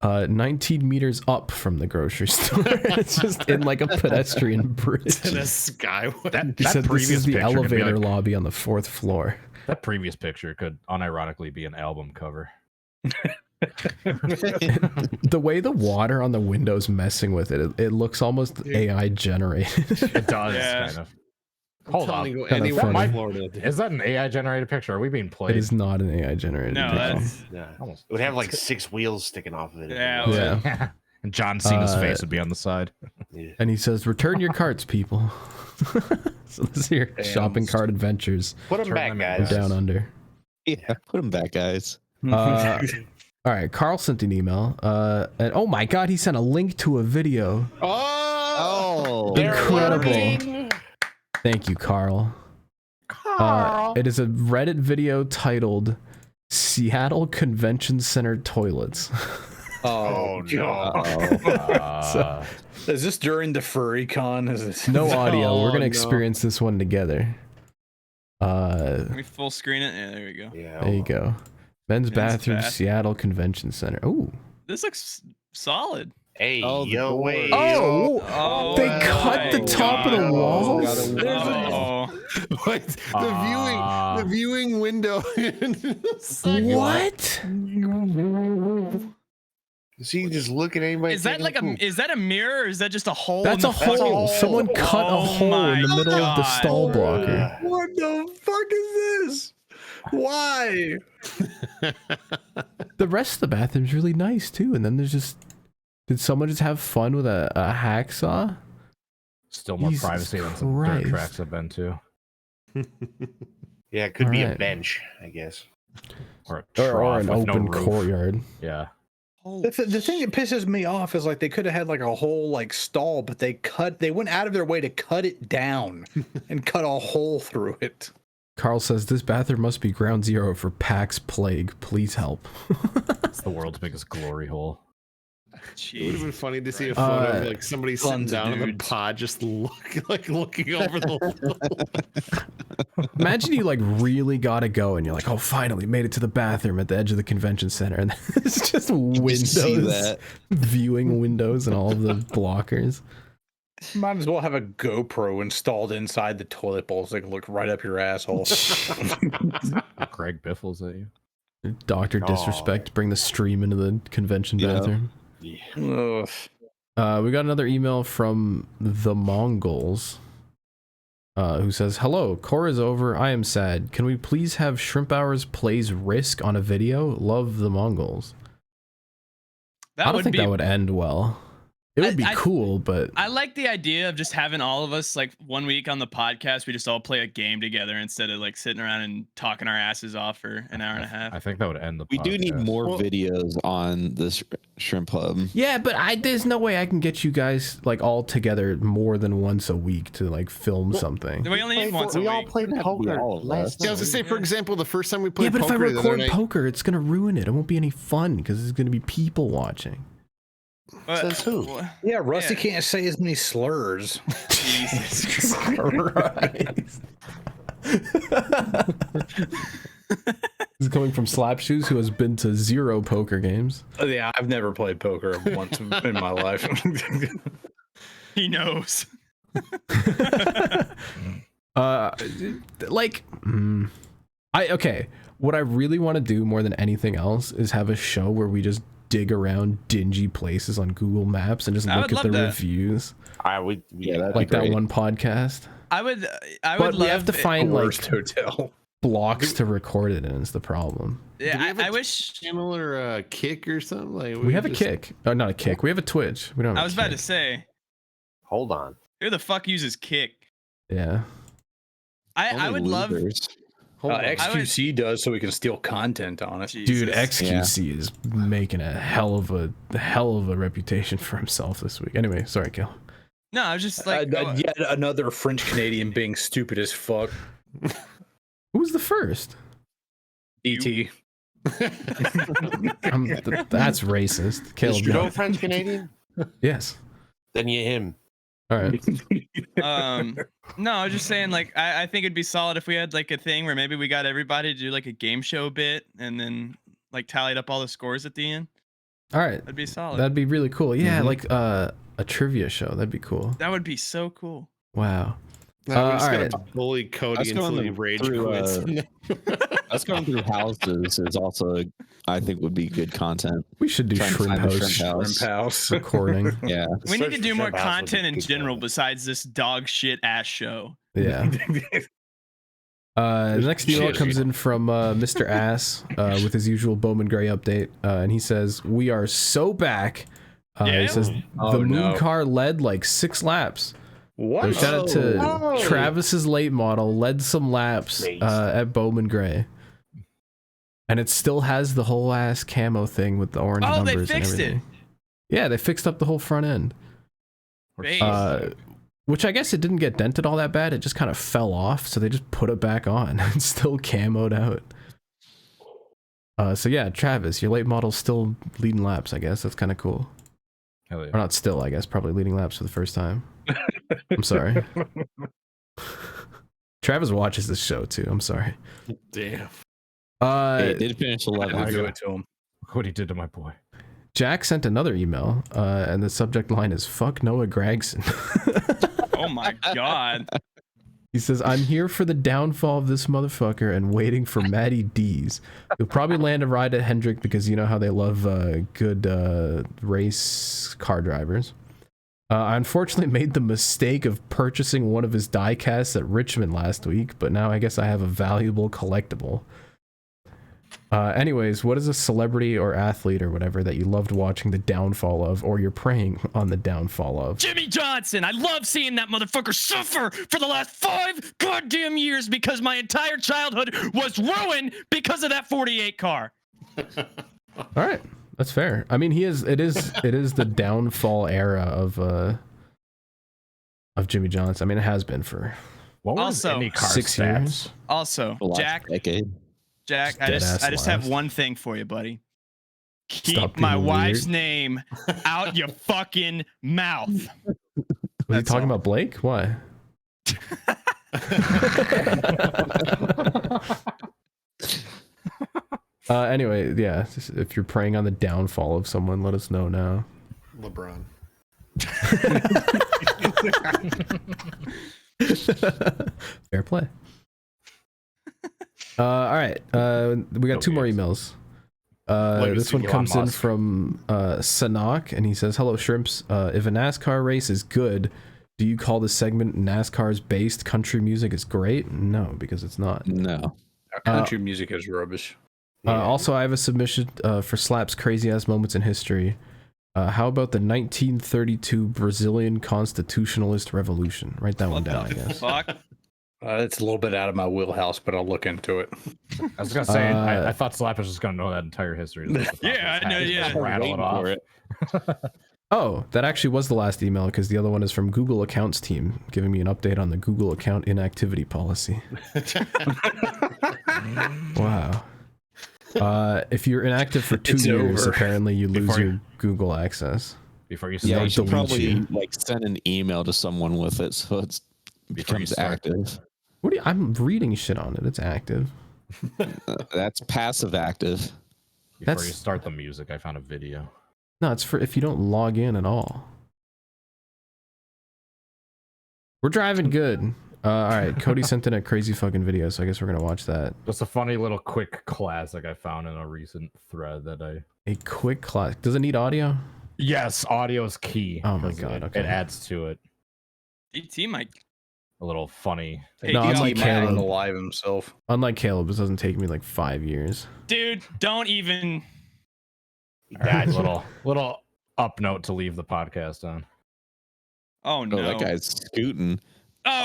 C: 19 meters up from the grocery store. It's just in like a pedestrian bridge.
G: in a skyway.
F: That,
C: He
F: that
C: said this
F: previous
C: is the
F: picture could be
C: elevator
F: like-
C: lobby on the 4th floor.
F: That previous picture could unironically be an album cover.
C: The way the water on the window's messing with it, it looks almost AI generated.
F: It does,
A: Yeah.
F: kind of. Hold
G: Telling
F: on.
G: you, go
C: Kinda
G: anywhere
C: funny.
G: in Florida.
F: Is that an AI generated picture? Are we being played?
C: It is not an AI generated.
A: No,
C: picture.
A: that's
B: Yeah.
F: Almost.
B: It would have like 6 wheels sticking off of it.
A: yeah.
C: Yeah.
F: Yeah. And John Cena's face would be on the side.
C: And he says, "Return your carts, people." So this is your shopping cart adventures.
B: Put them back, guys.
C: Down under.
H: Yeah, put them back, guys.
C: All right, Carl sent an email. And oh my God, he sent a link to a video.
H: Oh,
C: incredible! Thank you, Carl. It is a Reddit video titled "Seattle Convention Center Toilets."
D: Oh no!
C: So,
D: is this during the furry con? Is this...
C: No audio. We're gonna experience this one together.
A: Let me full screen it. Yeah, there we go.
B: Yeah.
C: There you go. Men's bathroom, Seattle Convention Center. Ooh.
A: This looks solid.
B: Hey,
H: Oh,
B: yo, wait.
C: Oh, they cut the top of the walls.
G: What? The viewing window.
C: What?
B: Is he just looking at anybody?
A: Is that like is that a mirror or is that just a hole?
C: That's a hole. Someone cut a hole in the middle of the stall blocker.
D: What the fuck is this? Why?
C: The rest of the bathroom's really nice too. And then there's just, did someone just have fun with a hacksaw?
F: Still more
C: Jesus
F: privacy than some
C: Christ.
F: dirt tracks I've been to.
B: Yeah, it could be a
C: Alright.
B: bench, I guess.
F: Or,
C: Or
F: trough
C: an
F: with no
C: open
F: roof.
C: courtyard.
F: Yeah.
D: The thing that pisses me off is like they could have had like a whole like stall, but they went out of their way to cut it down and cut a hole through it.
C: Carl says, "This bathroom must be ground zero for Pax Plague. Please help."
F: It's the world's biggest glory hole.
G: It would have been funny to see a photo of like somebody sitting
D: tons of
G: down in the
D: dudes.
G: pod, just looking over the.
C: Imagine you like really gotta go and you're like, "Oh, finally made it to the bathroom at the edge of the convention center," and it's just windows,
H: that.
C: viewing windows, and all of the blockers.
D: Might as well have a GoPro installed inside the toilet bowl so they can look right up your asshole.
F: Greg Biffles at you.
C: Dr. Disrespect, bring the stream into the convention
H: Yeah.
C: bathroom.
D: Ugh.
C: We got another email from the Mongols, who says, "Hello, core is over. I am sad. Can we please have Shrimp Hours plays Risk on a video? Love the Mongols." I don't think that would end well. It would be cool, but
A: I like the idea of just having all of us like 1 week on the podcast. We just all play a game together instead of like sitting around and talking our asses off for an hour and a half.
F: I think that would end the
H: We do need
F: podcast.
H: more videos on this Shrimp Hub.
C: yeah, but there's no way I can get you guys like all together more than once a week to like film something.
A: We only need once a
B: We all
A: week.
B: played poker
H: all of
B: last
G: Yeah, I was
B: night.
G: gonna say, for example, the first time we
C: Yeah,
G: played
C: but if I
G: poker the other
C: record
G: night,
C: poker, it's gonna ruin it. It won't be any fun because there's gonna be people watching.
B: Says who?
D: Yeah, Rusty
A: Yeah.
D: can't say as many slurs.
A: Jesus
C: Christ. This is coming from Slap Shoes, who has been to 0 poker games.
D: Yeah, I've never played poker once in my life.
A: He knows.
C: Okay. What I really want to do more than anything else is have a show where we just dig around dingy places on Google Maps and just
A: I
C: look
A: would
C: at the
A: love that.
C: reviews,
H: Yeah,
C: like that one podcast.
A: I would
C: But we
A: love
C: have to find like
D: Worst hotel.
C: blocks to record it in. Is the problem?
A: Yeah,
G: Do we have a
A: I wish.
G: channel or a kick or something? Like
C: We have a
G: just-
C: Kick. Oh, not a Kick. We have a Twitch. We don't. Have
A: I was about to say,
B: Hold on.
A: who the fuck uses Kick?
C: Yeah.
A: I would love.
G: Hold on.
D: XQC does so we can steal content on it.
C: Dude,
A: Jesus.
C: XQC is making a hell of a reputation for himself this week. Anyway, sorry, Kel.
A: No, I was just like,
D: Yet another French Canadian being stupid as fuck.
C: Who was the first?
D: ET.
C: That's racist. Caleb,
B: You know
C: no.
B: French Canadian?
C: Yes.
B: Then you him.
C: All right.
A: no, I was just saying, like, I think it'd be solid if we had like a thing where maybe we got everybody to do like a game show bit and then like tallied up all the scores at the end.
C: All right.
A: That'd be solid.
C: That'd be really cool. Yeah, like a trivia show. That'd be cool.
A: That would be so cool.
C: Wow.
G: No, we just
C: all
G: gotta
C: right.
G: bully Cody
H: Let's go
G: until
H: on
G: he
H: the-
G: rage
H: through,
G: quits.
H: Us going through houses is also, I think, would be good content.
C: We should do
H: Trying to
C: Shrimp
H: find the
C: House
H: Shrimp House.
C: recording.
H: Yeah.
A: We need
B: Search
A: to
B: for
A: do more
B: Shrimp House would be
A: content in
B: good
A: general
B: content.
A: besides this dog shit ass show.
C: Yeah. The next email comes in from Mr. Ass with his usual Bowman Gray update, and he says, "We are so back. He says the moon car led like 6 laps.
D: What?
C: So shout out to Travis's late model, led some laps at Bowman Gray. And it still has the whole ass camo thing with the orange numbers and everything. Oh, they fixed it. Yeah, they fixed up the whole front end. Which I guess it didn't get dented all that bad. It just kind of fell off, so they just put it back on and still camoed out. So yeah, Travis, your late model's still leading laps, I guess. That's kind of cool.
F: Hell yeah.
C: Or not still, I guess. Probably leading laps for the first time. I'm sorry. Travis watches this show, too. I'm sorry.
G: Damn.
H: He did finish 11.
D: I'll give it to him.
F: Look what he did to my boy.
C: Jack sent another email, and the subject line is "Fuck Noah Gragson."
A: Oh my god.
C: He says, "I'm here for the downfall of this motherfucker and waiting for Matty D's. You'll probably land a ride at Hendrick because you know how they love good race car drivers. I unfortunately made the mistake of purchasing one of his die casts at Richmond last week, but now I guess I have a valuable collectible. Anyways, what is a celebrity or athlete or whatever that you loved watching the downfall of, or you're praying on the downfall of?"
A: Jimmy Johnson. I love seeing that motherfucker suffer for the last 5 goddamn years because my entire childhood was ruined because of that 48 car.
C: All right, that's fair. I mean, it is the downfall era of Jimmy Johnson. I mean, it has been for
A: also
C: 6 years.
A: Also, Jack, I just have one thing for you, buddy. Keep my wife's name out your fucking mouth.
C: Was he talking about Blake? Why? Anyway, yeah. If you're preying on the downfall of someone, let us know now.
G: LeBron.
C: Fair play. All right. We got 2 more emails. This one comes in from Sanok, and he says, "Hello, Shrimps. If a NASCAR race is good, do you call the segment NASCAR's based country music is great?" No, because it's not.
H: No.
D: Country music is rubbish.
C: Also, I have a submission for Slap's crazy ass moments in history. How about the 1932 Brazilian constitutionalist revolution? Write that one down, I guess.
A: Fuck.
D: It's a little bit out of my wheelhouse, but I'll look into it.
F: I was gonna say, I thought Slap was just gonna know that entire history.
A: Yeah, I know. Yeah,
F: rattle it off.
C: Oh, that actually was the last email because the other one is from Google Accounts team giving me an update on the Google account inactivity policy. Wow. If you're inactive for 2 years, apparently you lose your Google access.
F: Before you
H: you should probably like send an email to someone with it so it becomes active.
C: What do you, I'm reading shit on it. It's active.
H: That's passive active.
F: Before you start the music, I found a video.
C: No, it's for if you don't log in at all. We're driving good. All right, Cody sent in a crazy fucking video, so I guess we're gonna watch that.
F: Just a funny little quick classic I found in a recent thread that I...
C: A quick classic. Does it need audio?
F: Yes, audio is key.
C: Oh my god, okay.
F: It adds to it.
A: DT might...
F: A little funny.
A: Hey,
C: no, unlike
D: Caleb, alive himself.
C: Unlike Caleb, this doesn't take me like 5 years.
A: Dude, don't even...
F: Right, little up note to leave the podcast on.
A: Oh no.
H: Oh, that guy's scooting.
A: Oh.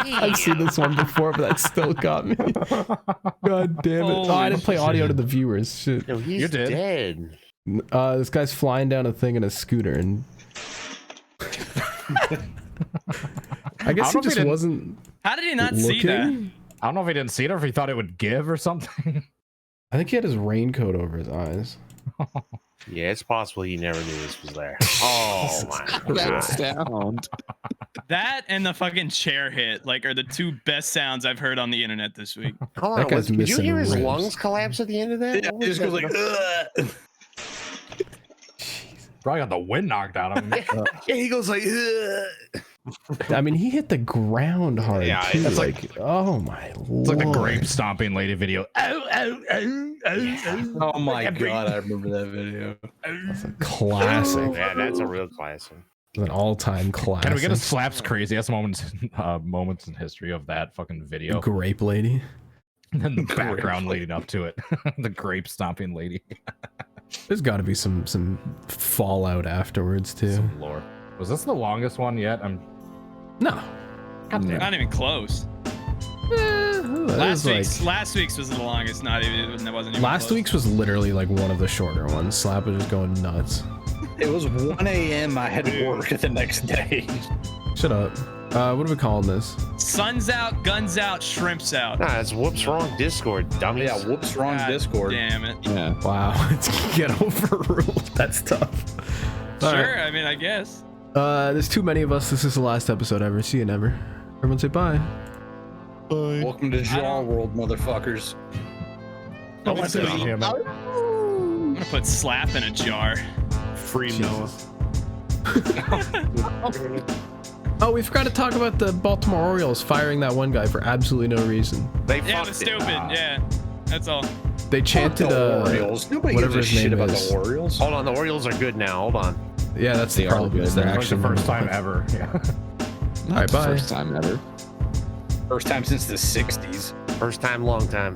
C: I've seen this one before, but that still got me. God damn it. Oh, I didn't play audio to the viewers. Shit.
B: No, he's dead.
C: This guy's flying down a thing in a scooter and... I guess he just wasn't...
A: How did he not see that?
F: I don't know if he didn't see it or if he thought it would give or something.
C: I think he had his raincoat over his eyes.
B: Yeah, it's possible he never knew this was there. Oh my god.
H: Sound.
A: That and the fucking chair hit are the 2 best sounds I've heard on the internet this week.
B: Hold on, did you hear his lungs collapse at the end of that?
D: Yeah, he just goes like, ugh.
F: Probably got the wind knocked out of him.
B: Yeah, he goes like, ugh.
C: I mean, he hit the ground hard.
B: Yeah,
C: too.
F: It's like,
C: oh my lord.
F: It's like the grape stomping lady video.
D: Oh my god, I remember that video.
C: That's a classic.
B: Yeah, that's a real classic.
C: An all-time classic.
F: Can we get a Slaps craziest moments in history of that fucking video?
C: Grape lady.
F: And then the background leading up to it. The grape stomping lady.
C: There's got to be some fallout afterwards too.
F: Some lore. Was this the longest one yet?
C: No.
A: Not even close. Last week's was the longest. Not even. That wasn't even
C: Last
A: close.
C: week's was literally like one of the shorter ones. Slap was just going nuts.
D: It was 1 a.m. I had work the next day.
C: Shut up. What are we calling this?
A: Sun's out, guns out, shrimps out.
B: Nah, it's whoops wrong Discord, dummies.
D: Yeah, whoops wrong
A: God
D: Discord.
A: Damn it.
H: Yeah.
C: Wow, it's get overruled. That's tough. All
A: Sure,
C: right.
A: I mean, I guess.
C: There's too many of us. This is the last episode ever. See you never. Everyone say bye.
D: Welcome to Jar World, motherfuckers.
A: I'm gonna put Slap in a jar.
B: Free Noah.
C: Oh, we forgot to talk about the Baltimore Orioles firing that one guy for absolutely no reason.
B: They
A: Yeah, it was stupid. Yeah, that's all.
C: They chanted
D: Orioles. Nobody
C: whatever
D: gives a
C: his
D: shit
C: name
D: about
C: is.
D: the Orioles.
B: Hold on, the Orioles are good now. Hold on.
C: Yeah, that's the
H: They are
C: problem.
H: good.
C: Is they're
F: Like the
C: actually
F: first time ever. Yeah.
H: Not
C: Alright,
H: the
C: bye.
H: first time ever.
D: First time since the 60s.
B: First time, long time.